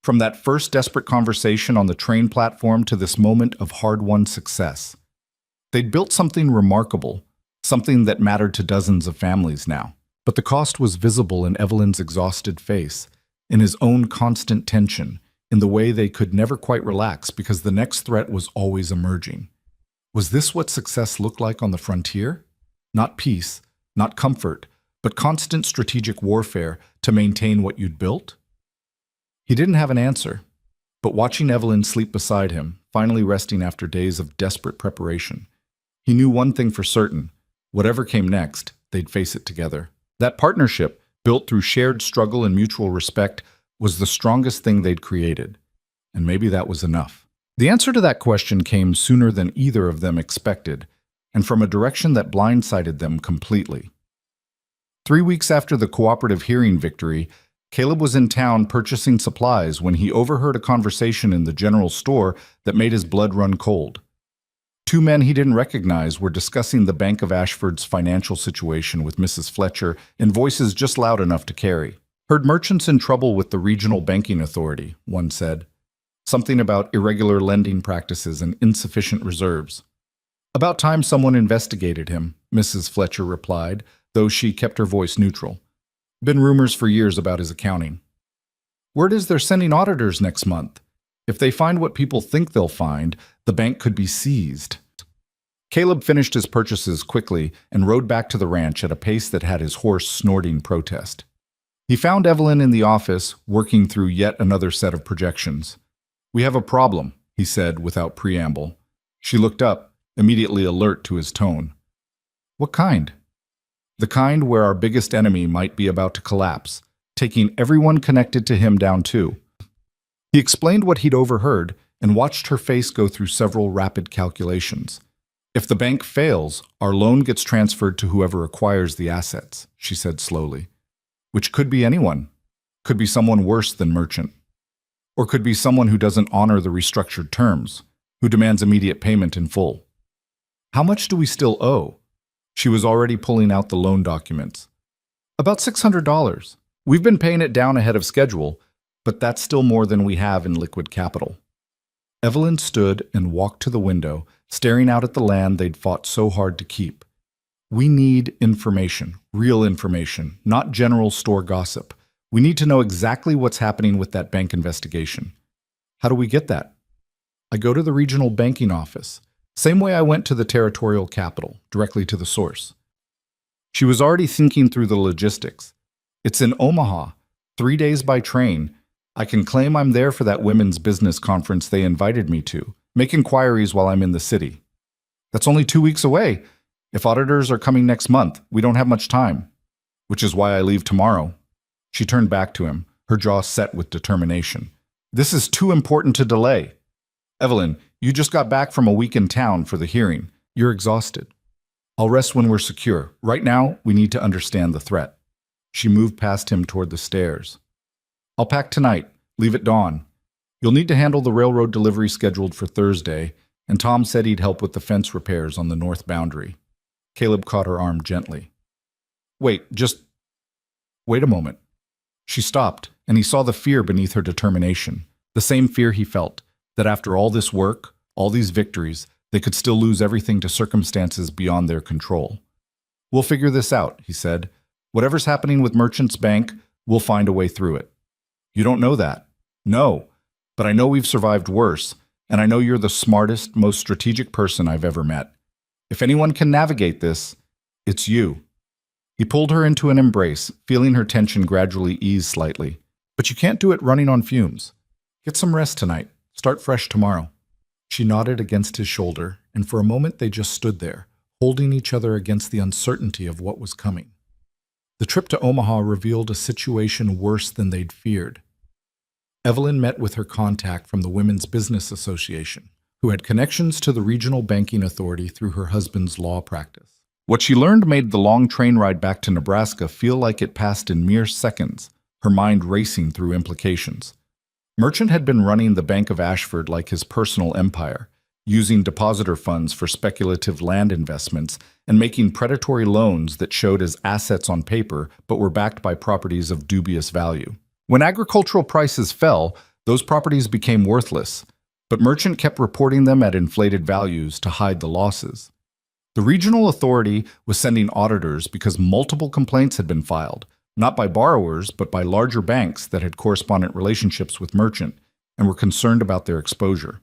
From that first desperate conversation on the train platform to this moment of hard-won success. They'd built something remarkable, something that mattered to dozens of families now. But the cost was visible in Evelyn's exhausted face, in his own constant tension, in the way they could never quite relax because the next threat was always emerging. Was this what success looked like on the frontier? Not peace, not comfort, but constant strategic warfare to maintain what you'd built? He didn't have an answer, but watching Evelyn sleep beside him, finally resting after days of desperate preparation, he knew one thing for certain: whatever came next, they'd face it together. That partnership, built through shared struggle and mutual respect, was the strongest thing they'd created. And maybe that was enough. The answer to that question came sooner than either of them expected, and from a direction that blindsided them completely. 3 weeks after the cooperative hearing victory, Caleb was in town purchasing supplies when he overheard a conversation in the general store that made his blood run cold. Two men he didn't recognize were discussing the Bank of Ashford's financial situation with Mrs. Fletcher in voices just loud enough to carry. "Heard merchants in trouble with the regional banking authority," one said. "Something about irregular lending practices and insufficient reserves." "About time someone investigated him," Mrs. Fletcher replied, though she kept her voice neutral. "Been rumors for years about his accounting." "Word is they're sending auditors next month. If they find what people think they'll find, the bank could be seized." Caleb finished his purchases quickly and rode back to the ranch at a pace that had his horse snorting protest. He found Evelyn in the office, working through yet another set of projections. "We have a problem," he said without preamble. She looked up, immediately alert to his tone. "What kind?" The kind where our biggest enemy might be about to collapse, taking everyone connected to him down too. He explained what he'd overheard and watched her face go through several rapid calculations. If the bank fails, our loan gets transferred to whoever acquires the assets, she said slowly. Which could be anyone. Could be someone worse than Merchant. Or could be someone who doesn't honor the restructured terms, who demands immediate payment in full. How much do we still owe? She was already pulling out the loan documents. About $600. We've been paying it down ahead of schedule, but that's still more than we have in liquid capital. Evelyn stood and walked to the window, staring out at the land they'd fought so hard to keep. We need information, real information, not general store gossip. We need to know exactly what's happening with that bank investigation. How do we get that? I go to the regional banking office, same way I went to the territorial capital, directly to the source. She was already thinking through the logistics. It's in Omaha, 3 days by train. I can claim I'm there for that women's business conference they invited me to. Make inquiries while I'm in the city. That's only 2 weeks away. If auditors are coming next month, we don't have much time. Which is why I leave tomorrow. She turned back to him, her jaw set with determination. This is too important to delay. Evelyn, you just got back from a week in town for the hearing. You're exhausted. I'll rest when we're secure. Right now, we need to understand the threat. She moved past him toward the stairs. I'll pack tonight. Leave at dawn. You'll need to handle the railroad delivery scheduled for Thursday, and Tom said he'd help with the fence repairs on the north boundary. Caleb caught her arm gently. Wait a moment. She stopped, and he saw the fear beneath her determination, the same fear he felt, that after all this work, all these victories, they could still lose everything to circumstances beyond their control. We'll figure this out, he said. Whatever's happening with Merchant's Bank, we'll find a way through it. You don't know that. No, but I know we've survived worse, and I know you're the smartest, most strategic person I've ever met. If anyone can navigate this, it's you. He pulled her into an embrace, feeling her tension gradually ease slightly. But you can't do it running on fumes. Get some rest tonight. Start fresh tomorrow. She nodded against his shoulder, and for a moment they just stood there, holding each other against the uncertainty of what was coming. The trip to Omaha revealed a situation worse than they'd feared. Evelyn met with her contact from the Women's Business Association, who had connections to the regional banking authority through her husband's law practice. What she learned made the long train ride back to Nebraska feel like it passed in mere seconds, her mind racing through implications. Merchant had been running the Bank of Ashford like his personal empire, using depositor funds for speculative land investments and making predatory loans that showed as assets on paper but were backed by properties of dubious value. When agricultural prices fell, those properties became worthless, but Merchant kept reporting them at inflated values to hide the losses. The regional authority was sending auditors because multiple complaints had been filed, not by borrowers, but by larger banks that had correspondent relationships with Merchant and were concerned about their exposure.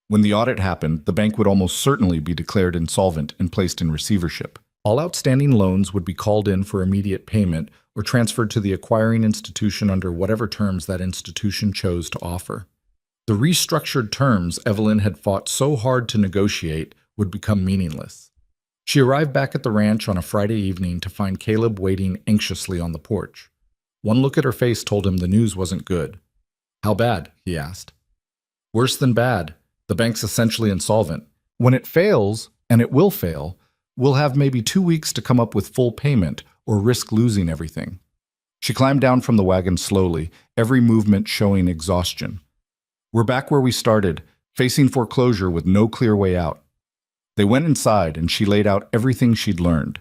When the audit happened, the bank would almost certainly be declared insolvent and placed in receivership. All outstanding loans would be called in for immediate payment or transferred to the acquiring institution under whatever terms that institution chose to offer. The restructured terms Evelyn had fought so hard to negotiate would become meaningless. She arrived back at the ranch on a Friday evening to find Caleb waiting anxiously on the porch. One look at her face told him the news wasn't good. How bad? He asked. Worse than bad. The bank's essentially insolvent. When it fails, and it will fail, we'll have maybe 2 weeks to come up with full payment or risk losing everything. She climbed down from the wagon slowly, every movement showing exhaustion. We're back where we started, facing foreclosure with no clear way out. They went inside and she laid out everything she'd learned.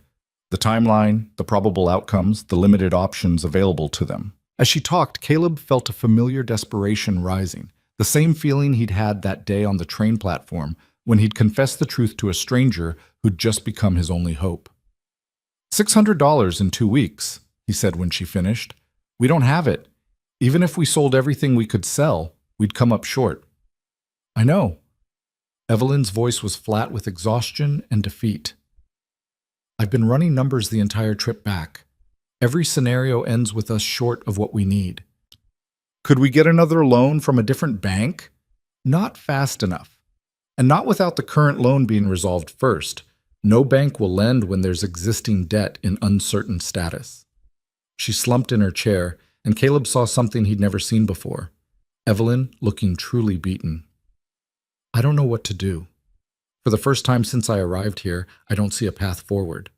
The timeline, the probable outcomes, the limited options available to them. As she talked, Caleb felt a familiar desperation rising, the same feeling he'd had that day on the train platform when he'd confessed the truth to a stranger who'd just become his only hope. $600 in 2 weeks, he said when she finished. We don't have it. Even if we sold everything we could sell, we'd come up short. I know. Evelyn's voice was flat with exhaustion and defeat. I've been running numbers the entire trip back. Every scenario ends with us short of what we need. Could we get another loan from a different bank? Not fast enough. And not without the current loan being resolved first. No bank will lend when there's existing debt in uncertain status. She slumped in her chair, and Caleb saw something he'd never seen before. Evelyn looking truly beaten. I don't know what to do. For the first time since I arrived here, I don't see a path forward.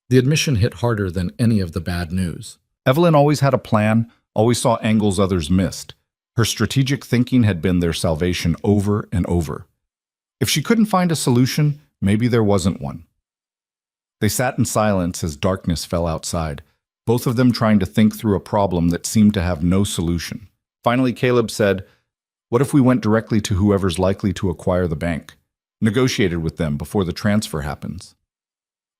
The admission hit harder than any of the bad news. Evelyn always had a plan, always saw angles others missed. Her strategic thinking had been their salvation over and over. If she couldn't find a solution, maybe there wasn't one. They sat in silence as darkness fell outside, both of them trying to think through a problem that seemed to have no solution. Finally, Caleb said, "What if we went directly to whoever's likely to acquire the bank? Negotiated with them before the transfer happens."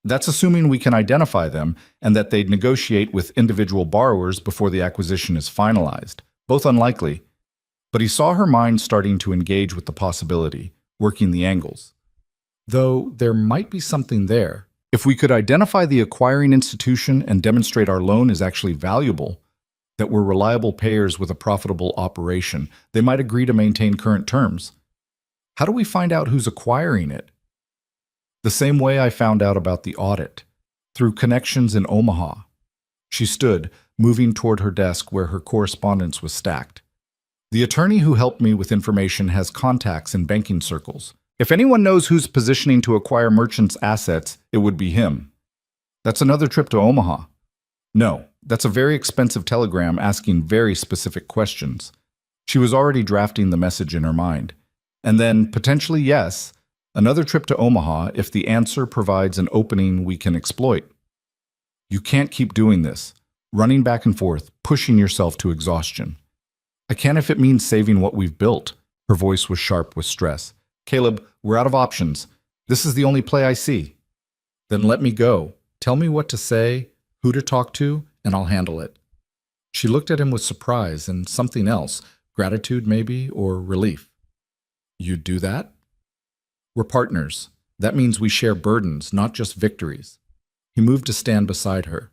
That's assuming we can identify them and that they'd negotiate with individual borrowers before the acquisition is finalized. Both unlikely. But he saw her mind starting to engage with the possibility, working the angles. Though there might be something there. If we could identify the acquiring institution and demonstrate our loan is actually valuable, that we're reliable payers with a profitable operation, they might agree to maintain current terms. How do we find out who's acquiring it? The same way I found out about the audit, through connections in Omaha. She stood, moving toward her desk where her correspondence was stacked. The attorney who helped me with information has contacts in banking circles. If anyone knows who's positioning to acquire merchants' assets, it would be him. That's another trip to Omaha. No, that's a very expensive telegram asking very specific questions. She was already drafting the message in her mind. And then, potentially yes, another trip to Omaha if the answer provides an opening we can exploit. You can't keep doing this, running back and forth, pushing yourself to exhaustion. I can if it means saving what we've built. Her voice was sharp with stress. Caleb, we're out of options. This is the only play I see. Then let me go. Tell me what to say, who to talk to, and I'll handle it. She looked at him with surprise and something else, gratitude maybe, or relief. You'd do that? We're partners. That means we share burdens, not just victories. He moved to stand beside her.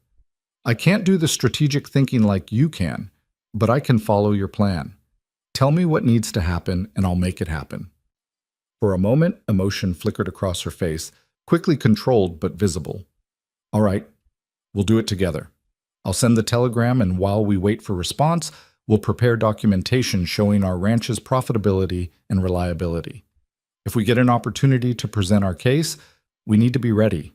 I can't do the strategic thinking like you can, but I can follow your plan. Tell me what needs to happen, and I'll make it happen. For a moment, emotion flickered across her face, quickly controlled but visible. All right, we'll do it together. I'll send the telegram, and while we wait for response, we'll prepare documentation showing our ranch's profitability and reliability. If we get an opportunity to present our case, we need to be ready.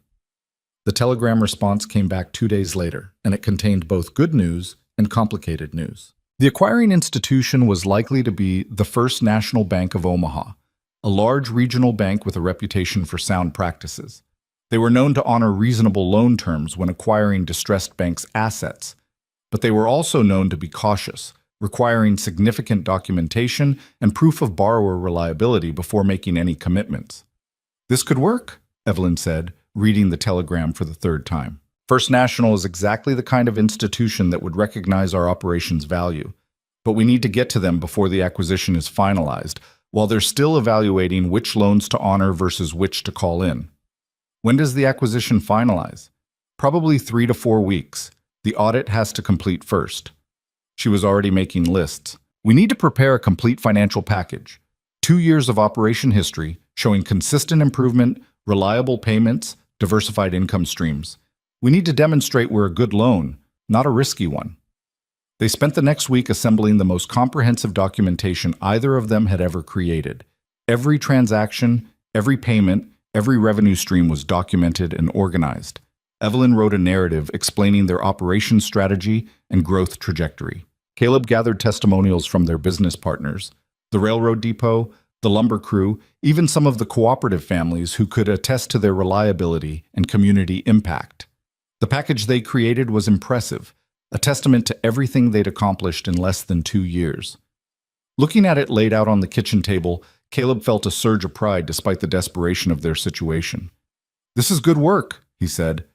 The telegram response came back 2 days later, and it contained both good news and complicated news. The acquiring institution was likely to be the First National Bank of Omaha, a large regional bank with a reputation for sound practices. They were known to honor reasonable loan terms when acquiring distressed banks' assets, but they were also known to be cautious, requiring significant documentation and proof of borrower reliability before making any commitments. This could work, Evelyn said, reading the telegram for the third time. First National is exactly the kind of institution that would recognize our operation's value, but we need to get to them before the acquisition is finalized, while they're still evaluating which loans to honor versus which to call in. When does the acquisition finalize? Probably 3 to 4 weeks. The audit has to complete first. She was already making lists. We need to prepare a complete financial package. 2 years of operation history showing consistent improvement, reliable payments, diversified income streams. We need to demonstrate we're a good loan, not a risky one. They spent the next week assembling the most comprehensive documentation either of them had ever created. Every transaction, every payment, every revenue stream was documented and organized. Evelyn wrote a narrative explaining their operation strategy and growth trajectory. Caleb gathered testimonials from their business partners, the railroad depot, the lumber crew, even some of the cooperative families who could attest to their reliability and community impact. The package they created was impressive, a testament to everything they'd accomplished in less than 2 years. Looking at it laid out on the kitchen table, Caleb felt a surge of pride despite the desperation of their situation. "This is good work," he said.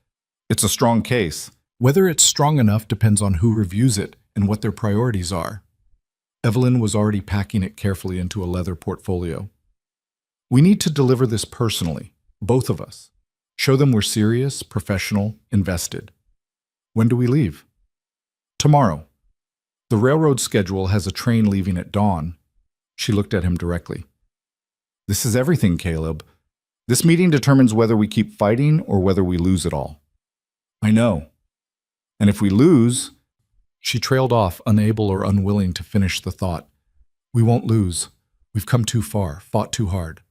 "It's a strong case. Whether it's strong enough depends on who reviews it and what their priorities are." Evelyn was already packing it carefully into a leather portfolio. "We need to deliver this personally, both of us. Show them we're serious, professional, invested. When do we leave?" "Tomorrow. The railroad schedule has a train leaving at dawn." She looked at him directly. "This is everything, Caleb. This meeting determines whether we keep fighting or whether we lose it all. I know. And if we lose, she trailed off, unable or unwilling to finish the thought. We won't lose. We've come too far, fought too hard.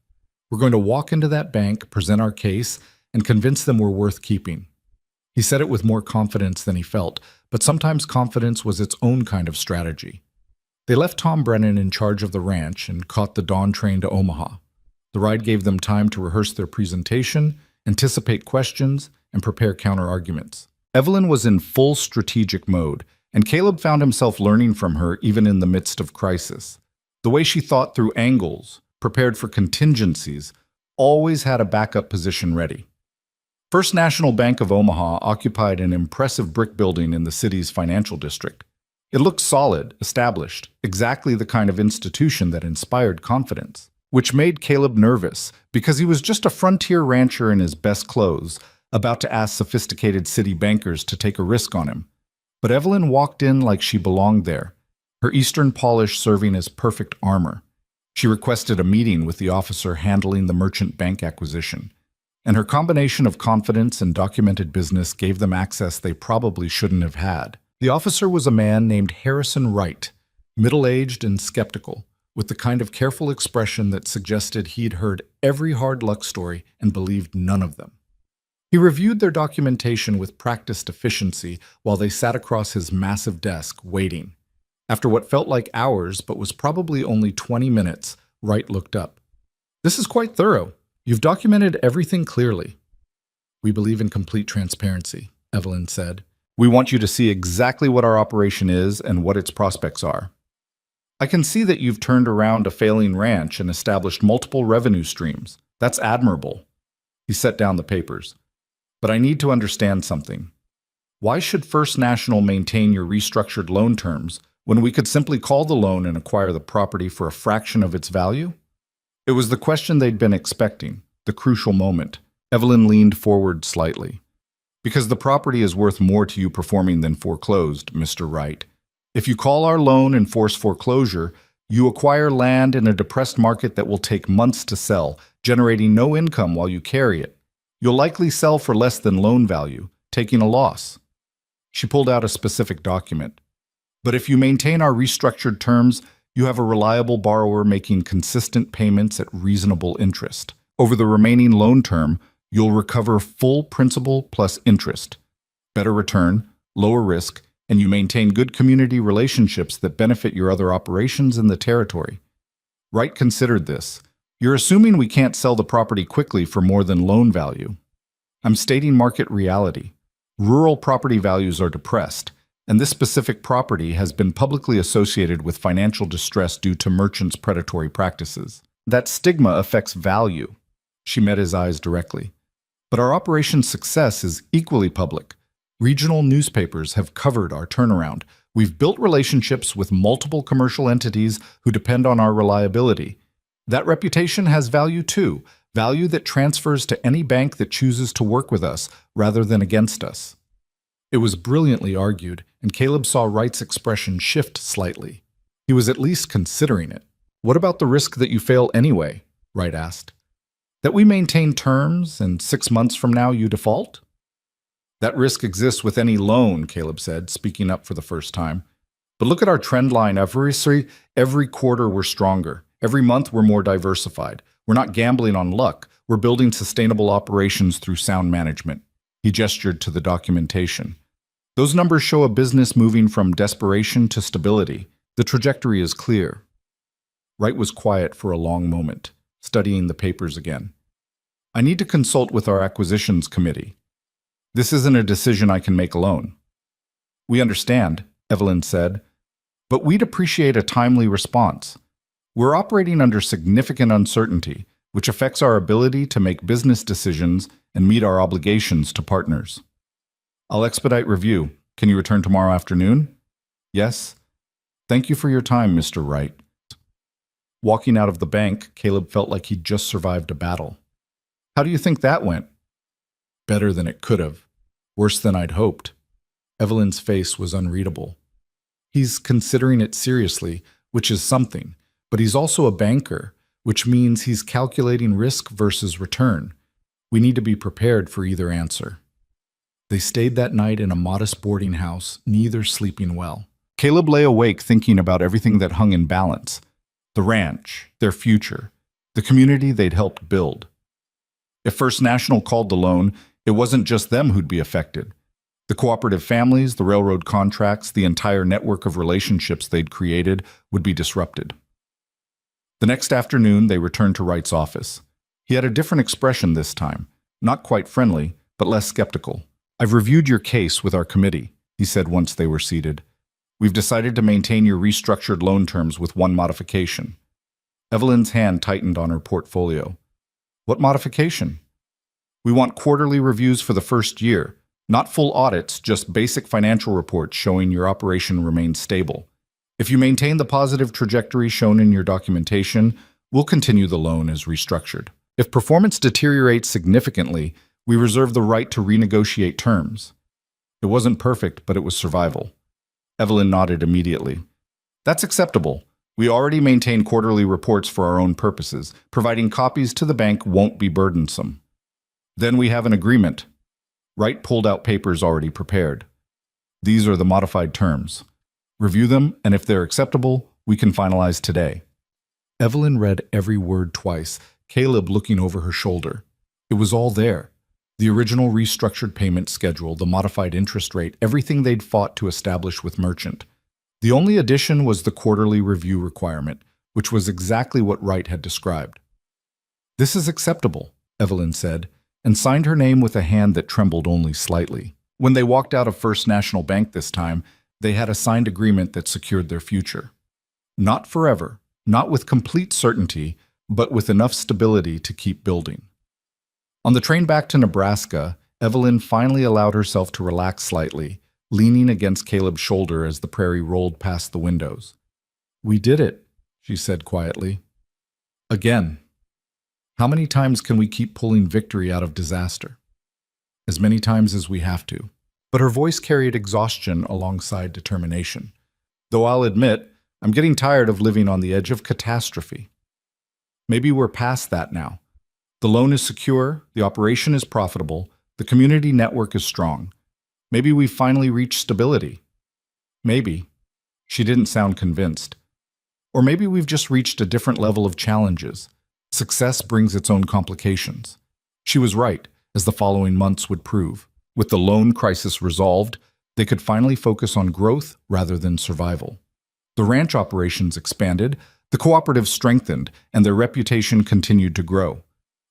We're going to walk into that bank, present our case, and convince them we're worth keeping. He said it with more confidence than he felt, but sometimes confidence was its own kind of strategy. They left Tom Brennan in charge of the ranch and caught the dawn train to Omaha. The ride gave them time to rehearse their presentation, anticipate questions, and prepare counter-arguments. Evelyn was in full strategic mode, and Caleb found himself learning from her even in the midst of crisis. The way she thought through angles, prepared for contingencies, always had a backup position ready. First National Bank of Omaha occupied an impressive brick building in the city's financial district. It looked solid, established, exactly the kind of institution that inspired confidence, which made Caleb nervous because he was just a frontier rancher in his best clothes, about to ask sophisticated city bankers to take a risk on him. But Evelyn walked in like she belonged there, her Eastern polish serving as perfect armor. She requested a meeting with the officer handling the merchant bank acquisition, and her combination of confidence and documented business gave them access they probably shouldn't have had. The officer was a man named Harrison Wright, middle-aged and skeptical, with the kind of careful expression that suggested he'd heard every hard luck story and believed none of them. He reviewed their documentation with practiced efficiency while they sat across his massive desk, waiting. After what felt like hours but was probably only 20 minutes, Wright looked up. "This is quite thorough. You've documented everything clearly." "We believe in complete transparency," Evelyn said. "We want you to see exactly what our operation is and what its prospects are. I can see that you've turned around a failing ranch and established multiple revenue streams. That's admirable." He set down the papers. "But I need to understand something. Why should First National maintain your restructured loan terms when we could simply call the loan and acquire the property for a fraction of its value?" It was the question they'd been expecting, the crucial moment. Evelyn leaned forward slightly. "Because the property is worth more to you performing than foreclosed, Mr. Wright. If you call our loan and force foreclosure, you acquire land in a depressed market that will take months to sell, generating no income while you carry it. You'll likely sell for less than loan value, taking a loss." She pulled out a specific document. "But if you maintain our restructured terms, you have a reliable borrower making consistent payments at reasonable interest. Over the remaining loan term, you'll recover full principal plus interest. Better return, lower risk, and you maintain good community relationships that benefit your other operations in the territory." Wright considered this. "You're assuming we can't sell the property quickly for more than loan value." "I'm stating market reality. Rural property values are depressed, and this specific property has been publicly associated with financial distress due to merchants' predatory practices. That stigma affects value." She met his eyes directly. "But our operation's success is equally public. Regional newspapers have covered our turnaround. We've built relationships with multiple commercial entities who depend on our reliability. That reputation has value too, value that transfers to any bank that chooses to work with us rather than against us." It was brilliantly argued, and Caleb saw Wright's expression shift slightly. He was at least considering it. "What about the risk that you fail anyway?" Wright asked. "That we maintain terms and 6 months from now you default?" "That risk exists with any loan," Caleb said, speaking up for the first time. "But look at our trend line. Every quarter we're stronger. Every month we're more diversified. We're not gambling on luck. We're building sustainable operations through sound management." He gestured to the documentation. "Those numbers show a business moving from desperation to stability. The trajectory is clear." Wright was quiet for a long moment, studying the papers again. "I need to consult with our acquisitions committee. This isn't a decision I can make alone." "We understand," Evelyn said, "but we'd appreciate a timely response. We're operating under significant uncertainty, which affects our ability to make business decisions and meet our obligations to partners." "I'll expedite review. Can you return tomorrow afternoon?" "Yes." "Thank you for your time, Mr. Wright." Walking out of the bank, Caleb felt like he'd just survived a battle. "How do you think that went?" "Better than it could have. Worse than I'd hoped." Evelyn's face was unreadable. "He's considering it seriously, which is something, but he's also a banker, which means he's calculating risk versus return. We need to be prepared for either answer. They stayed that night in a modest boarding house, neither sleeping well. Caleb lay awake thinking about everything that hung in balance: the ranch, their future, the community they'd helped build. If First National called the loan, it wasn't just them who'd be affected. The cooperative families, the railroad contracts, the entire network of relationships they'd created would be disrupted. The next afternoon, they returned to Wright's office. He had a different expression this time, not quite friendly, but less skeptical. "I've reviewed your case with our committee," he said once they were seated. "We've decided to maintain your restructured loan terms with one modification." Evelyn's hand tightened on her portfolio. "What modification?" "We want quarterly reviews for the first year. Not full audits, just basic financial reports showing your operation remains stable. If you maintain the positive trajectory shown in your documentation, we'll continue the loan as restructured. If performance deteriorates significantly, we reserve the right to renegotiate terms." It wasn't perfect, but it was survival. Evelyn nodded immediately. "That's acceptable. We already maintain quarterly reports for our own purposes. Providing copies to the bank won't be burdensome." "Then we have an agreement." Wright pulled out papers already prepared. "These are the modified terms. Review them, and if they're acceptable, we can finalize today." Evelyn read every word twice, Caleb looking over her shoulder. It was all there. The original restructured payment schedule, the modified interest rate, everything they'd fought to establish with Merchant. The only addition was the quarterly review requirement, which was exactly what Wright had described. "This is acceptable," Evelyn said, and signed her name with a hand that trembled only slightly. When they walked out of First National Bank this time, they had a signed agreement that secured their future. Not forever, not with complete certainty, but with enough stability to keep building. On the train back to Nebraska, Evelyn finally allowed herself to relax slightly, leaning against Caleb's shoulder as the prairie rolled past the windows. "We did it," she said quietly. "Again. How many times can we keep pulling victory out of disaster?" "As many times as we have to." But her voice carried exhaustion alongside determination. "Though I'll admit, I'm getting tired of living on the edge of catastrophe. Maybe we're past that now. The loan is secure, the operation is profitable, the community network is strong. Maybe we've finally reached stability. Maybe." She didn't sound convinced. "Or maybe we've just reached a different level of challenges. Success brings its own complications." She was right, as the following months would prove. With the loan crisis resolved, they could finally focus on growth rather than survival. The ranch operations expanded, the cooperative strengthened, and their reputation continued to grow.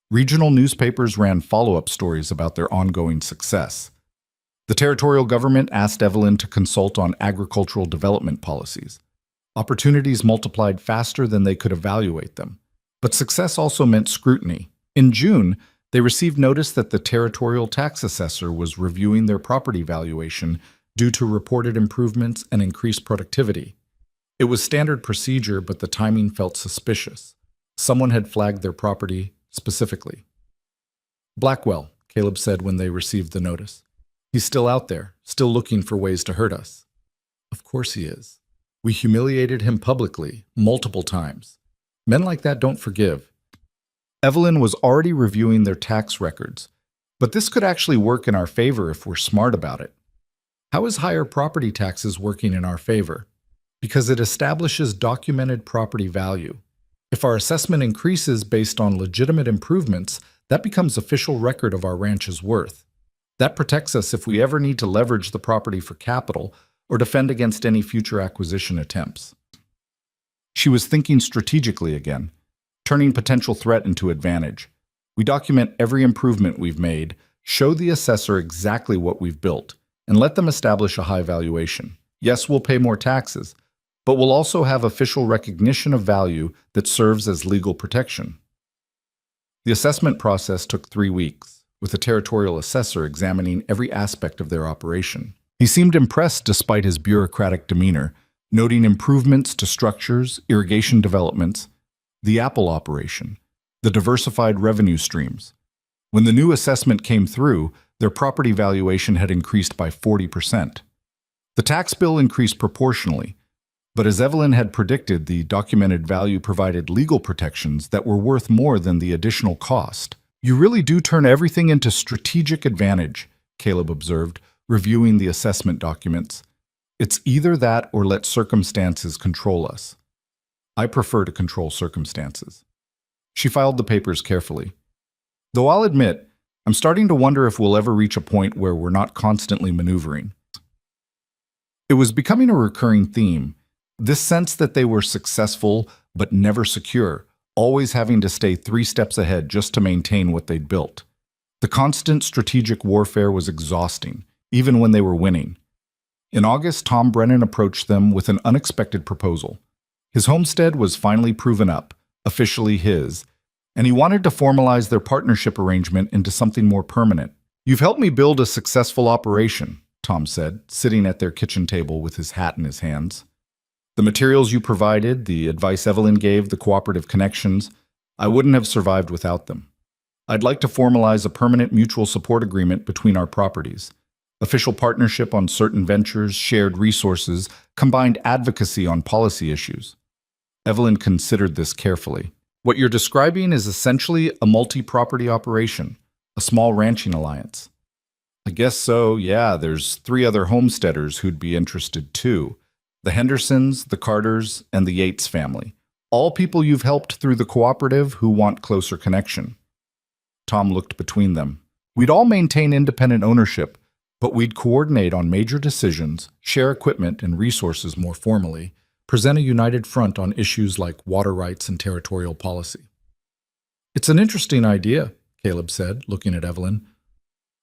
Regional newspapers ran follow-up stories about their ongoing success. The territorial government asked Evelyn to consult on agricultural development policies. Opportunities multiplied faster than they could evaluate them. But success also meant scrutiny. In June, they received notice that the territorial tax assessor was reviewing their property valuation due to reported improvements and increased productivity. It was standard procedure, but the timing felt suspicious. Someone had flagged their property specifically. "Blackwell," Caleb said when they received the notice. "He's still out there, still looking for ways to hurt us." "Of course he is. We humiliated him publicly, multiple times. Men like that don't forgive." Evelyn was already reviewing their tax records, but this could actually work in our favor if we're smart about it. How is higher property taxes working in our favor? Because it establishes documented property value. If our assessment increases based on legitimate improvements, that becomes official record of our ranch's worth. That protects us if we ever need to leverage the property for capital or defend against any future acquisition attempts. She was thinking strategically again, turning potential threat into advantage. We document every improvement we've made, show the assessor exactly what we've built, and let them establish a high valuation. Yes, we'll pay more taxes, but we'll also have official recognition of value that serves as legal protection. The assessment process took 3 weeks, with the territorial assessor examining every aspect of their operation. He seemed impressed despite his bureaucratic demeanor, noting improvements to structures, irrigation developments, the apple operation, the diversified revenue streams. When the new assessment came through, their property valuation had increased by 40%. The tax bill increased proportionally, But as Evelyn had predicted, the documented value provided legal protections that were worth more than the additional cost. You really do turn everything into strategic advantage, Caleb observed, reviewing the assessment documents. It's either that or let circumstances control us. I prefer to control circumstances. She filed the papers carefully. Though I'll admit, I'm starting to wonder if we'll ever reach a point where we're not constantly maneuvering. It was becoming a recurring theme, this sense that they were successful but never secure, always having to stay 3 steps ahead just to maintain what they'd built. The constant strategic warfare was exhausting, even when they were winning. In August, Tom Brennan approached them with an unexpected proposal. His homestead was finally proven up, officially his, and he wanted to formalize their partnership arrangement into something more permanent. "You've helped me build a successful operation," Tom said, sitting at their kitchen table with his hat in his hands. "The materials you provided, the advice Evelyn gave, the cooperative connections, I wouldn't have survived without them. I'd like to formalize a permanent mutual support agreement between our properties. Official partnership on certain ventures, shared resources, combined advocacy on policy issues." Evelyn considered this carefully. "What you're describing is essentially a multi-property operation, a small ranching alliance." "I guess so, yeah. There's 3 other homesteaders who'd be interested too. The Hendersons, the Carters, and the Yates family. All people you've helped through the cooperative who want closer connection." Tom looked between them. "We'd all maintain independent ownership, but we'd coordinate on major decisions, share equipment and resources more formally, present a united front on issues like water rights and territorial policy." "It's an interesting idea," Caleb said, looking at Evelyn.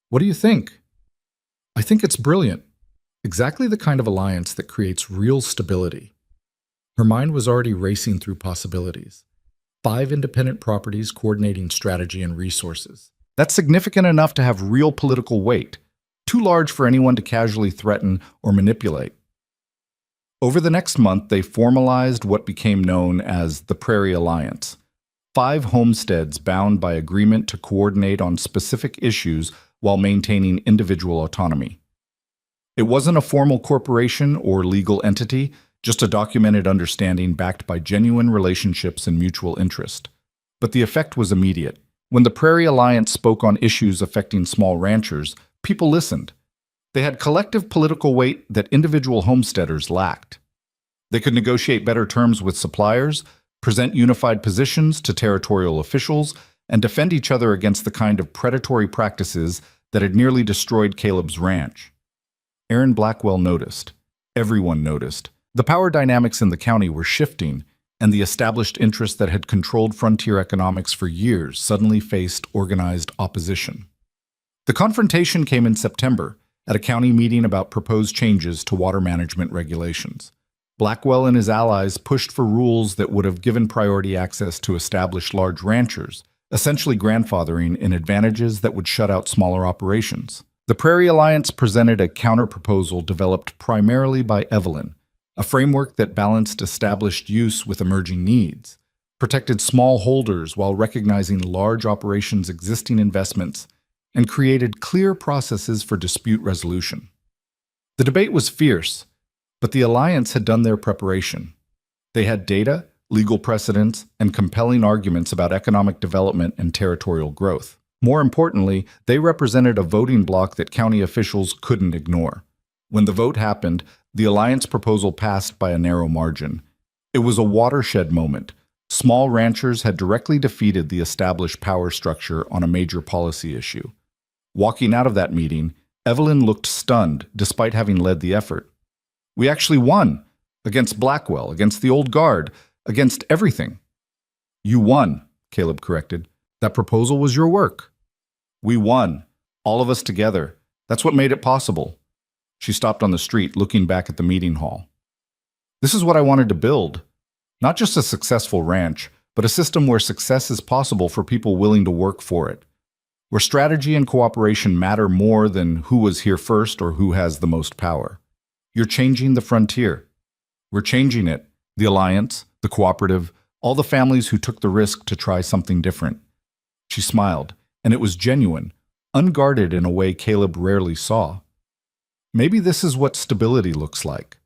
"What do you think?" "I think it's brilliant. Exactly the kind of alliance that creates real stability." Her mind was already racing through possibilities. 5 independent properties coordinating strategy and resources. That's significant enough to have real political weight. Too large for anyone to casually threaten or manipulate. Over the next month, they formalized what became known as the Prairie Alliance. 5 homesteads bound by agreement to coordinate on specific issues while maintaining individual autonomy. It wasn't a formal corporation or legal entity, just a documented understanding backed by genuine relationships and mutual interest. But the effect was immediate. When the Prairie Alliance spoke on issues affecting small ranchers, people listened. They had collective political weight that individual homesteaders lacked. They could negotiate better terms with suppliers, present unified positions to territorial officials, and defend each other against the kind of predatory practices that had nearly destroyed Caleb's ranch. Aaron Blackwell noticed. Everyone noticed. The power dynamics in the county were shifting, and the established interests that had controlled frontier economics for years suddenly faced organized opposition. The confrontation came in September, at a county meeting about proposed changes to water management regulations. Blackwell and his allies pushed for rules that would have given priority access to established large ranchers, essentially grandfathering in advantages that would shut out smaller operations. The Prairie Alliance presented a counterproposal developed primarily by Evelyn, a framework that balanced established use with emerging needs, protected small holders while recognizing large operations' existing investments, and created clear processes for dispute resolution. The debate was fierce, but the alliance had done their preparation. They had data, legal precedents, and compelling arguments about economic development and territorial growth. More importantly, they represented a voting bloc that county officials couldn't ignore. When the vote happened, the alliance proposal passed by a narrow margin. It was a watershed moment. Small ranchers had directly defeated the established power structure on a major policy issue. Walking out of that meeting, Evelyn looked stunned despite having led the effort. "We actually won. Against Blackwell, against the old guard, against everything." "You won," Caleb corrected. "That proposal was your work." "We won. All of us together. That's what made it possible." She stopped on the street, looking back at the meeting hall. "This is what I wanted to build. Not just a successful ranch, but a system where success is possible for people willing to work for it. Where strategy and cooperation matter more than who was here first or who has the most power. You're changing the frontier. We're changing it. The alliance, the cooperative, all the families who took the risk to try something different." She smiled, and it was genuine, unguarded in a way Caleb rarely saw. Maybe this is what stability looks like.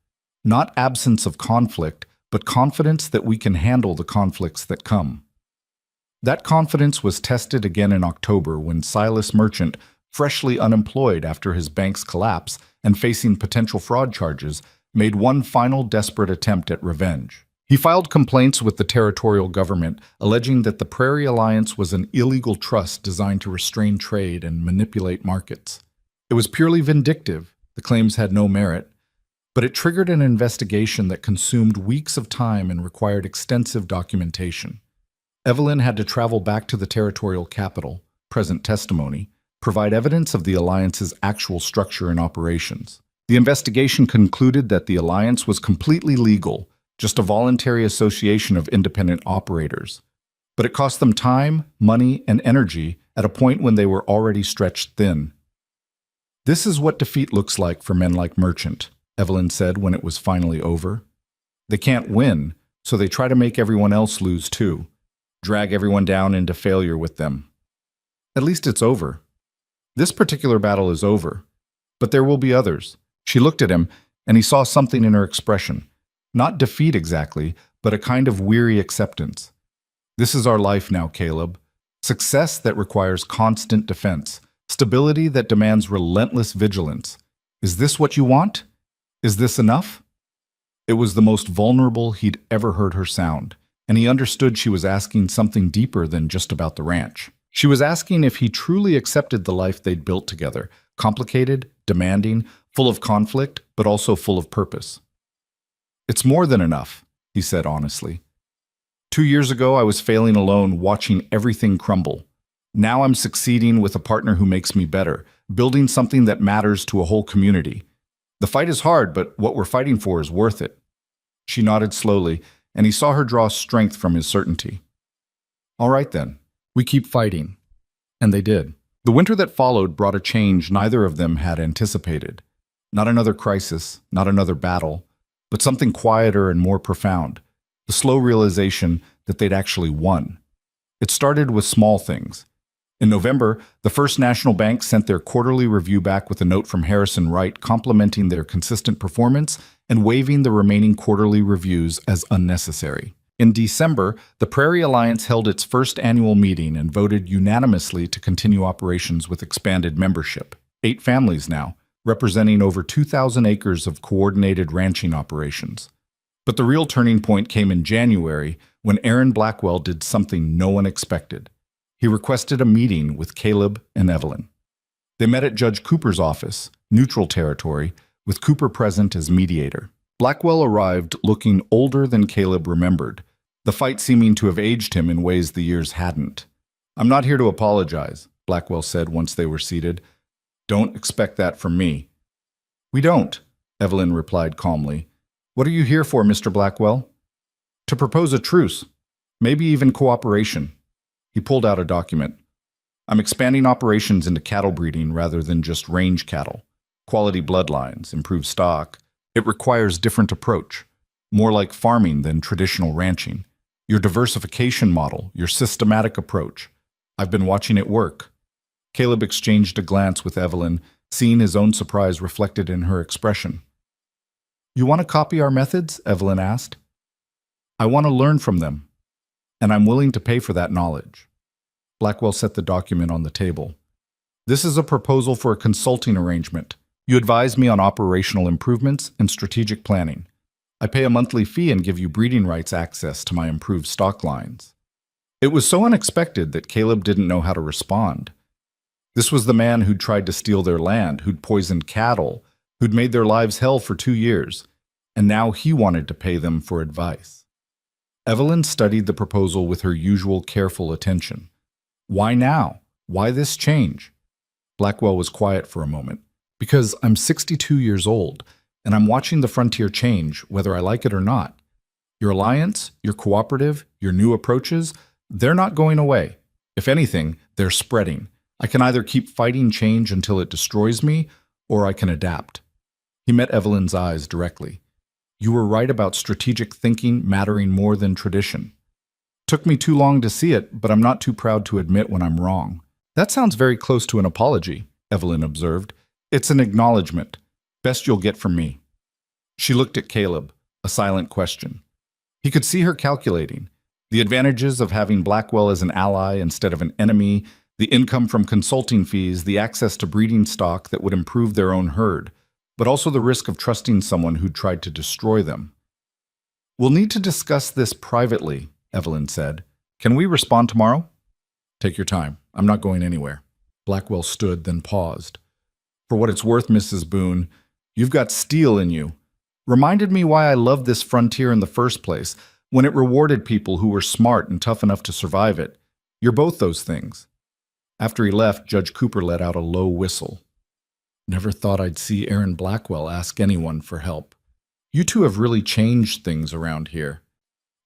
Not absence of conflict, but confidence that we can handle the conflicts that come. That confidence was tested again in October when Silas Merchant, freshly unemployed after his bank's collapse and facing potential fraud charges, made one final desperate attempt at revenge. He filed complaints with the territorial government, alleging that the Prairie Alliance was an illegal trust designed to restrain trade and manipulate markets. It was purely vindictive, the claims had no merit, but it triggered an investigation that consumed weeks of time and required extensive documentation. Evelyn had to travel back to the territorial capital, present testimony, provide evidence of the Alliance's actual structure and operations. The investigation concluded that the Alliance was completely legal, just a voluntary association of independent operators. But it cost them time, money, and energy at a point when they were already stretched thin. "This is what defeat looks like for men like Merchant," Evelyn said when it was finally over. "They can't win, so they try to make everyone else lose too, drag everyone down into failure with them. At least it's over. This particular battle is over, but there will be others." She looked at him, and he saw something in her expression. Not defeat exactly, but a kind of weary acceptance. "This is our life now, Caleb. Success that requires constant defense. Stability that demands relentless vigilance. Is this what you want? Is this enough?" It was the most vulnerable he'd ever heard her sound, and he understood she was asking something deeper than just about the ranch. She was asking if he truly accepted the life they'd built together, complicated, demanding, full of conflict, but also full of purpose. "It's more than enough," he said honestly. 2 years ago, I was failing alone, watching everything crumble. Now I'm succeeding with a partner who makes me better, building something that matters to a whole community. The fight is hard, but what we're fighting for is worth it." She nodded slowly, and he saw her draw strength from his certainty. "All right then, we keep fighting." And they did. The winter that followed brought a change neither of them had anticipated. Not another crisis, not another battle, but something quieter and more profound. The slow realization that they'd actually won. It started with small things. In November, the First National Bank sent their quarterly review back with a note from Harrison Wright complimenting their consistent performance and waiving the remaining quarterly reviews as unnecessary. In December, the Prairie Alliance held its first annual meeting and voted unanimously to continue operations with expanded membership. 8 families now, representing over 2,000 acres of coordinated ranching operations. But the real turning point came in January when Aaron Blackwell did something no one expected. He requested a meeting with Caleb and Evelyn. They met at Judge Cooper's office, neutral territory, with Cooper present as mediator. Blackwell arrived looking older than Caleb remembered, the fight seeming to have aged him in ways the years hadn't. "I'm not here to apologize," Blackwell said once they were seated. "Don't expect that from me." "We don't," Evelyn replied calmly. "What are you here for, Mr. Blackwell?" "To propose a truce, maybe even cooperation." He pulled out a document. "I'm expanding operations into cattle breeding rather than just range cattle. Quality bloodlines, improved stock. It requires different approach, more like farming than traditional ranching. Your diversification model, your systematic approach. I've been watching it work." Caleb exchanged a glance with Evelyn, seeing his own surprise reflected in her expression. "You want to copy our methods?" Evelyn asked. "I want to learn from them, and I'm willing to pay for that knowledge." Blackwell set the document on the table. "This is a proposal for a consulting arrangement. You advise me on operational improvements and strategic planning. I pay a monthly fee and give you breeding rights access to my improved stock lines." It was so unexpected that Caleb didn't know how to respond. This was the man who'd tried to steal their land, who'd poisoned cattle, who'd made their lives hell for 2 years, and now he wanted to pay them for advice. Evelyn studied the proposal with her usual careful attention. Why now? Why this change? Blackwell was quiet for a moment. "Because I'm 62 years old, and I'm watching the frontier change, whether I like it or not. Your alliance, your cooperative, your new approaches, they're not going away. If anything, they're spreading. I can either keep fighting change until it destroys me, or I can adapt." He met Evelyn's eyes directly. "You were right about strategic thinking mattering more than tradition. Took me too long to see it, but I'm not too proud to admit when I'm wrong." "That sounds very close to an apology," Evelyn observed. "It's an acknowledgement. Best you'll get from me." She looked at Caleb, a silent question. He could see her calculating. The advantages of having Blackwell as an ally instead of an enemy, the income from consulting fees, the access to breeding stock that would improve their own herd, but also the risk of trusting someone who'd tried to destroy them. "We'll need to discuss this privately," Evelyn said. "Can we respond tomorrow?" "Take your time. I'm not going anywhere." Blackwell stood, then paused. "For what it's worth, Mrs. Boone, you've got steel in you. Reminded me why I loved this frontier in the first place, when it rewarded people who were smart and tough enough to survive it. You're both those things." After he left, Judge Cooper let out a low whistle. "Never thought I'd see Aaron Blackwell ask anyone for help. You two have really changed things around here."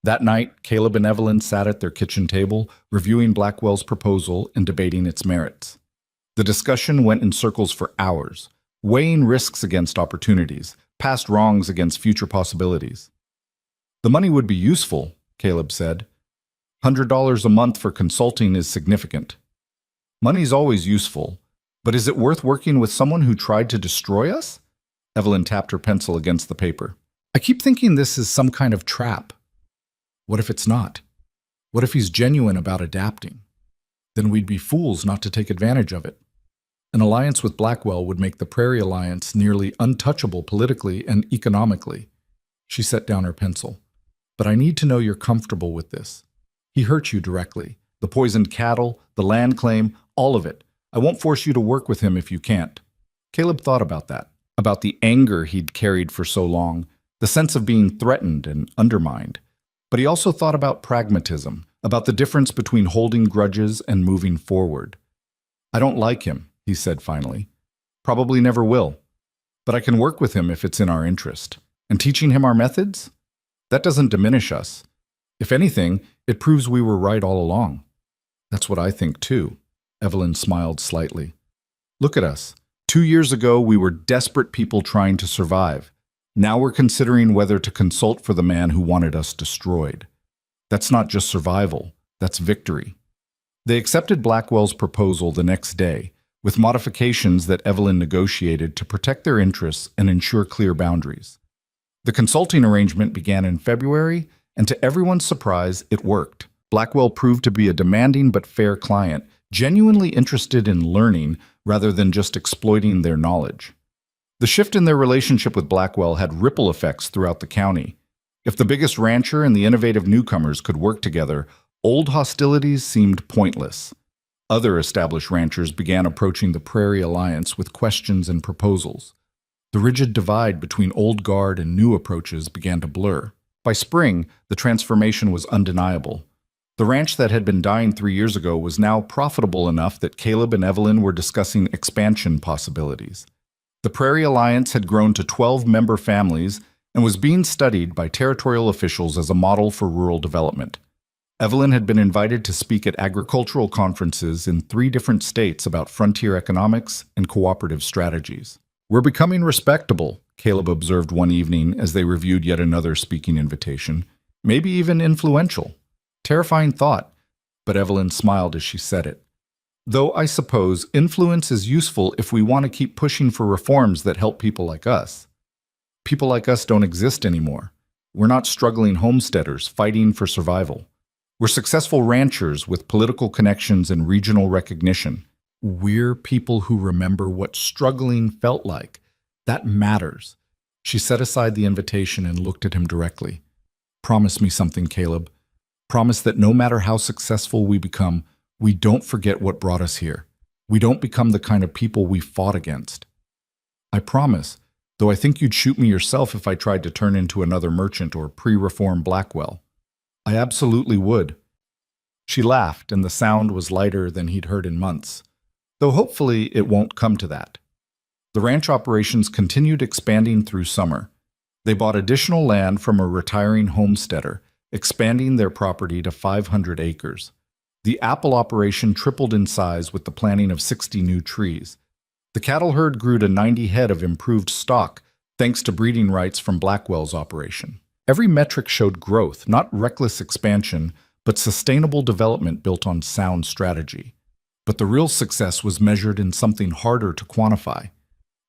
That night, Caleb and Evelyn sat at their kitchen table, reviewing Blackwell's proposal and debating its merits. The discussion went in circles for hours, weighing risks against opportunities, past wrongs against future possibilities. "The money would be useful," Caleb said. $100 a month for consulting is significant." "Money's always useful, but is it worth working with someone who tried to destroy us?" Evelyn tapped her pencil against the paper. "I keep thinking this is some kind of trap. What if it's not? What if he's genuine about adapting? Then we'd be fools not to take advantage of it. An alliance with Blackwell would make the Prairie Alliance nearly untouchable politically and economically." She set down her pencil. "But I need to know you're comfortable with this. He hurt you directly. The poisoned cattle, the land claim, all of it. I won't force you to work with him if you can't." Caleb thought about that, about the anger he'd carried for so long, the sense of being threatened and undermined. But he also thought about pragmatism, about the difference between holding grudges and moving forward. "I don't like him," he said finally. "Probably never will. But I can work with him if it's in our interest. And teaching him our methods? That doesn't diminish us. If anything, it proves we were right all along." "That's what I think too." Evelyn smiled slightly. "Look at us. 2 years ago, we were desperate people trying to survive. Now we're considering whether to consult for the man who wanted us destroyed. That's not just survival, that's victory." They accepted Blackwell's proposal the next day, with modifications that Evelyn negotiated to protect their interests and ensure clear boundaries. The consulting arrangement began in February, and to everyone's surprise, it worked. Blackwell proved to be a demanding but fair client, genuinely interested in learning rather than just exploiting their knowledge. The shift in their relationship with Blackwell had ripple effects throughout the county. If the biggest rancher and the innovative newcomers could work together, old hostilities seemed pointless. Other established ranchers began approaching the Prairie Alliance with questions and proposals. The rigid divide between old guard and new approaches began to blur. By spring, the transformation was undeniable. The ranch that had been dying 3 years ago was now profitable enough that Caleb and Evelyn were discussing expansion possibilities. The Prairie Alliance had grown to 12 member families and was being studied by territorial officials as a model for rural development. Evelyn had been invited to speak at agricultural conferences in 3 different states about frontier economics and cooperative strategies. "We're becoming respectable," Caleb observed one evening as they reviewed yet another speaking invitation. "Maybe even influential." Terrifying thought, but Evelyn smiled as she said it. "Though I suppose influence is useful if we want to keep pushing for reforms that help people like us. People like us don't exist anymore. We're not struggling homesteaders fighting for survival. We're successful ranchers with political connections and regional recognition. We're people who remember what struggling felt like. That matters." She set aside the invitation and looked at him directly. "Promise me something, Caleb. Promise that no matter how successful we become, we don't forget what brought us here. We don't become the kind of people we fought against." "I promise, though I think you'd shoot me yourself if I tried to turn into another merchant or pre-reform Blackwell." "I absolutely would." She laughed, and the sound was lighter than he'd heard in months, though hopefully it won't come to that. The ranch operations continued expanding through summer. They bought additional land from a retiring homesteader, expanding their property to 500 acres. The apple operation tripled in size with the planting of 60 new trees. The cattle herd grew to 90 head of improved stock, thanks to breeding rights from Blackwell's operation. Every metric showed growth, not reckless expansion, but sustainable development built on sound strategy. But the real success was measured in something harder to quantify: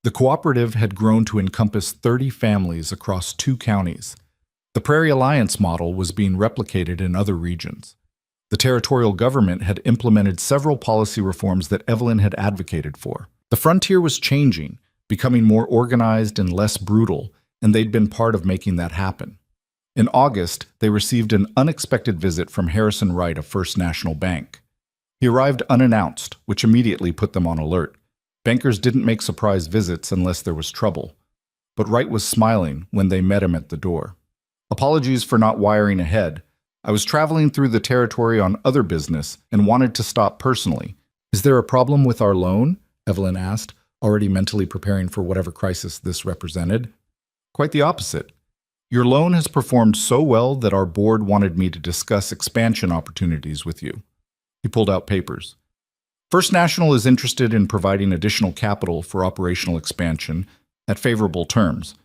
The cooperative had grown to encompass 30 families across 2 counties. The Prairie Alliance model was being replicated in other regions. The territorial government had implemented several policy reforms that Evelyn had advocated for. The frontier was changing, becoming more organized and less brutal, and they'd been part of making that happen. In August, they received an unexpected visit from Harrison Wright of First National Bank. He arrived unannounced, which immediately put them on alert. Bankers didn't make surprise visits unless there was trouble. But Wright was smiling when they met him at the door. "Apologies for not wiring ahead. I was traveling through the territory on other business and wanted to stop personally." "Is there a problem with our loan?" Evelyn asked, already mentally preparing for whatever crisis this represented. "Quite the opposite. Your loan has performed so well that our board wanted me to discuss expansion opportunities with you." He pulled out papers. "First National is interested in providing additional capital for operational expansion at favorable terms,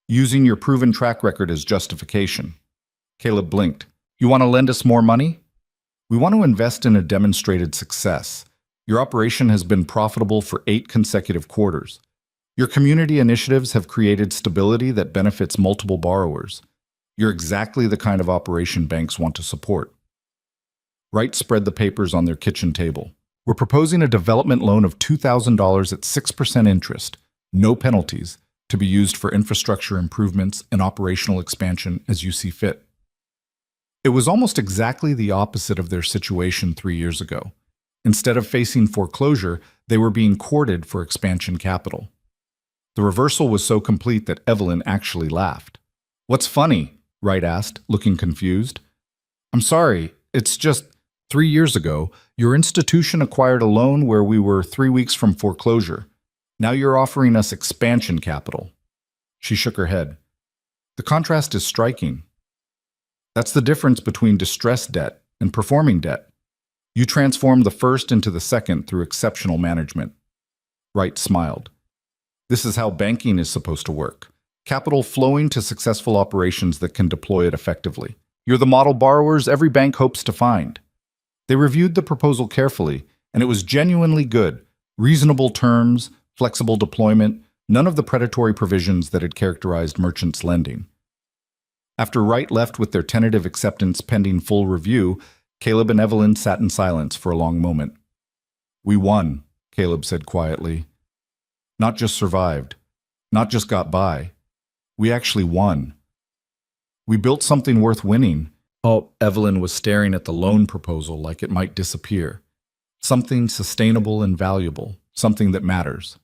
using your proven track record as justification." Caleb blinked. "You want to lend us more money?" "We want to invest in a demonstrated success. Your operation has been profitable for 8 consecutive quarters. Your community initiatives have created stability that benefits multiple borrowers. You're exactly the kind of operation banks want to support." Wright spread the papers on their kitchen table. "We're proposing a development loan of $2,000 at 6% interest, no penalties, to be used for infrastructure improvements and operational expansion as you see fit." It was almost exactly the opposite of their situation 3 years ago. Instead of facing foreclosure, they were being courted for expansion capital. The reversal was so complete that Evelyn actually laughed. "What's funny?" Wright asked, looking confused. "I'm sorry, it's just 3 years ago, your institution acquired a loan where we were 3 weeks from foreclosure. Now you're offering us expansion capital." She shook her head. "The contrast is striking. That's the difference between distressed debt and performing debt. You transformed the first into the second through exceptional management." Wright smiled. "This is how banking is supposed to work. Capital flowing to successful operations that can deploy it effectively. You're the model borrowers every bank hopes to find." They reviewed the proposal carefully, and it was genuinely good. Reasonable terms, flexible deployment, none of the predatory provisions that had characterized merchants' lending. After Wright left with their tentative acceptance pending full review, Caleb and Evelyn sat in silence for a long moment. "We won," Caleb said quietly. "Not just survived, not just got by. We actually won. We built something worth winning." Oh, Evelyn was staring at the loan proposal like it might disappear. "Something sustainable and valuable, something that matters.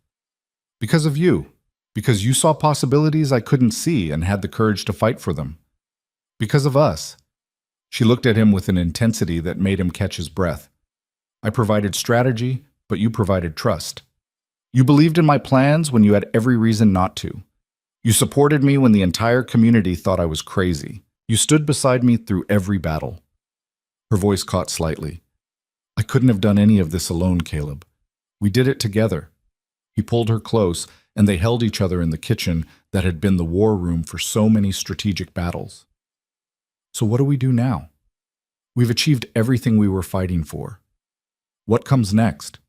Because of you. Because you saw possibilities I couldn't see and had the courage to fight for them. Because of us." She looked at him with an intensity that made him catch his breath. "I provided strategy, but you provided trust. You believed in my plans when you had every reason not to. You supported me when the entire community thought I was crazy. You stood beside me through every battle." Her voice caught slightly. "I couldn't have done any of this alone, Caleb. We did it together." He pulled her close, and they held each other in the kitchen that had been the war room for so many strategic battles. "So what do we do now? We've achieved everything we were fighting for. What comes next?"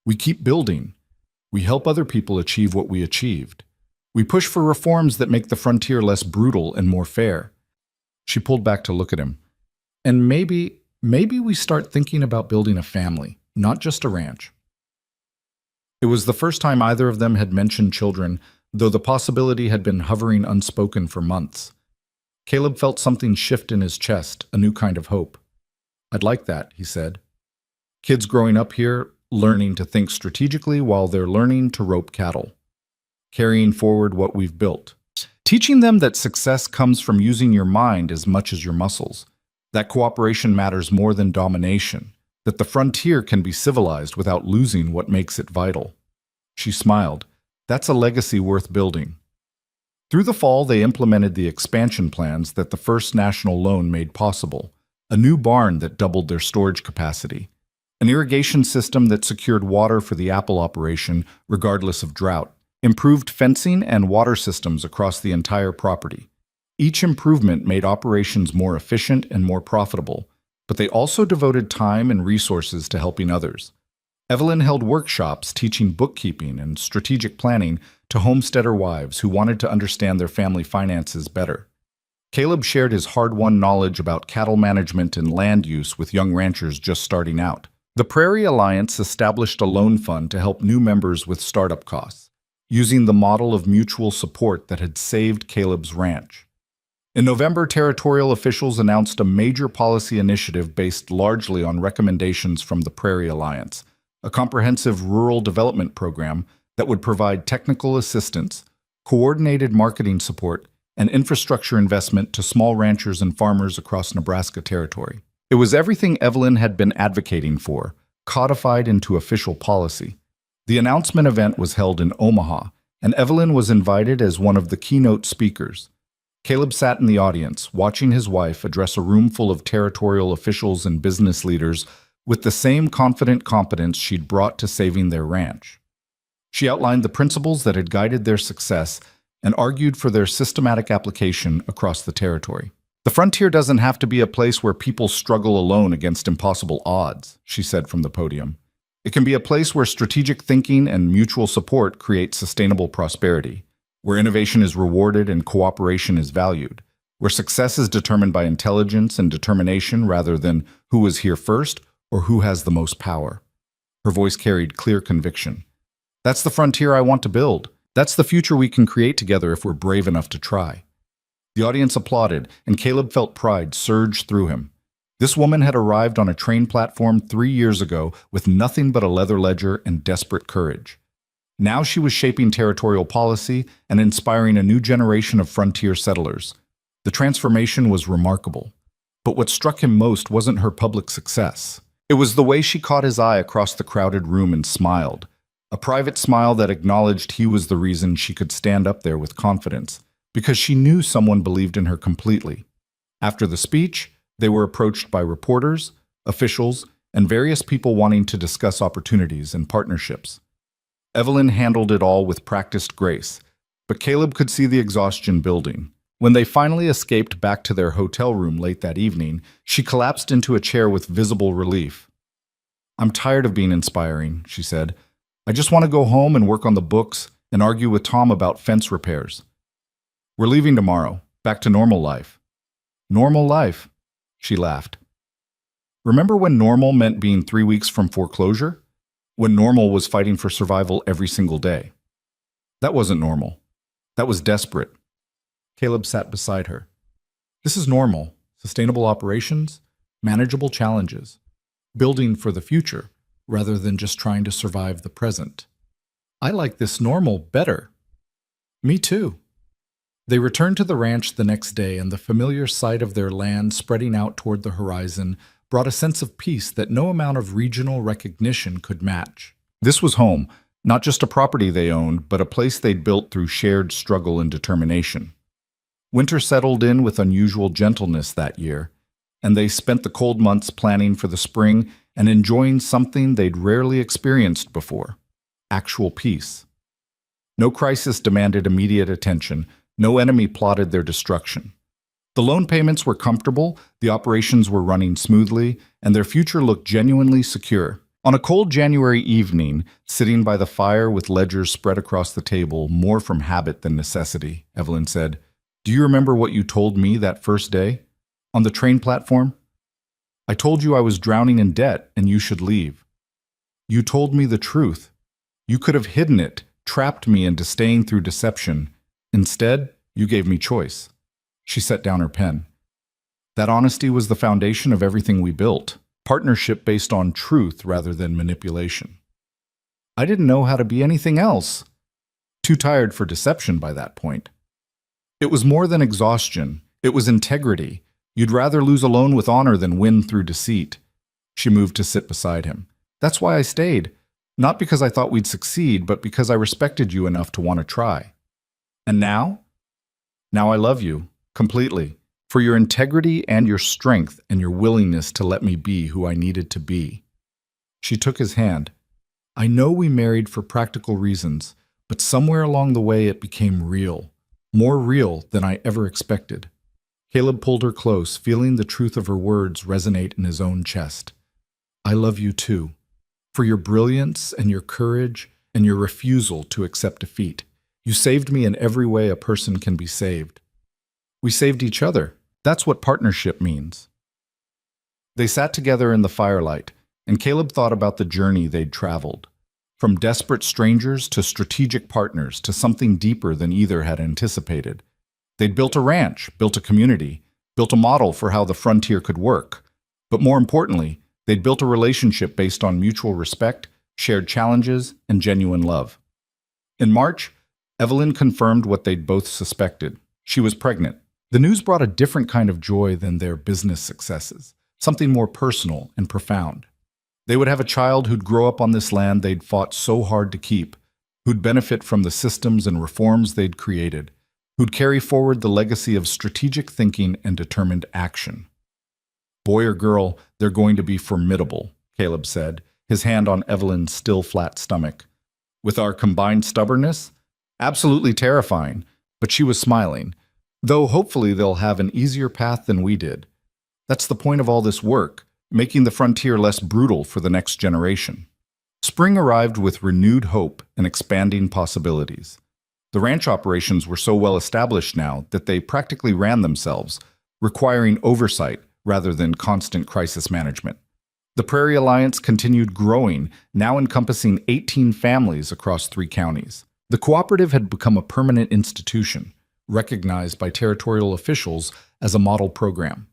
"We keep building. We help other people achieve what we achieved. We push for reforms that make the frontier less brutal and more fair." She pulled back to look at him. "And maybe we start thinking about building a family, not just a ranch." It was the first time either of them had mentioned children, though the possibility had been hovering unspoken for months. Caleb felt something shift in his chest, a new kind of hope. "I'd like that," he said. "Kids growing up here, learning to think strategically while they're learning to rope cattle. Carrying forward what we've built. Teaching them that success comes from using your mind as much as your muscles. That cooperation matters more than domination. That the frontier can be civilized without losing what makes it vital." She smiled. "That's a legacy worth building." Through the fall, they implemented the expansion plans that the First National loan made possible. A new barn that doubled their storage capacity. An irrigation system that secured water for the apple operation regardless of drought. Improved fencing and water systems across the entire property. Each improvement made operations more efficient and more profitable, but they also devoted time and resources to helping others. Evelyn held workshops teaching bookkeeping and strategic planning to homesteader wives who wanted to understand their family finances better. Caleb shared his hard-won knowledge about cattle management and land use with young ranchers just starting out. The Prairie Alliance established a loan fund to help new members with startup costs, using the model of mutual support that had saved Caleb's ranch. In November, territorial officials announced a major policy initiative based largely on recommendations from the Prairie Alliance, a comprehensive rural development program that would provide technical assistance, coordinated marketing support, and infrastructure investment to small ranchers and farmers across Nebraska territory. It was everything Evelyn had been advocating for, codified into official policy. The announcement event was held in Omaha, and Evelyn was invited as one of the keynote speakers. Caleb sat in the audience, watching his wife address a room full of territorial officials and business leaders with the same confident competence she'd brought to saving their ranch. She outlined the principles that had guided their success and argued for their systematic application across the territory. "The frontier doesn't have to be a place where people struggle alone against impossible odds," she said from the podium. "It can be a place where strategic thinking and mutual support create sustainable prosperity, where innovation is rewarded and cooperation is valued, where success is determined by intelligence and determination rather than who was here first or who has the most power." Her voice carried clear conviction. "That's the frontier I want to build. That's the future we can create together if we're brave enough to try." The audience applauded, and Caleb felt pride surge through him. This woman had arrived on a train platform 3 years ago with nothing but a leather ledger and desperate courage. Now she was shaping territorial policy and inspiring a new generation of frontier settlers. The transformation was remarkable. But what struck him most wasn't her public success. It was the way she caught his eye across the crowded room and smiled. A private smile that acknowledged he was the reason she could stand up there with confidence, because she knew someone believed in her completely. After the speech, they were approached by reporters, officials, and various people wanting to discuss opportunities and partnerships. Evelyn handled it all with practiced grace, but Caleb could see the exhaustion building. When they finally escaped back to their hotel room late that evening, she collapsed into a chair with visible relief. "I'm tired of being inspiring," she said. "I just want to go home and work on the books and argue with Tom about fence repairs. We're leaving tomorrow, back to normal life." "Normal life?" She laughed. "Remember when normal meant being 3 weeks from foreclosure? When normal was fighting for survival every single day? That wasn't normal. That was desperate." Caleb sat beside her. "This is normal. Sustainable operations, manageable challenges, building for the future rather than just trying to survive the present. I like this normal better." "Me too." They returned to the ranch the next day, and the familiar sight of their land spreading out toward the horizon brought a sense of peace that no amount of regional recognition could match. This was home, not just a property they owned, but a place they'd built through shared struggle and determination. Winter settled in with unusual gentleness that year, and they spent the cold months planning for the spring and enjoying something they'd rarely experienced before: actual peace. No crisis demanded immediate attention. No enemy plotted their destruction. The loan payments were comfortable, the operations were running smoothly, and their future looked genuinely secure. On a cold January evening, sitting by the fire with ledgers spread across the table, more from habit than necessity, Evelyn said, "Do you remember what you told me that first day? On the train platform? I told you I was drowning in debt and you should leave. You told me the truth. You could have hidden it, trapped me into staying through deception. Instead, you gave me choice." She set down her pen. "That honesty was the foundation of everything we built. Partnership based on truth rather than manipulation. I didn't know how to be anything else. Too tired for deception by that point. It was more than exhaustion. It was integrity. You'd rather lose alone with honor than win through deceit." She moved to sit beside him. "That's why I stayed. Not because I thought we'd succeed, but because I respected you enough to want to try. And now? Now I love you, completely, for your integrity and your strength and your willingness to let me be who I needed to be." She took his hand. "I know we married for practical reasons, but somewhere along the way it became real, more real than I ever expected." Caleb pulled her close, feeling the truth of her words resonate in his own chest. "I love you too. for your brilliance and your courage and your refusal to accept defeat. You saved me in every way a person can be saved. We saved each other. That's what partnership means. They sat together in the firelight, and Caleb thought about the journey they'd traveled. From desperate strangers to strategic partners to something deeper than either had anticipated. They'd built a ranch, built a community, built a model for how the frontier could work. But more importantly, they'd built a relationship based on mutual respect, shared challenges, and genuine love. In March, Evelyn confirmed what they'd both suspected. She was pregnant. The news brought a different kind of joy than their business successes, something more personal and profound. They would have a child who'd grow up on this land they'd fought so hard to keep, who'd benefit from the systems and reforms they'd created, who'd carry forward the legacy of strategic thinking and determined action. Boy or girl, they're going to be formidable, Caleb said, his hand on Evelyn's still flat stomach. With our combined stubbornness? Absolutely terrifying, but she was smiling, though hopefully they'll have an easier path than we did. That's the point of all this work, making the frontier less brutal for the next generation. Spring arrived with renewed hope and expanding possibilities. The ranch operations were so well established now that they practically ran themselves, requiring oversight rather than constant crisis management. The Prairie Alliance continued growing, now encompassing 18 families across 3 counties. The cooperative had become a permanent institution, recognized by territorial officials as a model program.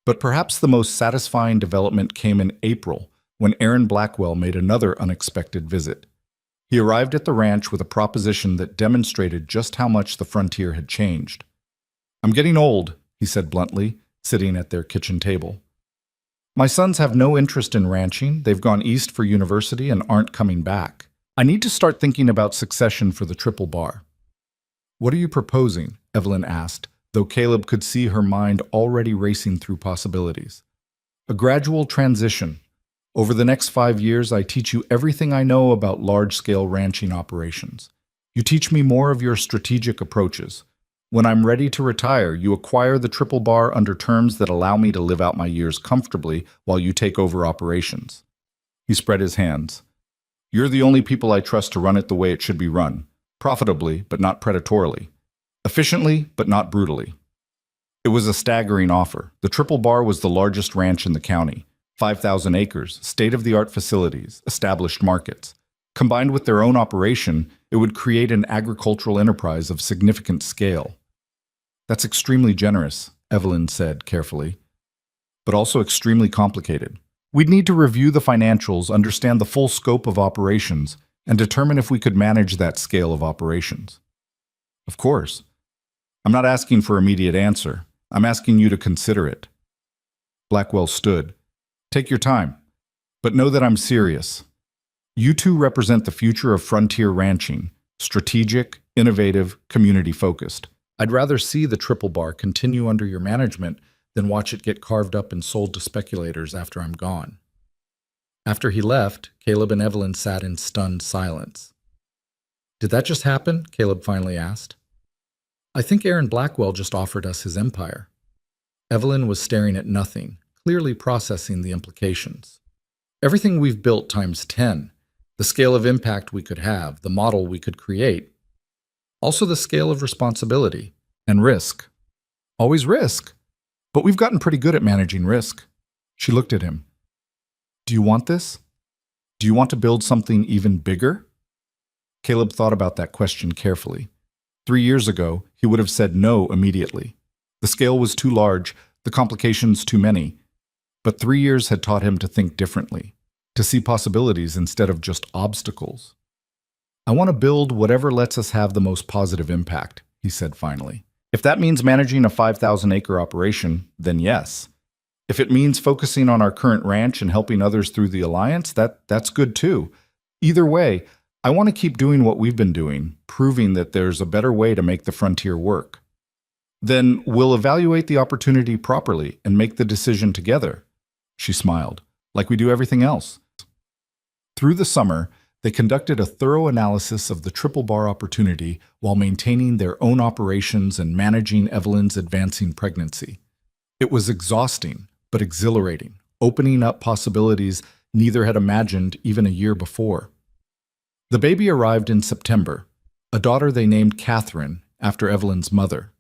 But perhaps the most satisfying development came in April, when Aaron Blackwell made another unexpected visit. He arrived at the ranch with a proposition that demonstrated just how much the frontier had changed. "I'm getting old," he said bluntly, sitting at their kitchen table. "My sons have no interest in ranching, they've gone east for university and aren't coming back. I need to start thinking about succession for the Triple Bar." "What are you proposing?" Evelyn asked, though Caleb could see her mind already racing through possibilities. "A gradual transition. Over the next 5 years, I teach you everything I know about large-scale ranching operations. You teach me more of your strategic approaches. When I'm ready to retire, you acquire the Triple Bar under terms that allow me to live out my years comfortably while you take over operations." He spread his hands. "You're the only people I trust to run it the way it should be run. Profitably, but not predatorily. Efficiently, but not brutally." It was a staggering offer. The Triple Bar was the largest ranch in the county. 5,000 acres, state-of-the-art facilities, established markets. Combined with their own operation, it would create an agricultural enterprise of significant scale. "That's extremely generous," Evelyn said carefully, "but also extremely complicated. We'd need to review the financials, understand the full scope of operations, and determine if we could manage that scale of operations." "Of course. I'm not asking for immediate answer. I'm asking you to consider it." Blackwell stood. "Take your time, but know that I'm serious. You two represent the future of frontier ranching, strategic, innovative, community-focused. I'd rather see the Triple Bar continue under your management than watch it get carved up and sold to speculators after I'm gone." After he left, Caleb and Evelyn sat in stunned silence. "Did that just happen?" Caleb finally asked. "I think Aaron Blackwell just offered us his empire." Evelyn was staring at nothing, clearly processing the implications. "Everything we've built times 10, the scale of impact we could have, the model we could create. Also the scale of responsibility and risk. Always risk. But we've gotten pretty good at managing risk." She looked at him. "Do you want this? Do you want to build something even bigger?" Caleb thought about that question carefully. 3 years ago, he would have said no immediately. The scale was too large, the complications too many. But 3 years had taught him to think differently, to see possibilities instead of just obstacles. "I want to build whatever lets us have the most positive impact," he said finally. "If that means managing a 5,000-acre operation, then yes. If it means focusing on our current ranch and helping others through the alliance, that's good too. Either way, I want to keep doing what we've been doing, proving that there's a better way to make the frontier work. Then we'll evaluate the opportunity properly and make the decision together." She smiled, "like we do everything else." Through the summer, they conducted a thorough analysis of the Triple Bar opportunity while maintaining their own operations and managing Evelyn's advancing pregnancy. It was exhausting, but exhilarating, opening up possibilities neither had imagined even a year before. The baby arrived in September, a daughter they named Catherine after Evelyn's mother.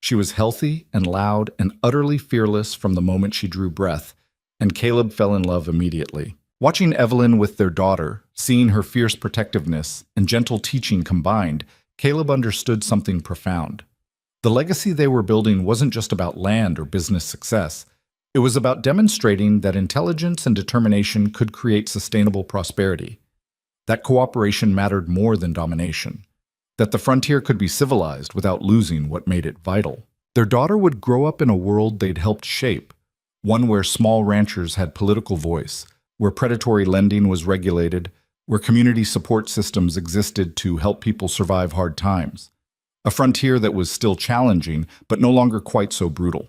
She was healthy and loud and utterly fearless from the moment she drew breath, and Caleb fell in love immediately. Watching Evelyn with their daughter, seeing her fierce protectiveness and gentle teaching combined, Caleb understood something profound. The legacy they were building wasn't just about land or business success. It was about demonstrating that intelligence and determination could create sustainable prosperity, that cooperation mattered more than domination, that the frontier could be civilized without losing what made it vital. Their daughter would grow up in a world they'd helped shape, one where small ranchers had political voice, where predatory lending was regulated, where community support systems existed to help people survive hard times. A frontier that was still challenging, but no longer quite so brutal.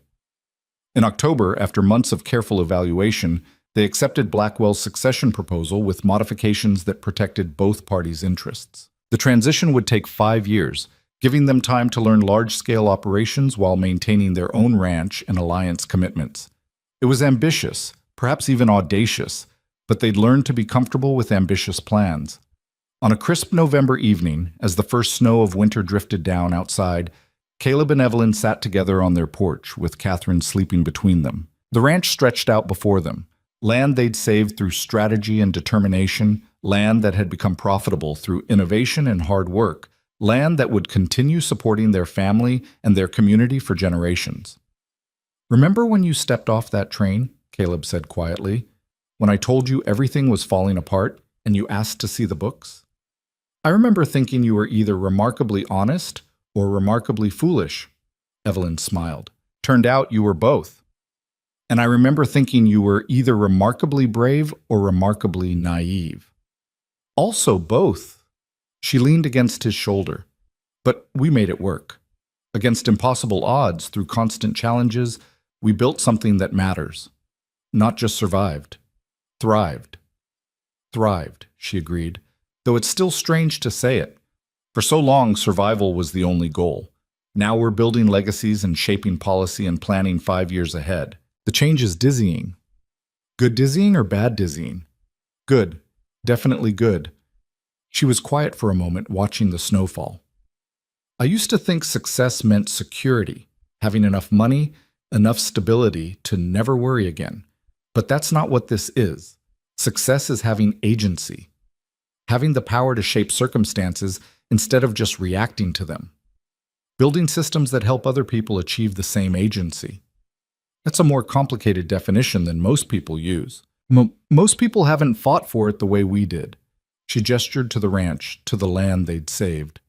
In October, after months of careful evaluation, they accepted Blackwell's succession proposal with modifications that protected both parties' interests. The transition would take 5 years, giving them time to learn large-scale operations while maintaining their own ranch and alliance commitments. It was ambitious, perhaps even audacious, but they'd learned to be comfortable with ambitious plans. On a crisp November evening, as the first snow of winter drifted down outside, Caleb and Evelyn sat together on their porch, with Catherine sleeping between them. The ranch stretched out before them, land they'd saved through strategy and determination, land that had become profitable through innovation and hard work, land that would continue supporting their family and their community for generations. "Remember when you stepped off that train?" Caleb said quietly. "When I told you everything was falling apart and you asked to see the books? I remember thinking you were either remarkably honest or remarkably foolish." Evelyn smiled. "Turned out you were both. And I remember thinking you were either remarkably brave or remarkably naive." "Also both." She leaned against his shoulder. "But we made it work. Against impossible odds, through constant challenges, we built something that matters. Not just survived. Thrived." "Thrived," she agreed, though it's still strange to say it. For so long, survival was the only goal. Now we're building legacies and shaping policy and planning 5 years ahead. The change is dizzying. Good dizzying or bad dizzying? Good. Definitely good. She was quiet for a moment, watching the snowfall. "I used to think success meant security, having enough money, enough stability to never worry again. But that's not what this is. Success is having agency, having the power to shape circumstances instead of just reacting to them. Building systems that help other people achieve the same agency. That's a more complicated definition than most people use. Most people haven't fought for it the way we did." She gestured to the ranch, to the land they'd saved.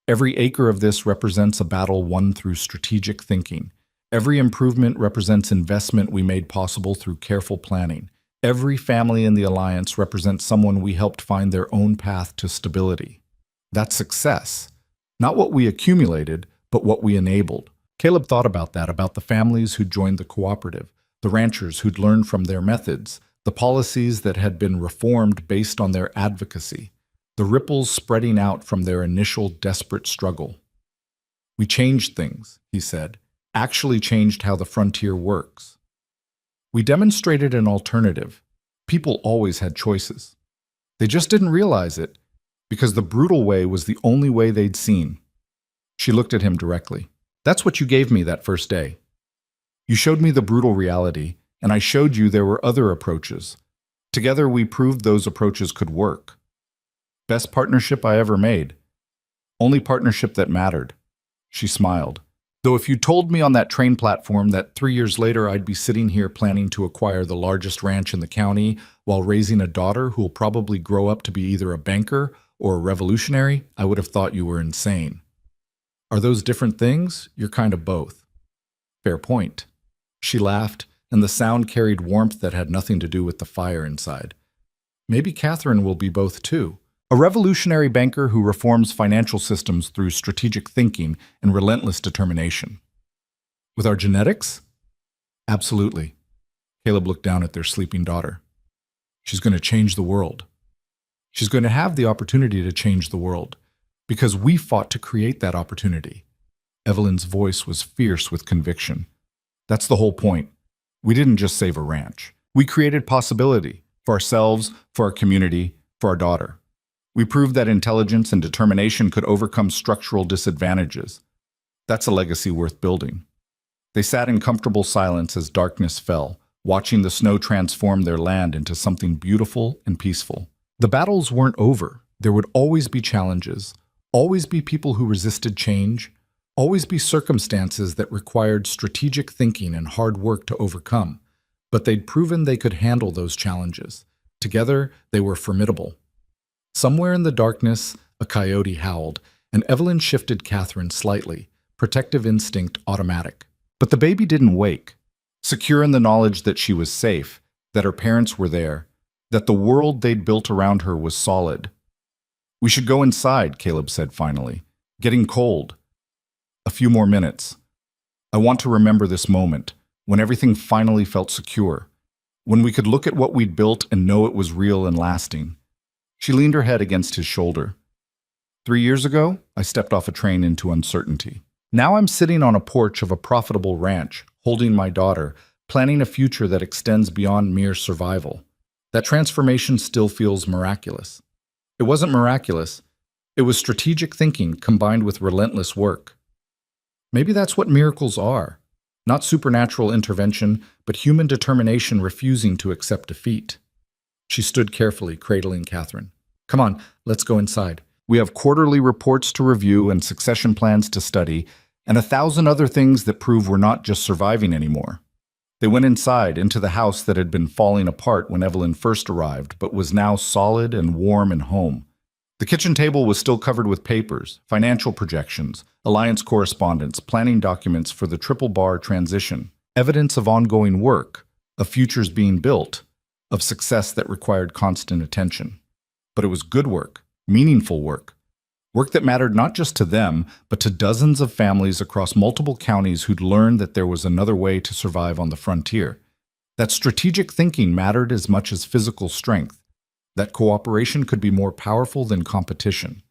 "Every acre of this represents a battle won through strategic thinking. Every improvement represents investment we made possible through careful planning. Every family in the alliance represents someone we helped find their own path to stability. That's success. Not what we accumulated, but what we enabled." Caleb thought about that, about the families who'd joined the cooperative, the ranchers who'd learned from their methods, the policies that had been reformed based on their advocacy, the ripples spreading out from their initial desperate struggle. "We changed things," he said, "actually changed how the frontier works. We demonstrated an alternative. People always had choices. They just didn't realize it, because the brutal way was the only way they'd seen." She looked at him directly. "That's what you gave me that first day. You showed me the brutal reality, and I showed you there were other approaches. Together we proved those approaches could work. Best partnership I ever made. Only partnership that mattered." She smiled. "Though if you told me on that train platform that 3 years later I'd be sitting here planning to acquire the largest ranch in the county while raising a daughter who'll probably grow up to be either a banker or a revolutionary, I would have thought you were insane. Are those different things? You're kind of both." "Fair point." She laughed, and the sound carried warmth that had nothing to do with the fire inside. "Maybe Catherine will be both too. A revolutionary banker who reforms financial systems through strategic thinking and relentless determination." "With our genetics?" "Absolutely." Caleb looked down at their sleeping daughter. "She's going to change the world. She's going to have the opportunity to change the world, because we fought to create that opportunity." Evelyn's voice was fierce with conviction. "That's the whole point. We didn't just save a ranch. We created possibility, for ourselves, for our community, for our daughter. We proved that intelligence and determination could overcome structural disadvantages. That's a legacy worth building. They sat in comfortable silence as darkness fell, watching the snow transform their land into something beautiful and peaceful. The battles weren't over. There would always be challenges, always be people who resisted change, always be circumstances that required strategic thinking and hard work to overcome. But they'd proven they could handle those challenges. Together, they were formidable. Somewhere in the darkness, a coyote howled, and Evelyn shifted Catherine slightly, protective instinct automatic. But the baby didn't wake. Secure in the knowledge that she was safe, that her parents were there, that the world they'd built around her was solid. "We should go inside," Caleb said finally. "Getting cold." "A few more minutes. I want to remember this moment, when everything finally felt secure, when we could look at what we'd built and know it was real and lasting." She leaned her head against his shoulder. 3 years ago, I stepped off a train into uncertainty. Now I'm sitting on a porch of a profitable ranch, holding my daughter, planning a future that extends beyond mere survival. That transformation still feels miraculous. It wasn't miraculous. It was strategic thinking combined with relentless work. Maybe that's what miracles are. Not supernatural intervention, but human determination refusing to accept defeat. She stood carefully, cradling Catherine. "Come on, let's go inside. We have quarterly reports to review and succession plans to study, and 1,000 other things that prove we're not just surviving anymore." They went inside, into the house that had been falling apart when Evelyn first arrived, but was now solid and warm and home. The kitchen table was still covered with papers, financial projections, alliance correspondence, planning documents for the triple bar transition, evidence of ongoing work, of futures being built, of success that required constant attention. But it was good work, meaningful work, work that mattered not just to them, but to dozens of families across multiple counties who'd learned that there was another way to survive on the frontier. That strategic thinking mattered as much as physical strength. That cooperation could be more powerful than competition.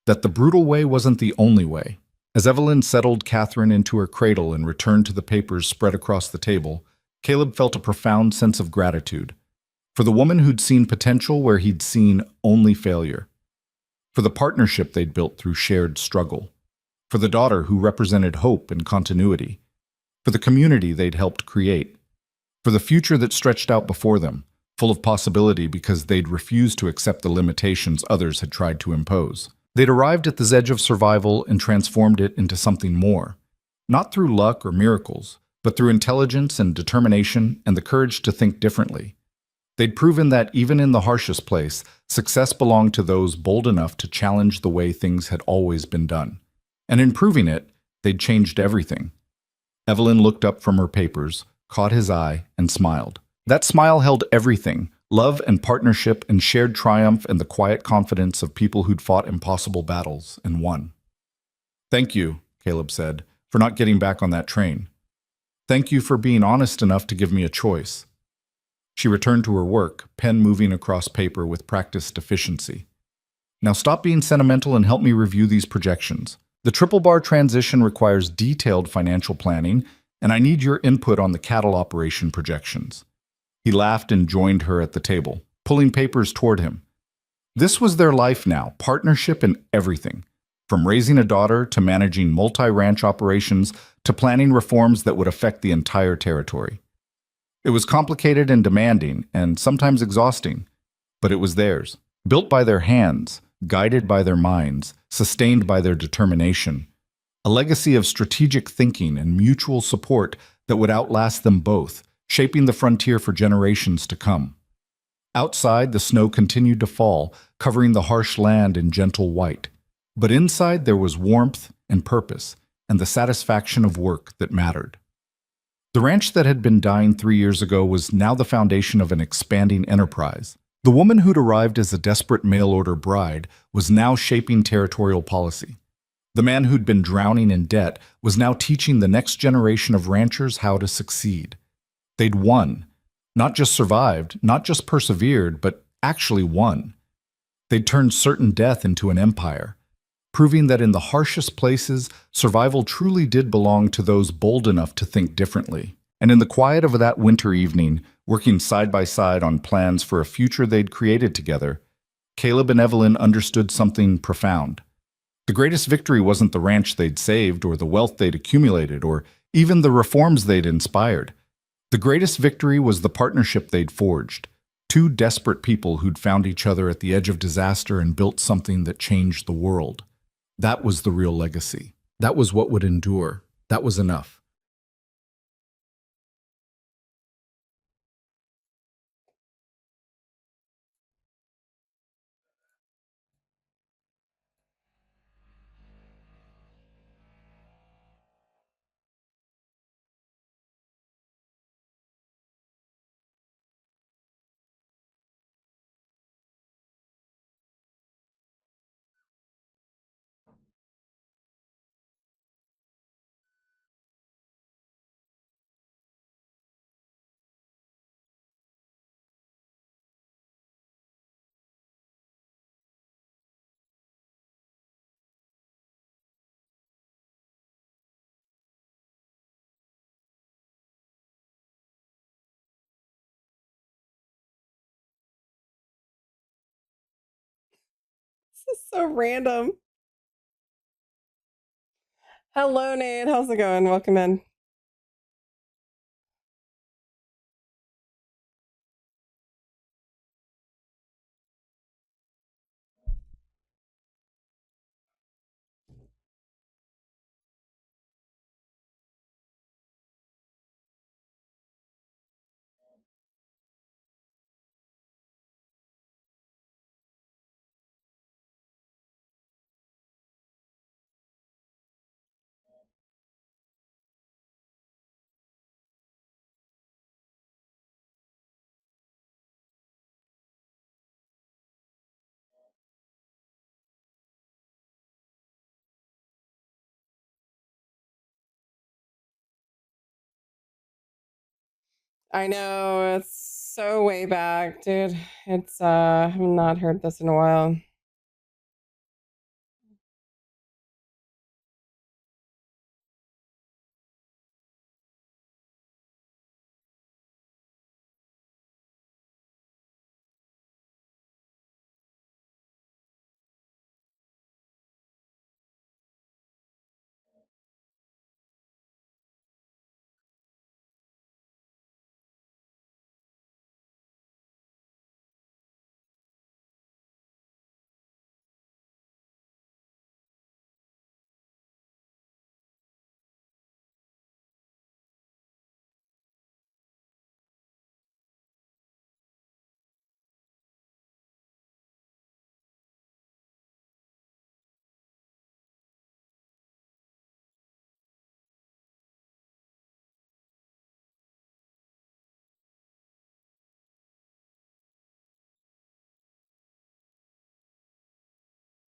That the brutal way wasn't the only way. As Evelyn settled Catherine into her cradle and returned to the papers spread across the table, Caleb felt a profound sense of gratitude. For the woman who'd seen potential where he'd seen only failure. For the partnership they'd built through shared struggle. For the daughter who represented hope and continuity. For the community they'd helped create. For the future that stretched out before them, full of possibility because they'd refused to accept the limitations others had tried to impose. They'd arrived at the edge of survival and transformed it into something more. Not through luck or miracles, but through intelligence and determination and the courage to think differently. They'd proven that even in the harshest place, success belonged to those bold enough to challenge the way things had always been done. And in proving it, they'd changed everything. Evelyn looked up from her papers, caught his eye, and smiled. That smile held everything: love and partnership and shared triumph and the quiet confidence of people who'd fought impossible battles and won. "Thank you," Caleb said, "for not getting back on that train. Thank you for being honest enough to give me a choice." She returned to her work, pen moving across paper with practiced efficiency. "Now stop being sentimental and help me review these projections. The triple bar transition requires detailed financial planning, and I need your input on the cattle operation projections." He laughed and joined her at the table, pulling papers toward him. This was their life now, partnership in everything. From raising a daughter to managing multi-ranch operations to planning reforms that would affect the entire territory. It was complicated and demanding, and sometimes exhausting, but it was theirs. Built by their hands, guided by their minds, sustained by their determination. A legacy of strategic thinking and mutual support that would outlast them both, shaping the frontier for generations to come. Outside, the snow continued to fall, covering the harsh land in gentle white. But inside, there was warmth and purpose, and the satisfaction of work that mattered. The ranch that had been dying 3 years ago was now the foundation of an expanding enterprise. The woman who'd arrived as a desperate mail-order bride was now shaping territorial policy. The man who'd been drowning in debt was now teaching the next generation of ranchers how to succeed. They'd won. Not just survived, not just persevered, but actually won. They'd turned certain death into an empire, proving that in the harshest places, survival truly did belong to those bold enough to think differently. And in the quiet of that winter evening, Working side by side on plans for a future they'd created together, Caleb and Evelyn understood something profound. The greatest victory wasn't the ranch they'd saved, or the wealth they'd accumulated, or even the reforms they'd inspired. The greatest victory was the partnership they'd forged. Two desperate people who'd found each other at the edge of disaster and built something that changed the world. That was the real legacy. That was what would endure. That was enough. This is so random. Hello, Nate. How's it going? Welcome in. I know it's so way back, dude. It's I've not heard this in a while.